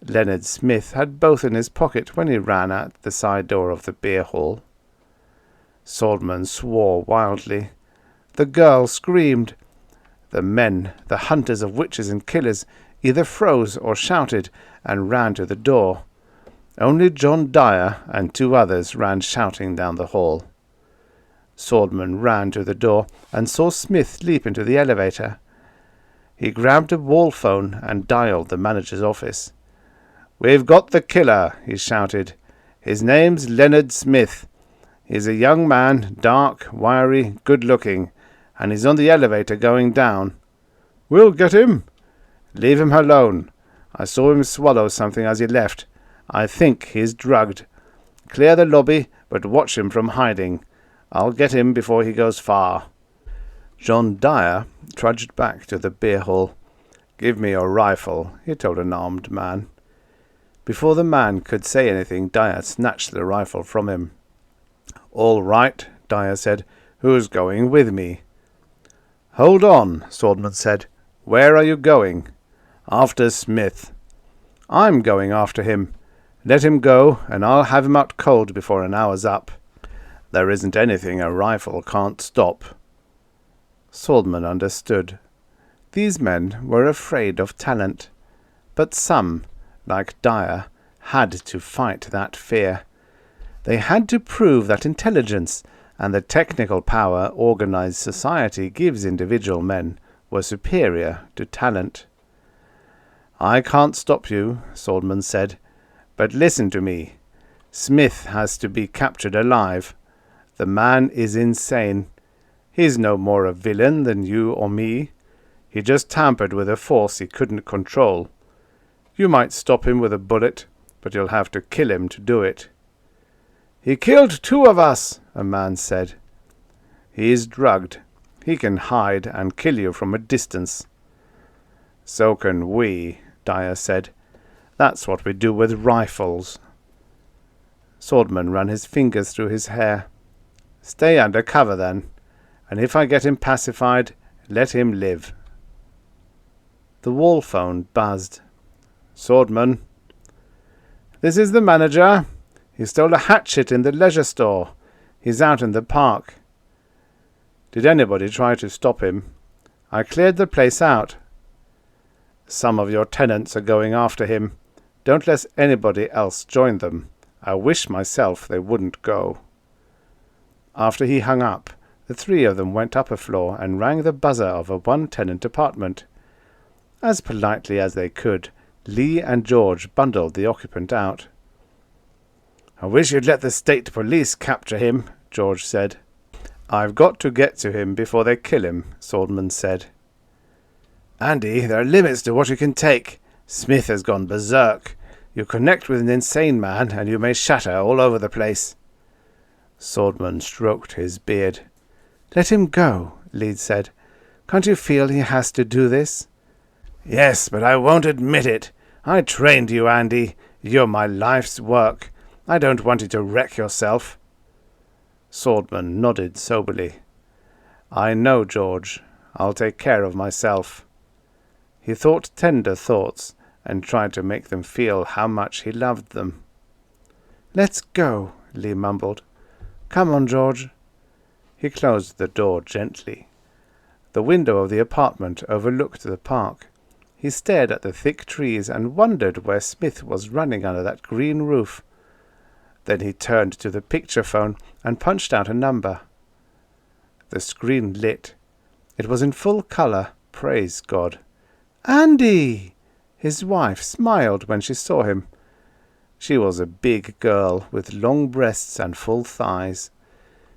Leonard Smith had both in his pocket when he ran out the side door of the beer hall. Sordman swore wildly. The girl screamed. The men, the hunters of witches and killers, either froze or shouted and ran to the door. Only John Dyer and two others ran shouting down the hall. Sordman ran to the door and saw Smith leap into the elevator. He grabbed a wall phone and dialed the manager's office. "We've got the killer," he shouted. "His name's Leonard Smith. He's a young man, dark, wiry, good-looking, and he's on the elevator going down." "We'll get him." "Leave him alone. I saw him swallow something as he left. I think he's drugged. Clear the lobby, but watch him from hiding. I'll get him before he goes far." John Dyer trudged back to the beer hall. "Give me your rifle," he told an armed man. Before the man could say anything, Dyer snatched the rifle from him. "All right," Dyer said. "Who's going with me?" "Hold on," Sordman said. "Where are you going?" "After Smith." "I'm going after him. Let him go, and I'll have him out cold before an hour's up. There isn't anything a rifle can't stop." Sordman understood. These men were afraid of talent, but some, like Dyer, had to fight that fear. They had to prove that intelligence and the technical power organized society gives individual men were superior to talent. "I can't stop you," Sordman said, "but listen to me. Smith has to be captured alive. The man is insane. He's no more a villain than you or me. He just tampered with a force he couldn't control. You might stop him with a bullet, but you'll have to kill him to do it." "He killed 2 of us," a man said. "He's drugged. He can hide and kill you from a distance." "So can we," Dyer said. "That's what we do with rifles." Sordman ran his fingers through his hair. "Stay under cover, then, and if I get him pacified, let him live." The wall phone buzzed. "Sordman." "This is the manager. He stole a hatchet in the leisure store. He's out in the park." "Did anybody try to stop him?" "I cleared the place out." "Some of your tenants are going after him. Don't let anybody else join them. I wish myself they wouldn't go." After he hung up, the 3 of them went up a floor and rang the buzzer of a one-tenant apartment. As politely as they could, Lee and George bundled the occupant out. "I wish you'd let the state police capture him," George said. "I've got to get to him before they kill him," Sordman said. "Andy, there are limits to what you can take. Smith has gone berserk. You connect with an insane man, and you may shatter all over the place." Sordman stroked his beard. "Let him go," Lee said. "Can't you feel he has to do this?" "Yes, but I won't admit it. I trained you, Andy. You're my life's work. I don't want you to wreck yourself." Sordman nodded soberly. "I know, George. I'll take care of myself." He thought tender thoughts and tried to make them feel how much he loved them. "Let's go," Lee mumbled. "Come on, George." He closed the door gently. The window of the apartment overlooked the park. He stared at the thick trees and wondered where Smith was running under that green roof. Then he turned to the picture phone and punched out a number. The screen lit. It was in full color, praise God. "Andy!" His wife smiled when she saw him. She was a big girl with long breasts and full thighs.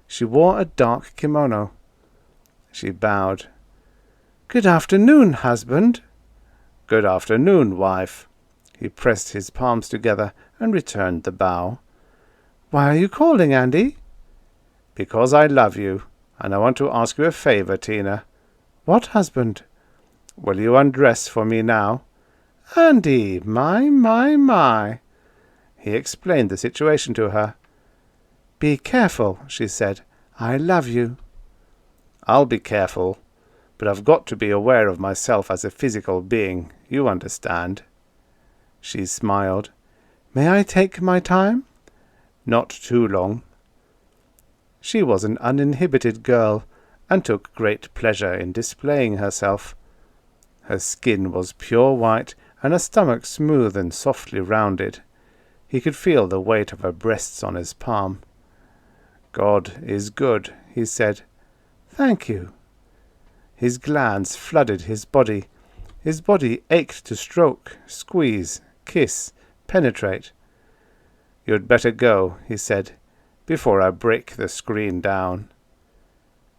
She wore a dark kimono. She bowed. "Good afternoon, husband." "Good afternoon, wife." He pressed his palms together and returned the bow. "Why are you calling, Andy?" "Because I love you, and I want to ask you a favor, Tina." "What, husband?" "Will you undress for me now?" "Andy, my." He explained the situation to her. "Be careful," she said. "I love you." "I'll be careful, but I've got to be aware of myself as a physical being. You understand?" She smiled. "May I take my time?" "Not too long." She was an uninhibited girl, and took great pleasure in displaying herself. Her skin was pure white, and her stomach smooth and softly rounded. He could feel the weight of her breasts on his palm. "God is good," he said. "Thank you." His glands flooded his body. His body ached to stroke, squeeze, kiss, penetrate. "You'd better go," he said, "before I break the screen down."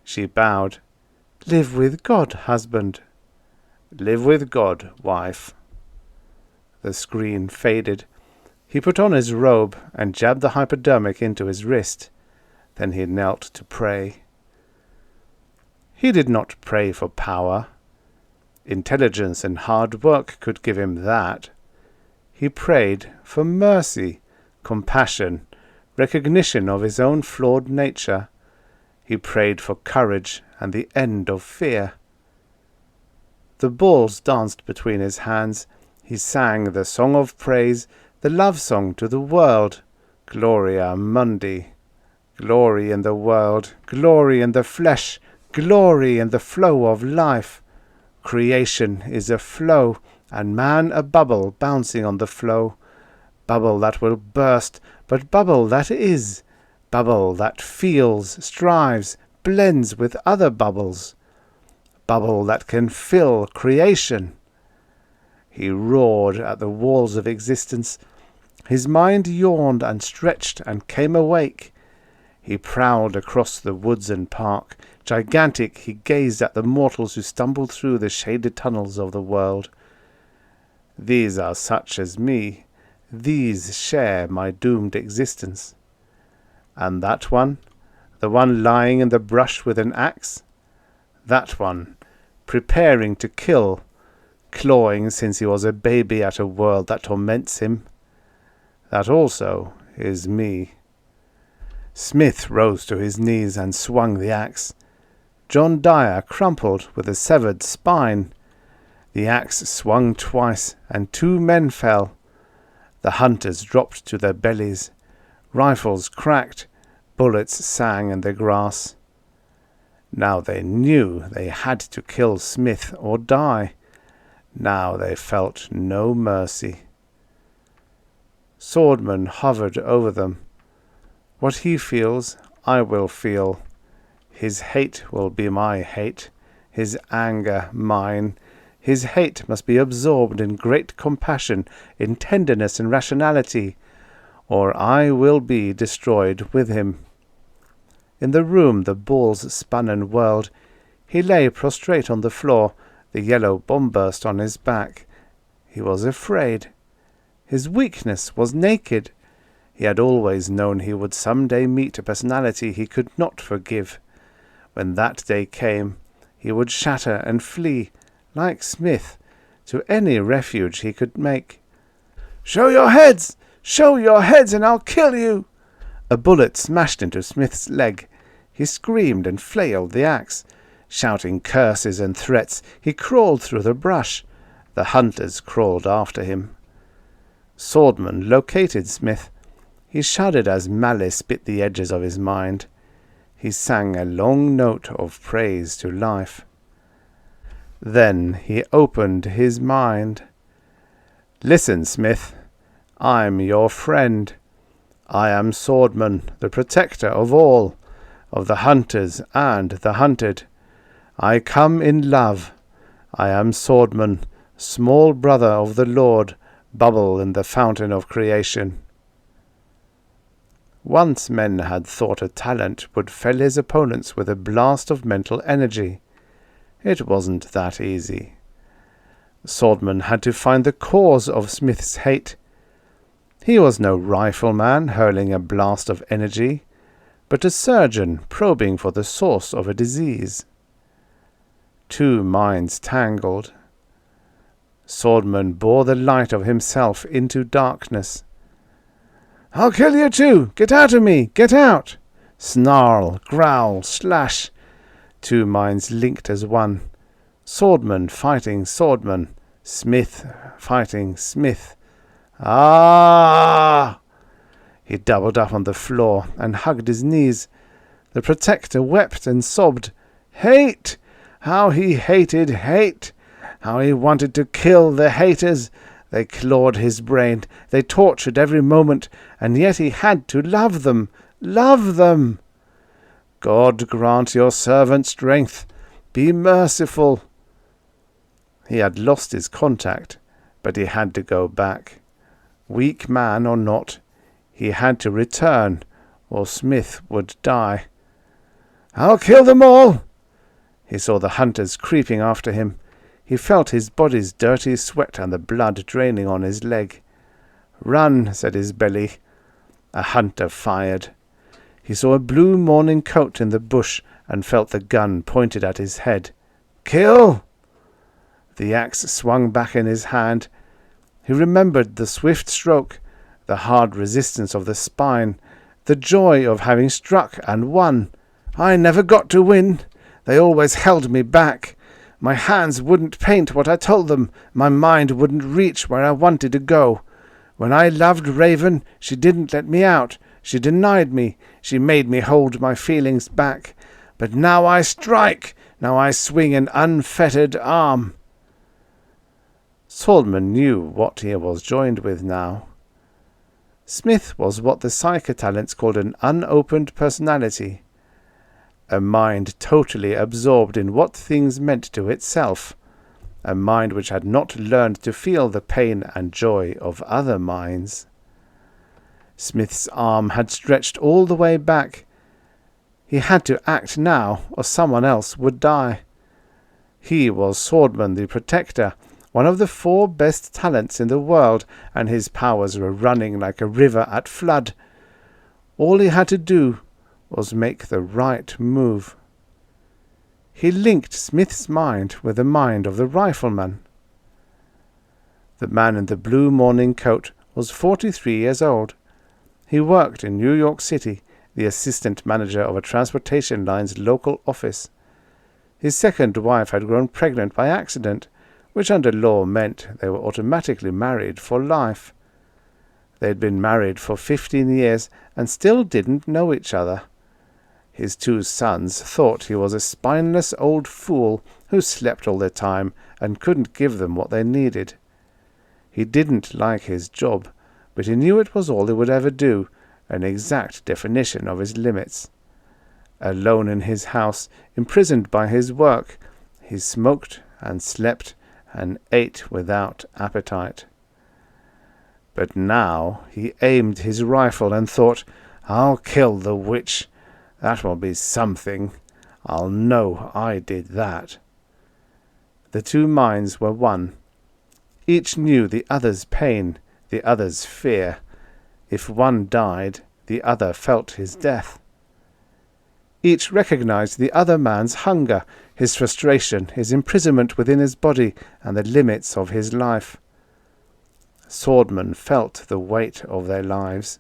She bowed. "Live with God, husband." "Live with God, wife." The screen faded. He put on his robe and jabbed the hypodermic into his wrist. Then he knelt to pray. He did not pray for power. Intelligence and hard work could give him that. He prayed for mercy, compassion, recognition of his own flawed nature. He prayed for courage and the end of fear. The balls danced between his hands. He sang the song of praise, the love song to the world. Gloria Mundi. Glory in the world, glory in the flesh, glory in the flow of life. Creation is a flow, and man a bubble bouncing on the flow. Bubble that will burst, but bubble that is. Bubble that feels, strives, blends with other bubbles. Bubble that can fill creation. He roared at the walls of existence. His mind yawned and stretched and came awake. He prowled across the woods and park. Gigantic, he gazed at the mortals who stumbled through the shaded tunnels of the world. These are such as me. These share my doomed existence. And that one, the one lying in the brush with an axe, that one, preparing to kill, clawing since he was a baby at a world that torments him, that also is me. Smith rose to his knees and swung the axe. John Dyer crumpled with a severed spine. The axe swung twice, and 2 men fell. The hunters dropped to their bellies. Rifles cracked. Bullets sang in the grass. Now they knew they had to kill Smith or die. Now they felt no mercy. Sordman hovered over them. What he feels, I will feel. His hate will be my hate, his anger mine. His hate must be absorbed in great compassion, in tenderness and rationality, or I will be destroyed with him. In the room the balls spun and whirled. He lay prostrate on the floor, the yellow bomb burst on his back. He was afraid. His weakness was naked. He had always known he would some day meet a personality he could not forgive. When that day came, he would shatter and flee, like Smith, to any refuge he could make. "Show your heads! Show your heads, and I'll kill you!" A bullet smashed into Smith's leg. He screamed and flailed the axe. Shouting curses and threats, he crawled through the brush. The hunters crawled after him. Sordman located Smith. He shuddered as malice bit the edges of his mind. He sang a long note of praise to life. Then he opened his mind. "Listen, Smith. I'm your friend. I am Sordman, the protector of all, of the hunters and the hunted. I come in love. I am Sordman, small brother of the Lord, bubble in the fountain of creation." Once men had thought a talent would fell his opponents with a blast of mental energy. It wasn't that easy. Sordman had to find the cause of Smith's hate. He was no rifleman hurling a blast of energy, but a surgeon probing for the source of a disease. 2 minds tangled. Sordman bore the light of himself into darkness. "I'll kill you too! Get out of me! Get out!" Snarl, growl, slash. 2 minds linked as one. Sordman fighting Sordman. Smith fighting Smith. Ah! He doubled up on the floor and hugged his knees. The protector wept and sobbed. Hate! How he hated hate! How he wanted to kill the haters! They clawed his brain. They tortured every moment, and yet he had to love them. Love them! God grant your servant strength. Be merciful. He had lost his contact, but he had to go back. Weak man or not, he had to return, or Smith would die. "I'll kill them all!" He saw the hunters creeping after him. He felt his body's dirty sweat and the blood draining on his leg. "Run," said his belly. A hunter fired. He saw a blue morning coat in the bush and felt the gun pointed at his head. "Kill!" The axe swung back in his hand. He remembered the swift stroke, the hard resistance of the spine, the joy of having struck and won. I never got to win. They always held me back. My hands wouldn't paint what I told them. My mind wouldn't reach where I wanted to go. When I loved Raven, she didn't let me out. She denied me. She made me hold my feelings back. But now I strike. Now I swing an unfettered arm. Sordman knew what he was joined with now. Smith was what the psychotalents called an unopened personality, a mind totally absorbed in what things meant to itself, a mind which had not learned to feel the pain and joy of other minds. Smith's arm had stretched all the way back. He had to act now, or someone else would die. He was Sordman the Protector, one of the 4 best talents in the world, and his powers were running like a river at flood. All he had to do was make the right move. He linked Smith's mind with the mind of the rifleman. The man in the blue morning coat was 43 years old. He worked in New York City, the assistant manager of a transportation line's local office. His second wife had grown pregnant by accident, which under law meant they were automatically married for life. They had been married for 15 years and still didn't know each other. His 2 sons thought he was a spineless old fool who slept all the time and couldn't give them what they needed. He didn't like his job, but he knew it was all he would ever do, an exact definition of his limits. Alone in his house, imprisoned by his work, he smoked and slept and ate without appetite. But now he aimed his rifle and thought, I'll kill the witch. That will be something. I'll know I did that. The 2 minds were one. Each knew the other's pain, the other's fear. If one died, the other felt his death. Each recognized the other man's hunger, his frustration, his imprisonment within his body, and the limits of his life. Sordman felt the weight of their lives.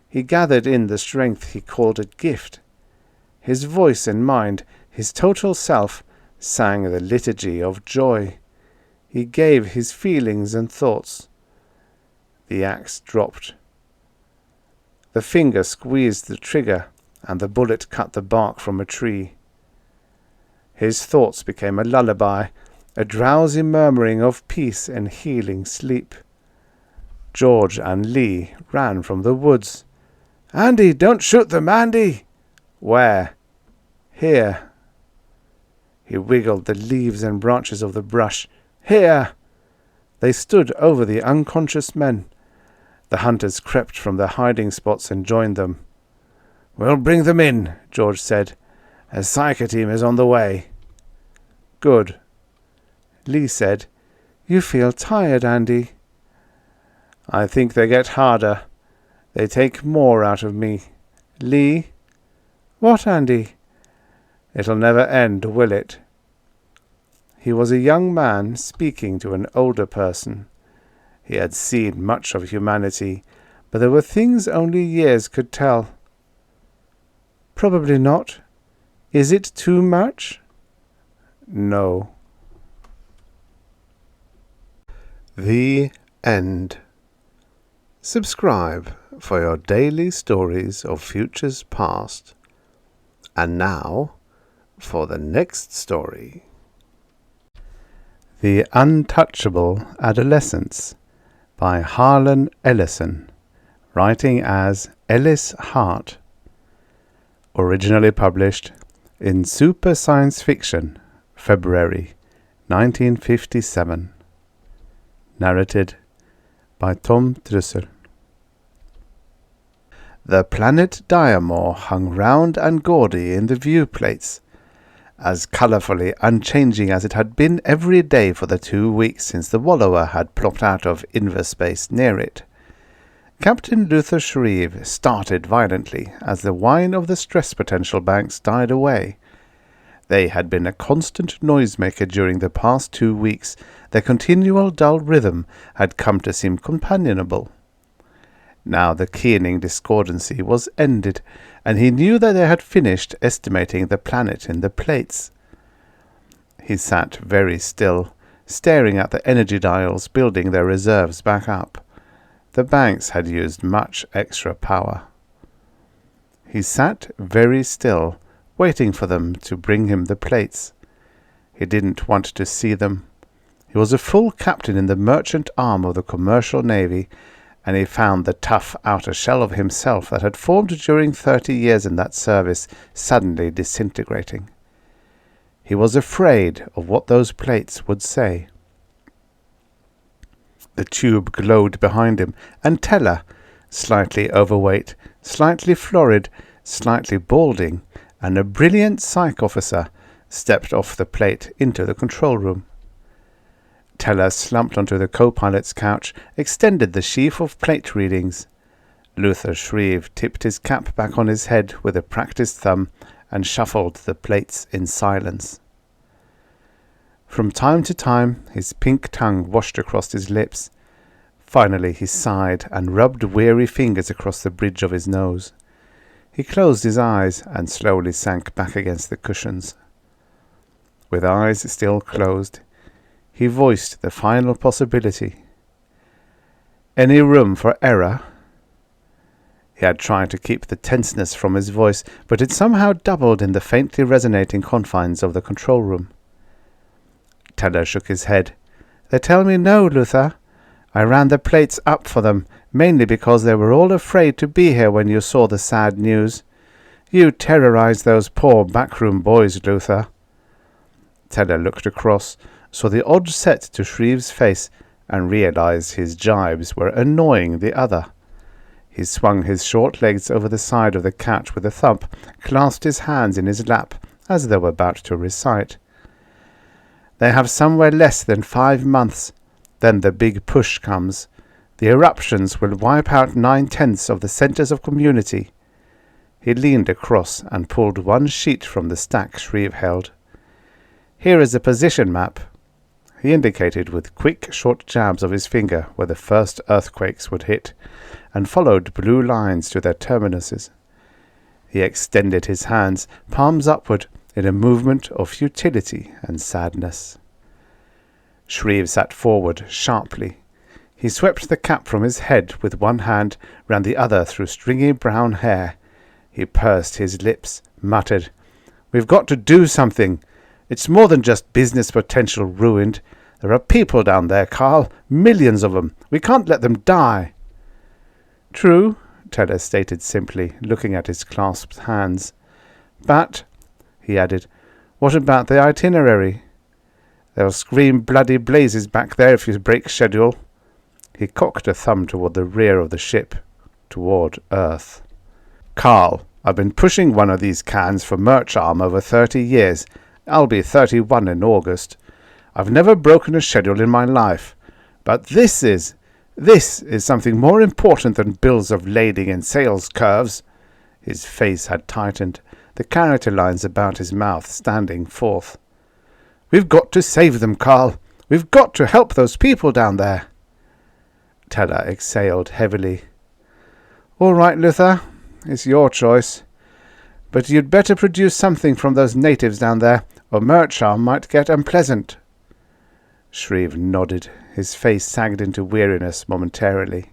He gathered in the strength he called a gift. His voice and mind, his total self, sang the liturgy of joy. He gave his feelings and thoughts. The axe dropped. The finger squeezed the trigger, and the bullet cut the bark from a tree. His thoughts became a lullaby, a drowsy murmuring of peace and healing sleep. George and Lee ran from the woods. "Andy, don't shoot them, Andy!" "Where?" "Here." He wiggled the leaves and branches of the brush. "Here!" They stood over the unconscious men. The hunters crept from their hiding spots and joined them. "We'll bring them in," George said. "A psycho team is on the way." "Good." Lee said, "You feel tired, Andy." "I think they get harder. They take more out of me. Lee?" "What, Andy?" "It'll never end, will it?" He was a young man speaking to an older person. He had seen much of humanity, but there were things only years could tell. "Probably not. Is it too much?" "No." The End. Subscribe for your daily stories of futures past. And now, for the next story. The Untouchable Adolescents by Harlan Ellison, writing as Ellis Hart. Originally published in Super Science Fiction, February 1957. Narrated by Tom Trussel. The planet Diamore hung round and gaudy in the viewplates, as colourfully unchanging as it had been every day for the 2 weeks since the Wallower had plopped out of Inverspace near it. Captain Luther Shreve started violently as the whine of the stress potential banks died away. They had been a constant noisemaker during the past 2 weeks. Their continual dull rhythm had come to seem companionable. Now the keening discordancy was ended, and he knew that they had finished estimating the planet in the plates. He sat very still, staring at the energy dials building their reserves back up. The banks had used much extra power. He sat very still, waiting for them to bring him the plates. He didn't want to see them. He was a full captain in the merchant arm of the commercial navy, and he found the tough outer shell of himself that had formed during 30 years in that service suddenly disintegrating. He was afraid of what those plates would say. The tube glowed behind him, and Teller, slightly overweight, slightly florid, slightly balding, and a brilliant psych officer, stepped off the plate into the control room. Teller slumped onto the co-pilot's couch, extended the sheaf of plate readings. Luther Shreve tipped his cap back on his head with a practised thumb and shuffled the plates in silence. From time to time his pink tongue washed across his lips. Finally he sighed and rubbed weary fingers across the bridge of his nose. He closed his eyes and slowly sank back against the cushions. With eyes still closed, he voiced the final possibility. Any room for error? He had tried to keep the tenseness from his voice, but it somehow doubled in the faintly resonating confines of the control room. Teller shook his head. They tell me no, Luther. I ran the plates up for them, mainly because they were all afraid to be here when you saw the sad news. You terrorized those poor backroom boys, Luther. Teller looked across, saw the odd set to Shreve's face, and realized his jibes were annoying the other. He swung his short legs over the side of the couch with a thump, clasped his hands in his lap, as though about to recite. They have somewhere less than 5 months. Then the big push comes. The eruptions will wipe out 9/10 of the centers of community. He leaned across and pulled one sheet from the stack Shreve held. Here is a position map. He indicated with quick, short jabs of his finger where the first earthquakes would hit, and followed blue lines to their terminuses. He extended his hands, palms upward, in a movement of futility and sadness. Shreve sat forward sharply. He swept the cap from his head with one hand, ran the other through stringy brown hair. He pursed his lips, muttered, "We've got to do something. It's more than just business potential ruined. There are people down there, Carl, millions of them. We can't let them die." "True," Teller stated simply, looking at his clasped hands. "But," he added, "what about the itinerary? They'll scream bloody blazes back there if you break schedule." He cocked a thumb toward the rear of the ship, toward Earth. "Carl, I've been pushing one of these cans for merch arm over 30 years. I'll be 31 in August. I've never broken a schedule in my life. But this is something more important than bills of lading and sales curves." His face had tightened, the character lines about his mouth standing forth. "We've got to save them, Carl. We've got to help those people down there." Teller exhaled heavily. "All right, Luther. It's your choice. But you'd better produce something from those natives down there, or Mercham might get unpleasant." Shreve nodded. His face sagged into weariness momentarily.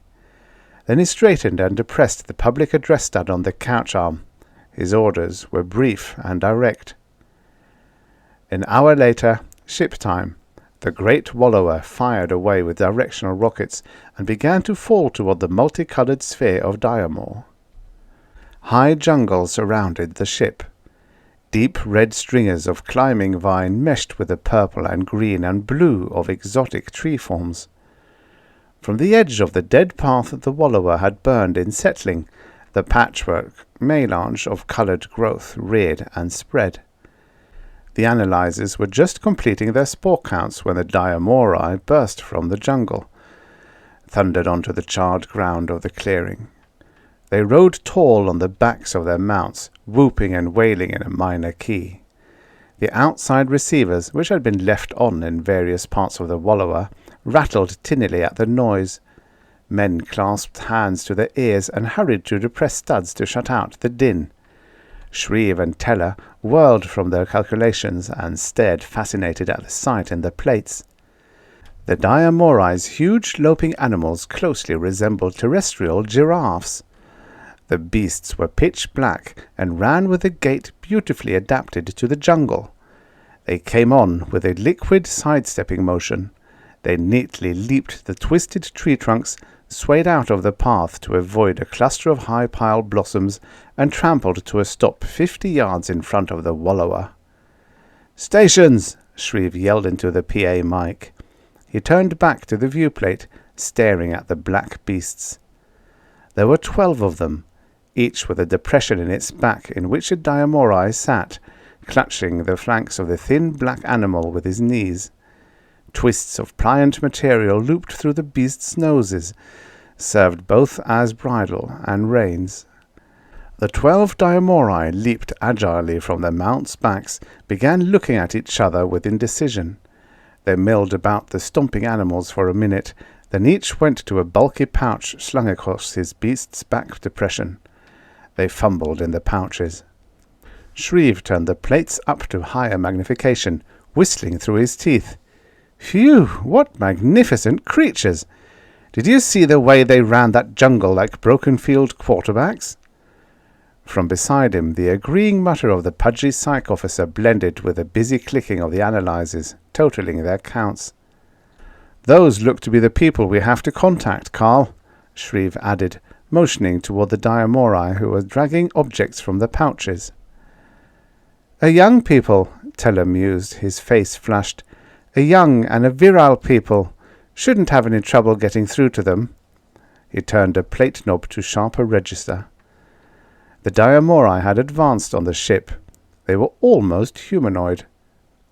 Then he straightened and depressed the public address stud on the couch arm. His orders were brief and direct. An hour later, ship time, the great wallower fired away with directional rockets and began to fall toward the multicolored sphere of Diamore. High jungle surrounded the ship. Deep red stringers of climbing vine meshed with the purple and green and blue of exotic tree forms. From the edge of the dead path the wallower had burned in settling, the patchwork melange of coloured growth reared and spread. The analyzers were just completing their spore counts when the Diamorai burst from the jungle, thundered onto the charred ground of the clearing. They rode tall on the backs of their mounts, whooping and wailing in a minor key. The outside receivers, which had been left on in various parts of the wallower, rattled tinnily at the noise. Men clasped hands to their ears and hurried to depress studs to shut out the din. Shreve and Teller whirled from their calculations and stared fascinated at the sight in the plates. The Diamori's huge loping animals closely resembled terrestrial giraffes. The beasts were pitch black and ran with a gait beautifully adapted to the jungle. They came on with a liquid sidestepping motion. They neatly leaped the twisted tree trunks, swayed out of the path to avoid a cluster of high-piled blossoms, and trampled to a stop 50 yards in front of the wallower. "Stations!" Shreve yelled into the PA mic. He turned back to the viewplate, staring at the black beasts. There were 12 of them, each with a depression in its back in which a Diamori sat, clutching the flanks of the thin black animal with his knees. Twists of pliant material looped through the beasts' noses, served both as bridle and reins. The 12 Diamori leaped agilely from their mounts' backs, began looking at each other with indecision. They milled about the stomping animals for a minute, then each went to a bulky pouch slung across his beast's back depression. They fumbled in the pouches. Shreve turned the plates up to higher magnification, whistling through his teeth. "Phew, what magnificent creatures! Did you see the way they ran that jungle like broken-field quarterbacks?" From beside him, the agreeing mutter of the pudgy psych officer blended with the busy clicking of the analyzers, totaling their counts. "Those look to be the people we have to contact, Carl," Shreve added, motioning toward the Diamori who were dragging objects from the pouches. "A young people," Teller mused, his face flushed. "A young and a virile people. Shouldn't have any trouble getting through to them." He turned a plate knob to sharper register. The Diamori had advanced on the ship. They were almost humanoid.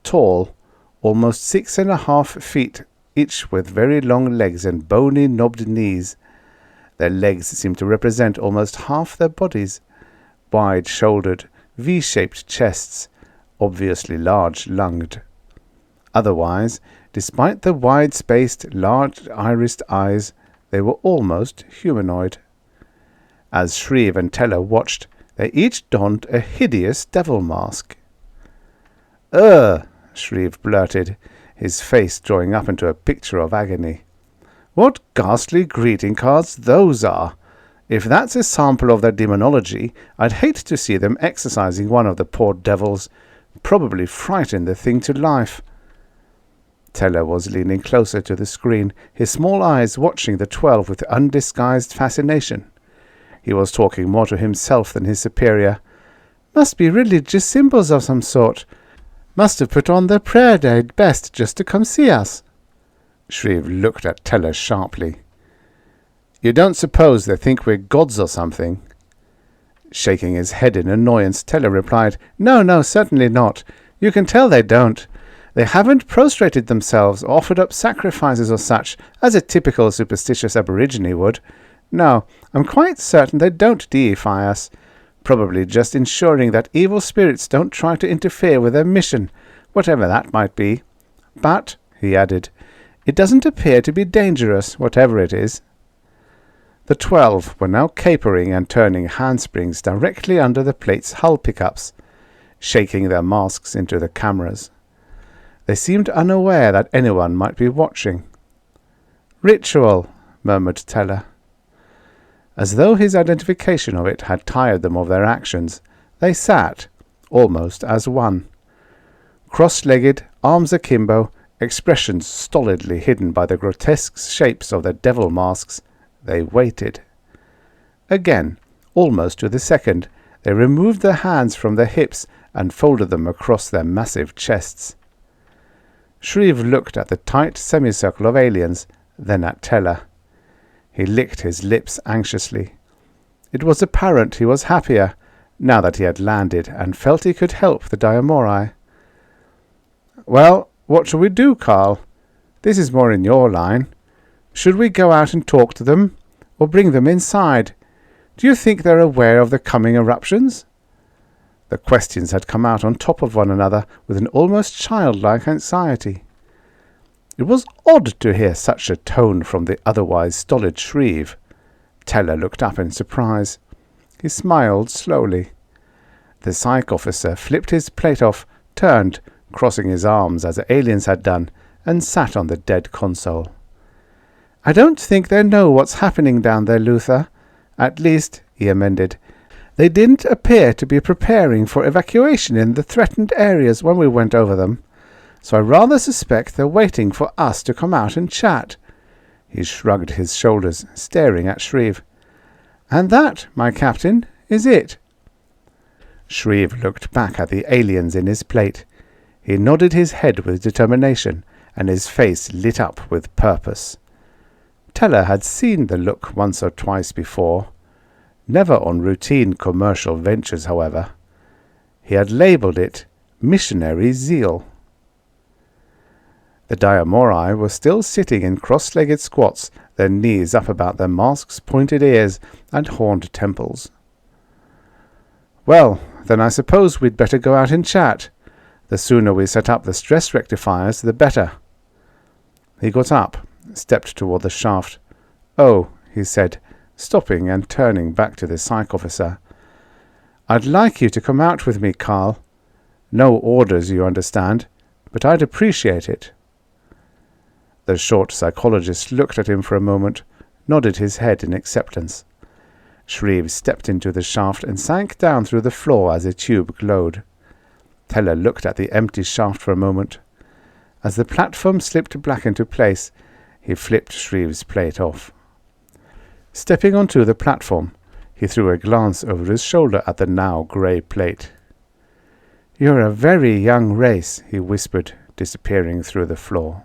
Tall, almost 6.5 feet, each with very long legs and bony knobbed knees. Their legs seemed to represent almost half their bodies. Wide-shouldered, V-shaped chests, obviously large-lunged. Otherwise, despite the wide-spaced, large-irised eyes, they were almost humanoid. As Shreve and Teller watched, they each donned a hideous devil mask. "Ugh!" Shreve blurted, his face drawing up into a picture of agony. "What ghastly greeting cards those are! If that's a sample of their demonology, I'd hate to see them exercising one of the poor devils. Probably frighten the thing to life." Teller was leaning closer to the screen, his small eyes watching the 12 with undisguised fascination. He was talking more to himself than his superior. "Must be religious symbols of some sort. Must have put on their prayer day best just to come see us." Shreve looked at Teller sharply. "You don't suppose they think we're gods or something?" Shaking his head in annoyance, Teller replied, No, certainly not. You can tell they don't. They haven't prostrated themselves or offered up sacrifices or such, as a typical superstitious aborigine would. No, I'm quite certain they don't deify us. Probably just ensuring that evil spirits don't try to interfere with their mission, whatever that might be. But," he added, "it doesn't appear to be dangerous, whatever it is." The 12 were now capering and turning handsprings directly under the plate's hull pickups, shaking their masks into the cameras. They seemed unaware that anyone might be watching. "Ritual," murmured Teller. As though his identification of it had tired them of their actions, they sat, almost as one. Cross-legged, arms akimbo, expressions stolidly hidden by the grotesque shapes of their devil masks, they waited. Again, almost to the second, they removed their hands from their hips and folded them across their massive chests. Shreve looked at the tight semicircle of aliens, then at Teller. He licked his lips anxiously. It was apparent he was happier, now that he had landed, and felt he could help the Diamori. "Well, what shall we do, Carl? This is more in your line. Should we go out and talk to them, or bring them inside? Do you think they're aware of the coming eruptions?" The questions had come out on top of one another with an almost childlike anxiety. It was odd to hear such a tone from the otherwise stolid Shreve. Teller looked up in surprise. He smiled slowly. The psych officer flipped his plate off, turned, crossing his arms as the aliens had done, and sat on the dead console. "I don't think they know what's happening down there, Luther. At least," he amended, "they didn't appear to be preparing for evacuation in the threatened areas when we went over them. So I rather suspect they're waiting for us to come out and chat." He shrugged his shoulders, staring at Shreve. "And that, my captain, is it." Shreve looked back at the aliens in his plate. He nodded his head with determination, and his face lit up with purpose. Teller had seen the look once or twice before. Never on routine commercial ventures, however. He had labelled it missionary zeal. The Diamori were still sitting in cross-legged squats, their knees up about their masks, pointed ears, and horned temples. "Well, then I suppose we'd better go out and chat. The sooner we set up the stress rectifiers, the better." He got up, stepped toward the shaft. "Oh," he said, stopping and turning back to the psych officer. "I'd like you to come out with me, Carl. No orders, you understand, but I'd appreciate it." The short psychologist looked at him for a moment, nodded his head in acceptance. Shreve stepped into the shaft and sank down through the floor as the tube glowed. Teller looked at the empty shaft for a moment. As the platform slipped back into place, he flipped Shreve's plate off. Stepping onto the platform, he threw a glance over his shoulder at the now grey plate. "You're a very young race," he whispered, disappearing through the floor.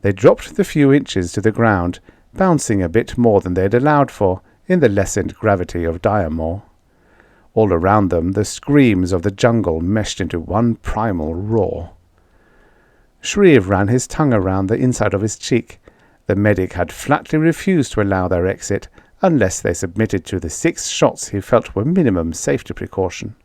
They dropped the few inches to the ground, bouncing a bit more than they'd allowed for in the lessened gravity of Diamor. All around them the screams of the jungle meshed into one primal roar. Shreve ran his tongue around the inside of his cheek. The medic had flatly refused to allow their exit unless they submitted to the 6 shots he felt were minimum safety precaution.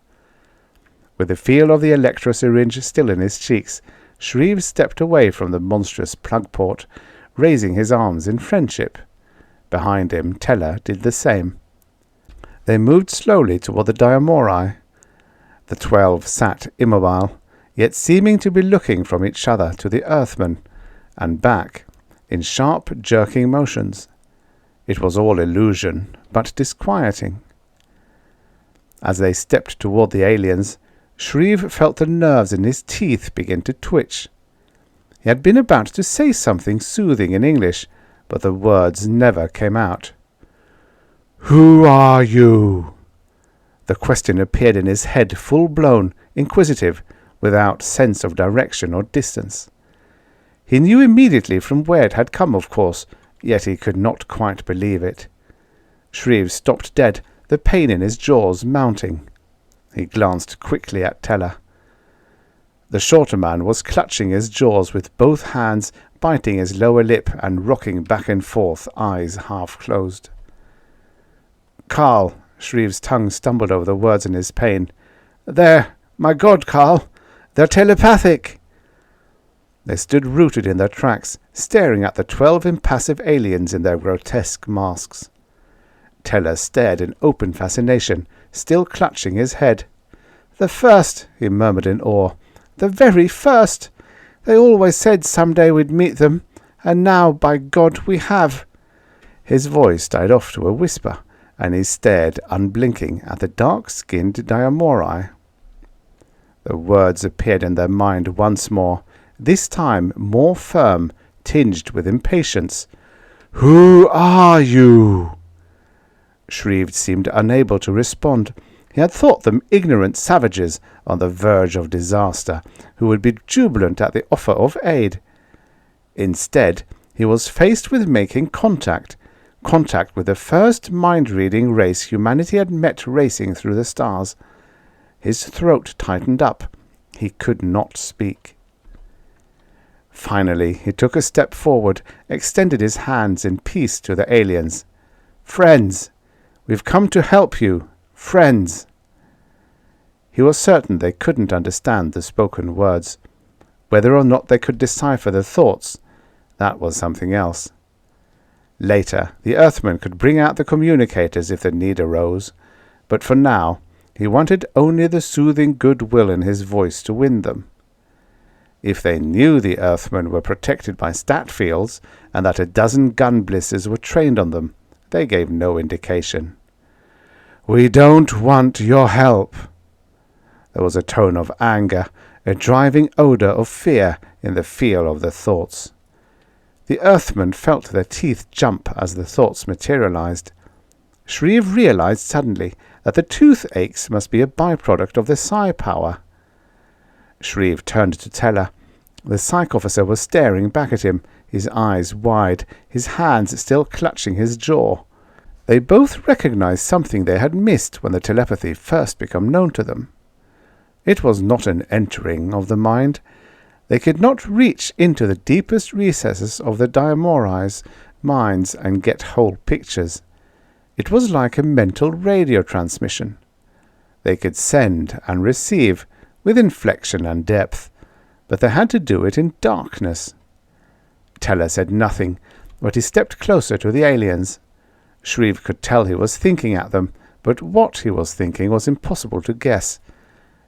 With the feel of the electro syringe still in his cheeks, Shreve stepped away from the monstrous plug port, raising his arms in friendship. Behind him, Teller did the same. They moved slowly toward the Diamori. The 12 sat immobile, yet seeming to be looking from each other to the Earthman, and back, in sharp, jerking motions. It was all illusion, but disquieting. As they stepped toward the aliens, Shreve felt the nerves in his teeth begin to twitch. He had been about to say something soothing in English, but the words never came out. "Who are you?" The question appeared in his head, full-blown, inquisitive, without sense of direction or distance. He knew immediately from where it had come, of course, yet he could not quite believe it. Shreve stopped dead, the pain in his jaws mounting. He glanced quickly at Teller. The shorter man was clutching his jaws with both hands, biting his lower lip and rocking back and forth, eyes half closed. "Carl," Shreve's tongue stumbled over the words in his pain. My God, Carl, they're telepathic." They stood rooted in their tracks, staring at the 12 impassive aliens in their grotesque masks. Teller stared in open fascination, still clutching his head. "The first," he murmured in awe. "The very first! They always said someday we'd meet them, and now, by God, we have." His voice died off to a whisper, and he stared, unblinking, at the dark-skinned Diamori. The words appeared in their mind once more, this time more firm, tinged with impatience. "Who are you?" Shreve seemed unable to respond. He had thought them ignorant savages on the verge of disaster, who would be jubilant at the offer of aid. Instead, he was faced with making contact with the first mind-reading race humanity had met racing through the stars. His throat tightened up. He could not speak. Finally, he took a step forward, extended his hands in peace to the aliens. "Friends! We've come to help you. Friends!" He was certain they couldn't understand the spoken words. Whether or not they could decipher the thoughts, that was something else. Later, the Earthmen could bring out the communicators if the need arose, but for now, he wanted only the soothing goodwill in his voice to win them. If they knew the Earthmen were protected by stat fields, and that a dozen gun blisters were trained on them, they gave no indication. "We don't want your help." There was a tone of anger, a driving odour of fear in the feel of the thoughts. The Earthmen felt their teeth jump as the thoughts materialized. Shreve realized suddenly that the toothaches must be a byproduct of the psi power. Shreve turned to Teller. The psych officer was staring back at him, his eyes wide, his hands still clutching his jaw. They both recognized something they had missed when the telepathy first became known to them. It was not an entering of the mind. They could not reach into the deepest recesses of the Diamori's minds and get whole pictures. It was like a mental radio transmission. They could send and receive, with inflection and depth, but they had to do it in darkness. Teller said nothing, but he stepped closer to the aliens. Shreve could tell he was thinking at them, but what he was thinking was impossible to guess.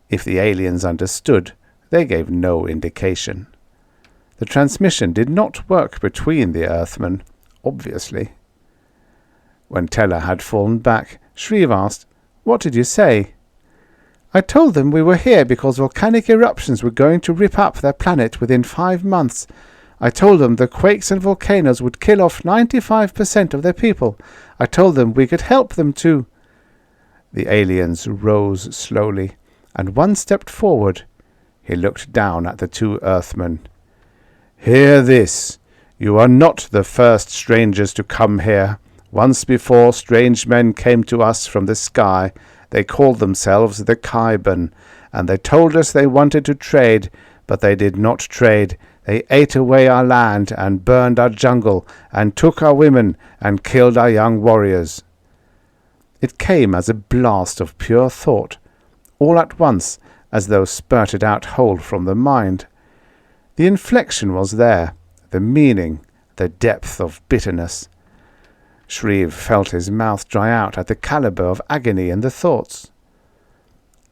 If the aliens understood, they gave no indication. The transmission did not work between the Earthmen, obviously. When Teller had fallen back, Shreve asked, "What did you say?" "I told them we were here because volcanic eruptions were going to rip up their planet within 5 months. I told them the quakes and volcanoes would kill off 95% of their people. I told them we could help them too." The aliens rose slowly, and one stepped forward. He looked down at the two Earthmen. "Hear this. You are not the first strangers to come here. Once before, strange men came to us from the sky. They called themselves the Kaiban, and they told us they wanted to trade, but they did not trade. They ate away our land and burned our jungle and took our women and killed our young warriors." It came as a blast of pure thought, all at once, as though spurted out whole from the mind. The inflection was there, the meaning, the depth of bitterness. Shreve felt his mouth dry out at the caliber of agony in the thoughts.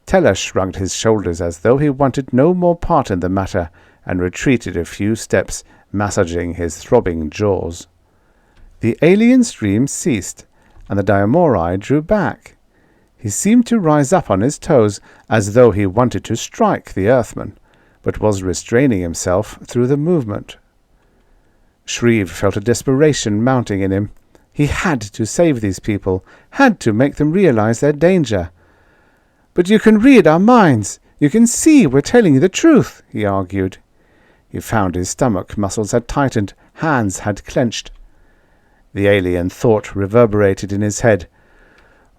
Teller shrugged his shoulders as though he wanted no more part in the matter, and retreated a few steps, massaging his throbbing jaws. The alien stream ceased, and the Diamori drew back. He seemed to rise up on his toes, as though he wanted to strike the Earthman, but was restraining himself through the movement. Shreve felt a desperation mounting in him. He had to save these people, had to make them realize their danger. "But you can read our minds. You can see we're telling you the truth," he argued. He found his stomach muscles had tightened, hands had clenched. The alien thought reverberated in his head.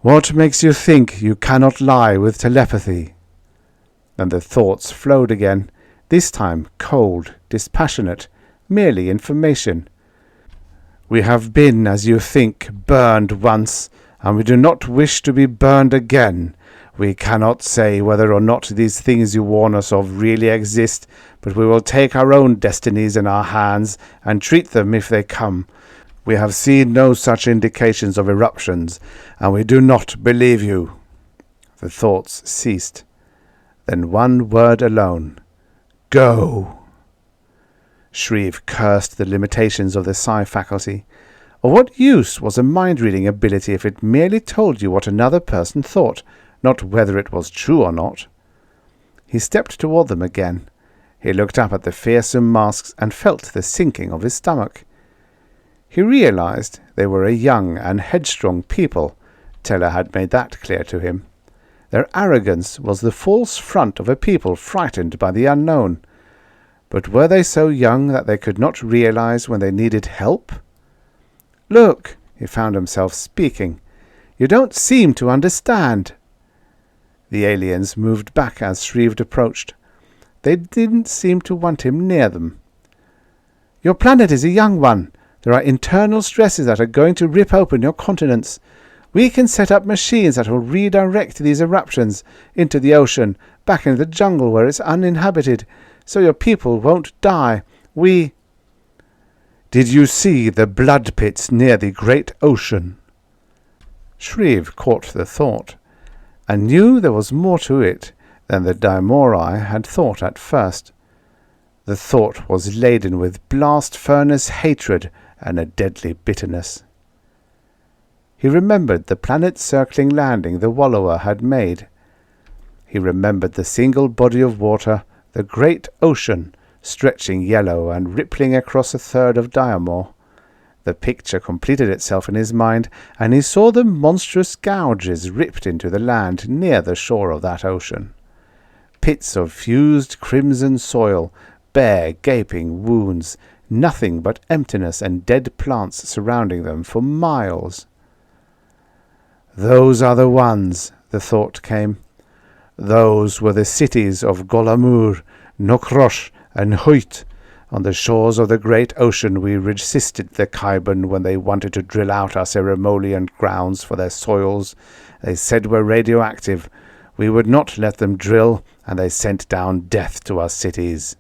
"What makes you think you cannot lie with telepathy?" Then the thoughts flowed again, this time cold, dispassionate, merely information. "We have been, as you think, burned once, and we do not wish to be burned again. We cannot say whether or not these things you warn us of really exist, but we will take our own destinies in our hands and treat them if they come. We have seen no such indications of eruptions, and we do not believe you." The thoughts ceased. Then one word alone. "Go." Shreve cursed the limitations of the psi faculty. Of what use was a mind-reading ability if it merely told you what another person thought, not whether it was true or not? He stepped toward them again. He looked up at the fearsome masks and felt the sinking of his stomach. He realized they were a young and headstrong people. Teller had made that clear to him. Their arrogance was the false front of a people frightened by the unknown. But were they so young that they could not realize when they needed help? "Look," he found himself speaking. "You don't seem to understand." The aliens moved back as Shreve approached. They didn't seem to want him near them. "Your planet is a young one. There are internal stresses that are going to rip open your continents. We can set up machines that will redirect these eruptions into the ocean, back into the jungle where it's uninhabited, so your people won't die. We—" "Did you see the blood pits near the great ocean?" Shreve caught the thought, and knew there was more to it than the Diamori had thought at first. The thought was laden with blast furnace hatred and a deadly bitterness. He remembered the planet-circling landing the Wallower had made. He remembered the single body of water, the great ocean, stretching yellow and rippling across a third of Diamor. The picture completed itself in his mind, and he saw the monstrous gouges ripped into the land near the shore of that ocean. Pits of fused crimson soil, bare gaping wounds, nothing but emptiness and dead plants surrounding them for miles. "Those are the ones," the thought came. "Those were the cities of Golamur, Nokrosh, and Hoyt. On the shores of the great ocean we resisted the Khyben when they wanted to drill out our ceremonial grounds for their soils. They said we're radioactive. We would not let them drill, and they sent down death to our cities."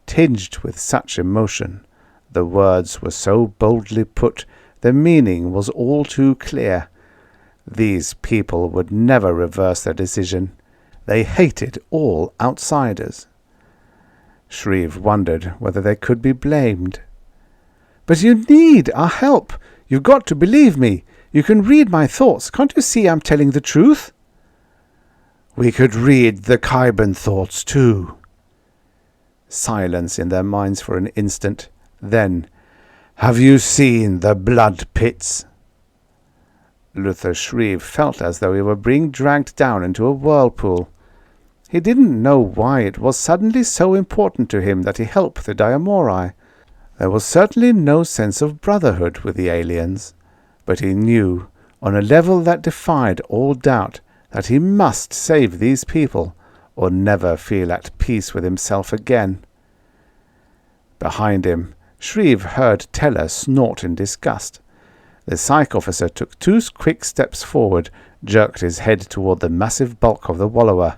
Tinged with such emotion, the words were so boldly put, the meaning was all too clear. These people would never reverse their decision. They hated all outsiders. Shreve wondered whether they could be blamed. "But you need our help. You've got to believe me. You can read my thoughts. Can't you see I'm telling the truth?" "We could read the Khyben thoughts too." Silence in their minds for an instant. Then, "Have you seen the blood pits?" Luther Shreve felt as though he were being dragged down into a whirlpool. He didn't know why it was suddenly so important to him that he help the Diamori. There was certainly no sense of brotherhood with the aliens, but he knew, on a level that defied all doubt, that he must save these people, or never feel at peace with himself again. Behind him, Shreve heard Teller snort in disgust. The psych officer took 2 quick steps forward, jerked his head toward the massive bulk of the Wallower.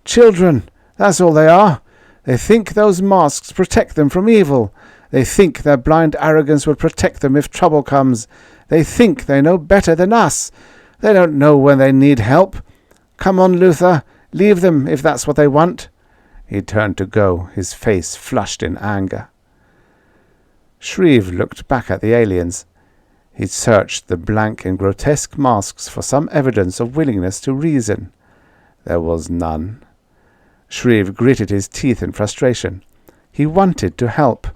"Children, that's all they are. They think those masks protect them from evil. They think their blind arrogance will protect them if trouble comes. They think they know better than us. They don't know when they need help. Come on, Luther, leave them if that's what they want." He turned to go, his face flushed in anger. Shreve looked back at the aliens. He searched the blank and grotesque masks for some evidence of willingness to reason. There was none. Shreve gritted his teeth in frustration. He wanted to help.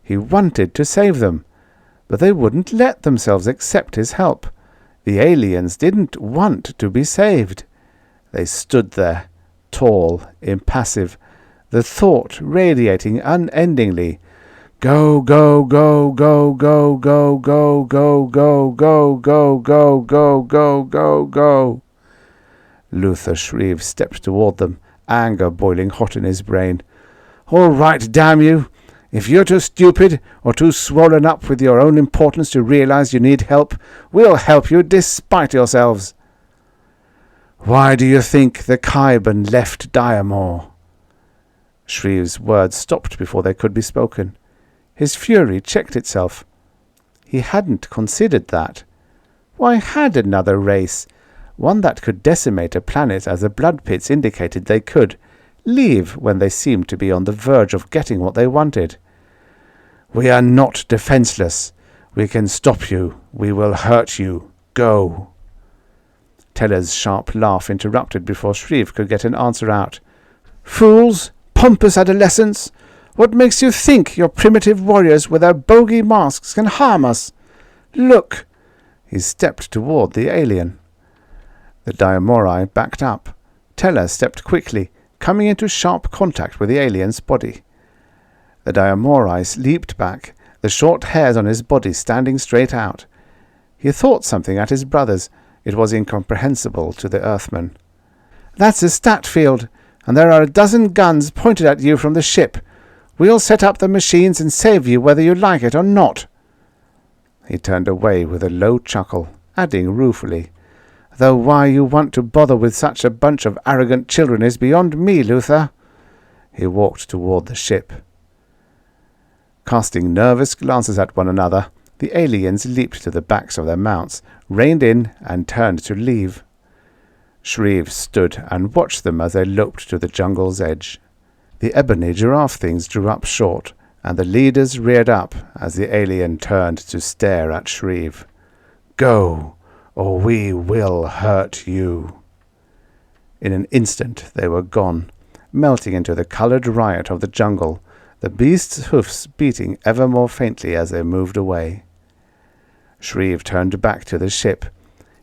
He wanted to save them. But they wouldn't let themselves accept his help. The aliens didn't want to be saved. They stood there, tall, impassive, the thought radiating unendingly. "Go, go, go, go, go, go, go, go, go, go, go, go, go, go, go, go." Luther Shreve stepped toward them, anger boiling hot in his brain. "All right, damn you! If you're too stupid or too swollen up with your own importance to realize you need help, we'll help you despite yourselves." "Why do you think the Khyben left Diamor?" Shreve's words stopped before they could be spoken. His fury checked itself. He hadn't considered that. Why had another race, one that could decimate a planet as the blood pits indicated they could, leave when they seemed to be on the verge of getting what they wanted? "We are not defenseless. We can stop you. We will hurt you. Go." Teller's sharp laugh interrupted before Shreve could get an answer out. "Fools! Pompous adolescents! What makes you think your primitive warriors with their bogey masks can harm us? Look!" He stepped toward the alien. The Diamori backed up. Teller stepped quickly, coming into sharp contact with the alien's body. The Diamori leaped back, the short hairs on his body standing straight out. He thought something at his brothers. It was incomprehensible to the Earthman. "That's a stat field, and there are a dozen guns pointed at you from the ship. We'll set up the machines and save you whether you like it or not." He turned away with a low chuckle. adding ruefully, "Though why you want to bother with such a bunch of arrogant children is beyond me, Luther." He walked toward the ship. Casting nervous glances at one another, the aliens leaped to the backs of their mounts, reined in, and turned to leave. Shreve stood and watched them as they loped to the jungle's edge. The ebony giraffe things drew up short, and the leaders reared up as the alien turned to stare at Shreve. "Go, or we will hurt you." In an instant they were gone, melting into the coloured riot of the jungle, the beast's hoofs beating ever more faintly as they moved away. Shreve turned back to the ship.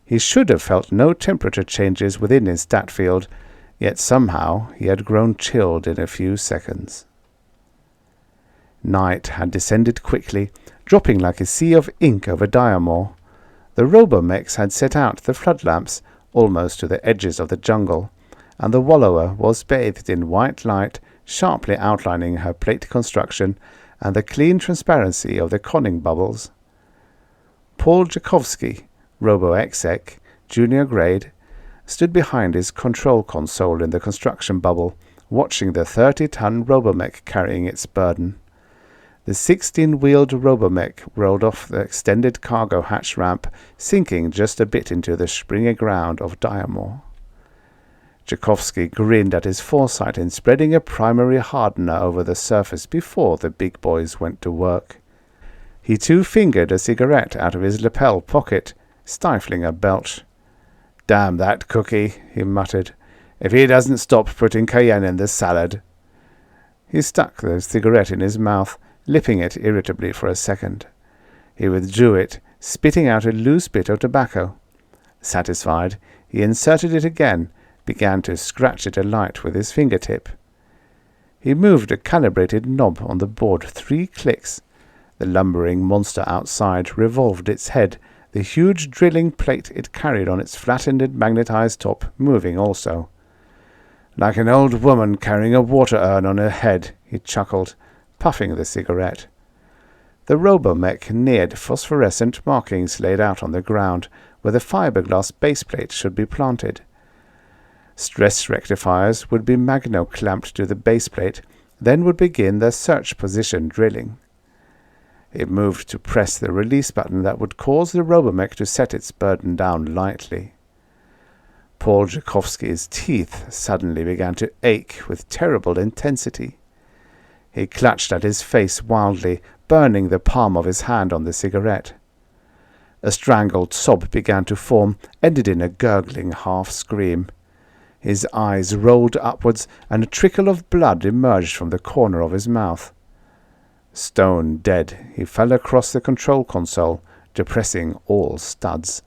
He should have felt no temperature changes within his stat field, yet somehow he had grown chilled in a few seconds. Night had descended quickly, dropping like a sea of ink over Diamore. The robomechs had set out the floodlamps almost to the edges of the jungle, and the wallower was bathed in white light, sharply outlining her plate construction and the clean transparency of the conning bubbles. Paul Jakovsky, Robo-Exec, junior grade, stood behind his control console in the construction bubble, watching the 30-ton robomech carrying its burden. The 16-wheeled robomech rolled off the extended cargo hatch ramp, sinking just a bit into the springy ground of Diamore. Jakovsky grinned at his foresight in spreading a primary hardener over the surface before the big boys went to work. He too fingered a cigarette out of his lapel pocket, stifling a belch. "Damn that cookie," he muttered, "if he doesn't stop putting cayenne in the salad." He stuck the cigarette in his mouth, lipping it irritably for a second. He withdrew it, spitting out a loose bit of tobacco. Satisfied, he inserted it again, began to scratch it alight with his fingertip. He moved a calibrated knob on the board 3 clicks. The lumbering monster outside revolved its head, the huge drilling plate it carried on its flattened magnetized top moving also. "Like an old woman carrying a water urn on her head," he chuckled, puffing the cigarette. The robomech neared phosphorescent markings laid out on the ground, where the fiberglass baseplate should be planted. Stress rectifiers would be magno-clamped to the baseplate, then would begin their search position drilling. It moved to press the release button that would cause the robomech to set its burden down lightly. Paul Jakovsky's teeth suddenly began to ache with terrible intensity. He clutched at his face wildly, burning the palm of his hand on the cigarette. A strangled sob began to form, ended in a gurgling half-scream. His eyes rolled upwards, and a trickle of blood emerged from the corner of his mouth. Stone dead, he fell across the control console, depressing all studs.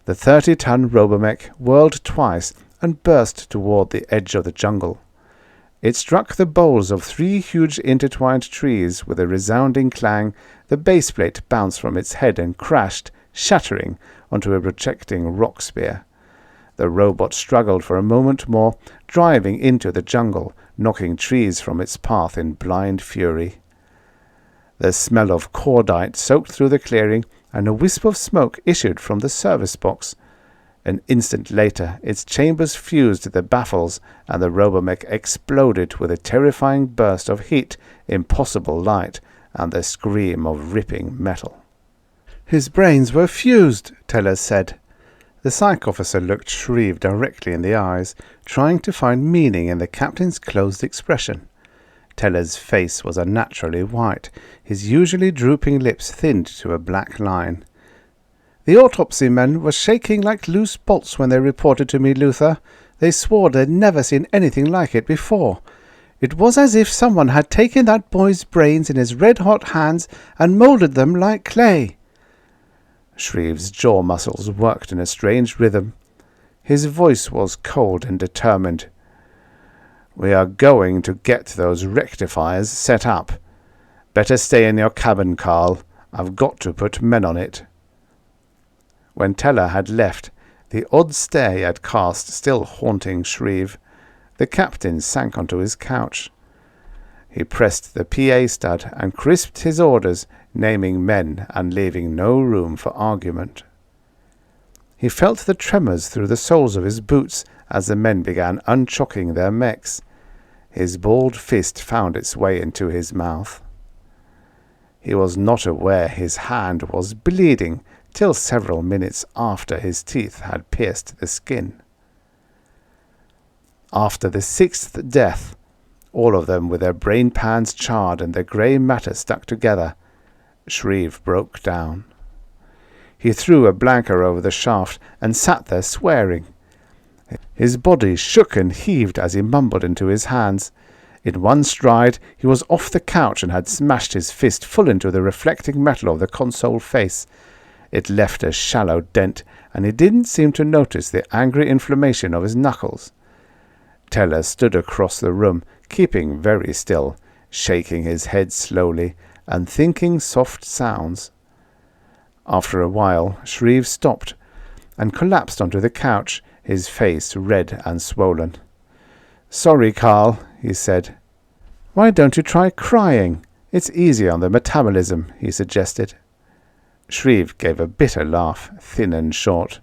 The 30-ton robomech whirled twice and burst toward the edge of the jungle. It struck the boles of 3 huge intertwined trees with a resounding clang. The baseplate bounced from its head and crashed, shattering, onto a projecting rock spear. The robot struggled for a moment more, driving into the jungle, knocking trees from its path in blind fury. The smell of cordite soaked through the clearing, and a wisp of smoke issued from the service box. An instant later, its chambers fused the baffles, and the robomech exploded with a terrifying burst of heat, impossible light, and the scream of ripping metal. "His brains were fused," Tellers said. The psych officer looked Shreve directly in the eyes, trying to find meaning in the captain's closed expression. Teller's face was unnaturally white, his usually drooping lips thinned to a black line. "The autopsy men were shaking like loose bolts when they reported to me, Luther. They swore they'd never seen anything like it before. It was as if someone had taken that boy's brains in his red-hot hands and moulded them like clay." Shreve's jaw muscles worked in a strange rhythm. His voice was cold and determined. "We are going to get those rectifiers set up. Better stay in your cabin, Carl. I've got to put men on it." When Teller had left, the odd stare he had cast still haunting Shreve, the captain sank onto his couch. He pressed the PA stud and crisped his orders, naming men and leaving no room for argument. He felt the tremors through the soles of his boots as the men began unchocking their mechs. His balled fist found its way into his mouth. He was not aware his hand was bleeding till several minutes after his teeth had pierced the skin. After the 6th death, all of them with their brain pans charred and their grey matter stuck together, Shreve broke down. He threw a blanket over the shaft and sat there swearing. His body shook and heaved as he mumbled into his hands. In one stride he was off the couch and had smashed his fist full into the reflecting metal of the console face. It left a shallow dent, and he didn't seem to notice the angry inflammation of his knuckles. Teller stood across the room, keeping very still, shaking his head slowly, and thinking soft sounds. After a while, Shreve stopped, and collapsed onto the couch, his face red and swollen. "Sorry, Carl," he said. "Why don't you try crying? It's easier on the metabolism," he suggested. Shreve gave a bitter laugh, thin and short.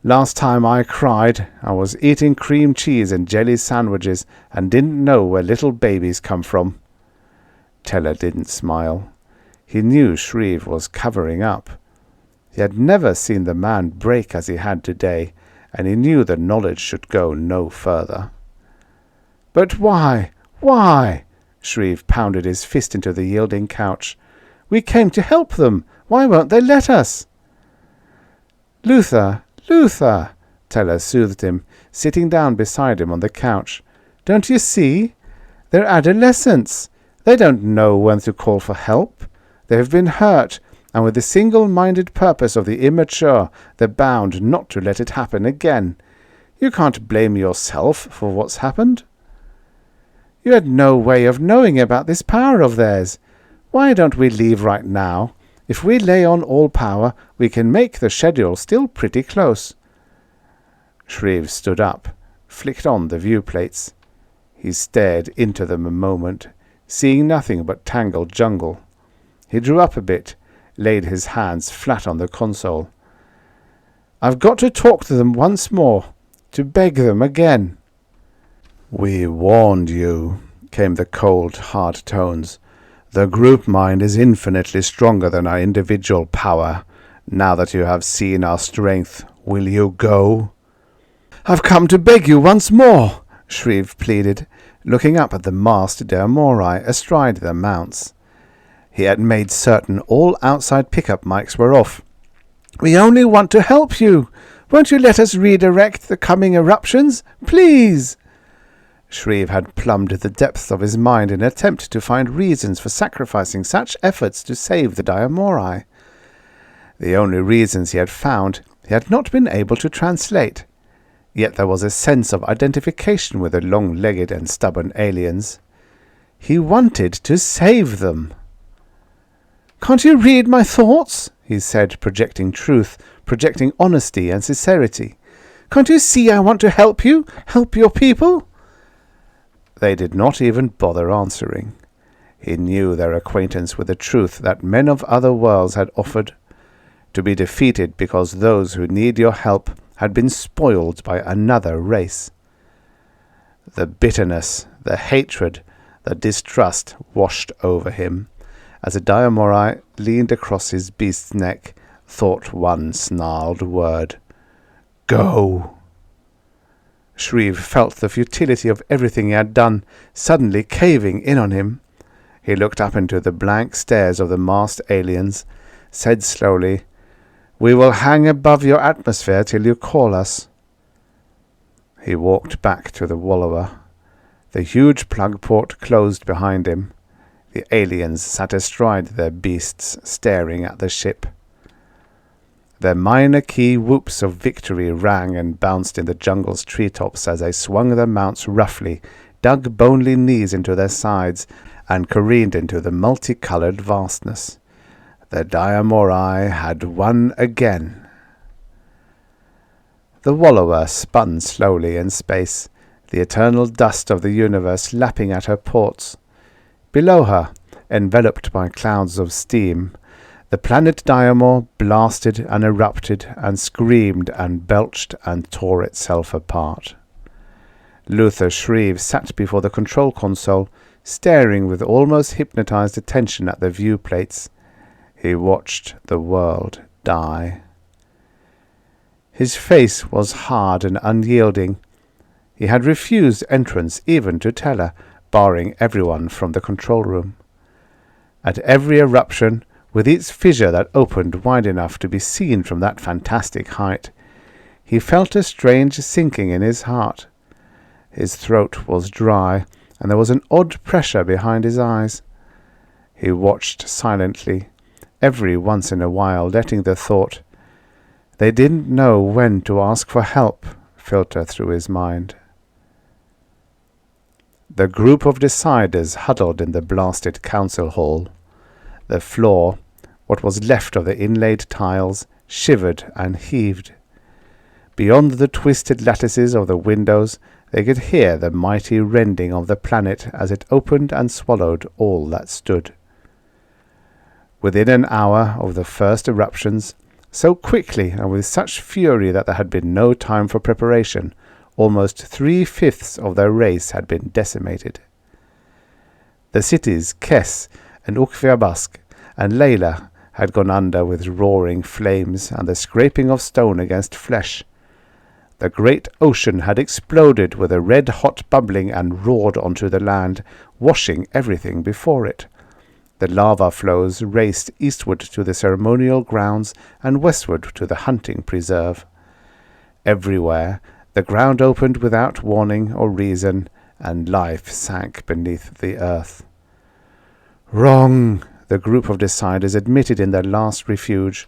"Last time I cried, I was eating cream cheese and jelly sandwiches and didn't know where little babies come from." Teller didn't smile. He knew Shreve was covering up. He had never seen the man break as he had today, and he knew the knowledge should go no further. "But why? Why?" Shreve pounded his fist into the yielding couch. "We came to help them. Why won't they let us?" "Luther, Luther," Teller soothed him, sitting down beside him on the couch. "Don't you see? They're adolescents. They don't know when to call for help. They have been hurt, and with the single-minded purpose of the immature, they're bound not to let it happen again. You can't blame yourself for what's happened. You had no way of knowing about this power of theirs. Why don't we leave right now? If we lay on all power, we can make the schedule still pretty close." Shreve stood up, flicked on the viewplates. He stared into them a moment, seeing nothing but tangled jungle. He drew up a bit, laid his hands flat on the console. "I've got to talk to them once more, to beg them again." "We warned you," came the cold, hard tones. "The group mind is infinitely stronger than our individual power. Now that you have seen our strength, will you go?" "I've come to beg you once more," Shreve pleaded, looking up at the masked Deamori astride their mounts. He had made certain all outside pickup mics were off. "We only want to help you. Won't you let us redirect the coming eruptions? Please!" Shreve had plumbed the depths of his mind in an attempt to find reasons for sacrificing such efforts to save the Deamori. The only reasons he had found he had not been able to translate. Yet there was a sense of identification with the long-legged and stubborn aliens. He wanted to save them. "Can't you read my thoughts?" he said, projecting truth, projecting honesty and sincerity. "Can't you see I want to help you, help your people?" They did not even bother answering. He knew their acquaintance with the truth that men of other worlds had offered, to be defeated because those who need your help had been spoiled by another race. The bitterness, the hatred, the distrust washed over him, as a Deamori leaned across his beast's neck, thought one snarled word. "Go!" Shreve felt the futility of everything he had done suddenly caving in on him. He looked up into the blank stares of the masked aliens, said slowly, "We will hang above your atmosphere till you call us." He walked back to the wallower. The huge plug port closed behind him. The aliens sat astride their beasts, staring at the ship. Their minor key whoops of victory rang and bounced in the jungle's treetops as they swung their mounts roughly, dug bonely knees into their sides, and careened into the multicolored vastness. The Deamori had won again. The wallower spun slowly in space, the eternal dust of the universe lapping at her ports. Below her, enveloped by clouds of steam, The planet Diamor blasted and erupted and screamed and belched and tore itself apart. Luther Shreve sat before the control console, staring with almost hypnotized attention at the viewplates. He watched the world die. His face was hard and unyielding. He had refused entrance even to Teller, barring everyone from the control room. At every eruption, with its fissure that opened wide enough to be seen from that fantastic height, he felt a strange sinking in his heart. His throat was dry, and there was an odd pressure behind his eyes. He watched silently, every once in a while letting the thought, "They didn't know when to ask for help," filter through his mind. The group of deciders huddled in the blasted council hall. The floor, what was left of the inlaid tiles, shivered and heaved. Beyond the twisted lattices of the windows, they could hear the mighty rending of the planet as it opened and swallowed all that stood. Within an hour of the first eruptions, so quickly and with such fury that there had been no time for preparation, almost 3/5 of their race had been decimated. The cities Kes and Ukviabask and Layla had gone under with roaring flames and the scraping of stone against flesh. The great ocean had exploded with a red-hot bubbling and roared onto the land, washing everything before it. The lava flows raced eastward to the ceremonial grounds and westward to the hunting preserve. Everywhere the ground opened without warning or reason, and life sank beneath the earth. "Wrong," the group of deciders admitted in their last refuge.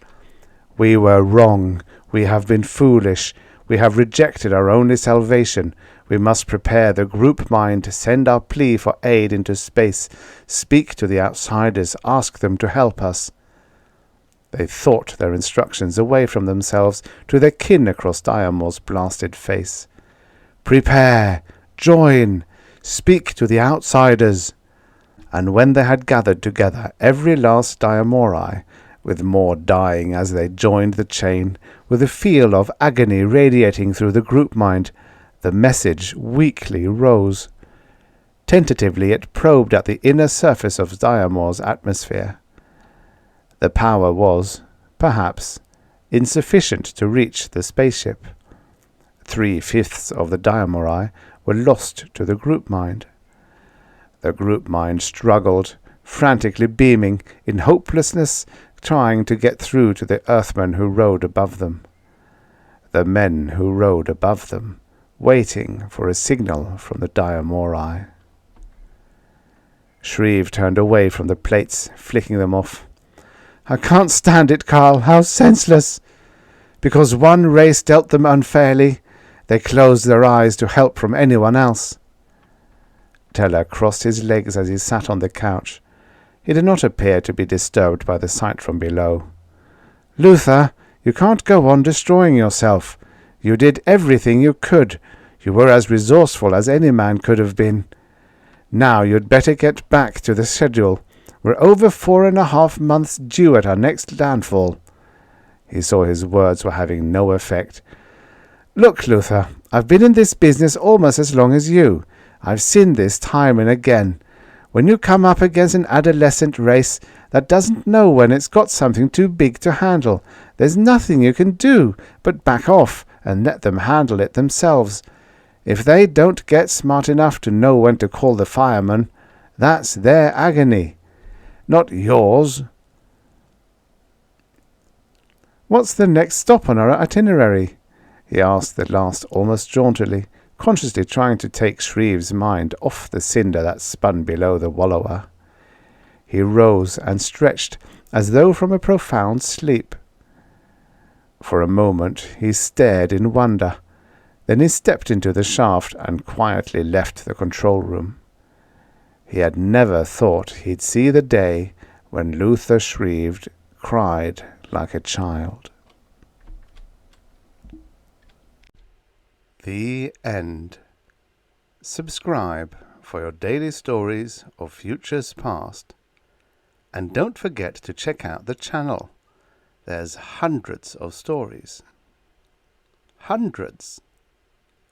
"We were wrong. We have been foolish. We have rejected our only salvation. We must prepare the group mind, send our plea for aid into space, speak to the outsiders, ask them to help us." They thought their instructions away from themselves to their kin across Diamor's blasted face. "Prepare! Join! Speak to the outsiders!" And when they had gathered together every last Diamori, with more dying as they joined the chain, with a feel of agony radiating through the group mind, the message weakly rose. Tentatively it probed at the inner surface of Diamor's atmosphere. The power was, perhaps, insufficient to reach the spaceship. 3/5 of the Diamori were lost to the group mind. The group mind struggled, frantically beaming, in hopelessness, trying to get through to the Earthmen who rode above them. The men who rode above them, waiting for a signal from the Diamori. Shreve turned away from the plates, flicking them off. "I can't stand it, Carl. How senseless! Because one race dealt them unfairly, they closed their eyes to help from anyone else." Teller crossed his legs as he sat on the couch. He did not appear to be disturbed by the sight from below. "Luther, you can't go on destroying yourself. You did everything you could. You were as resourceful as any man could have been. Now you'd better get back to the schedule. We're over 4.5 months due at our next landfall." He saw his words were having no effect. "Look, Luther, I've been in this business almost as long as you. I've seen this time and again. When you come up against an adolescent race that doesn't know when it's got something too big to handle, there's nothing you can do but back off and let them handle it themselves. If they don't get smart enough to know when to call the fireman, that's their agony, not yours." "What's the next stop on our itinerary?" he asked at last, almost jauntily, consciously trying to take Shreve's mind off the cinder that spun below the wallower. He rose and stretched as though from a profound sleep. For a moment he stared in wonder. Then he stepped into the shaft and quietly left the control room. He had never thought he'd see the day when Luther Shreve cried like a child. The end. Subscribe for your daily stories of futures past. And don't forget to check out the channel. There's hundreds of stories. Hundreds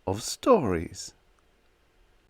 of stories.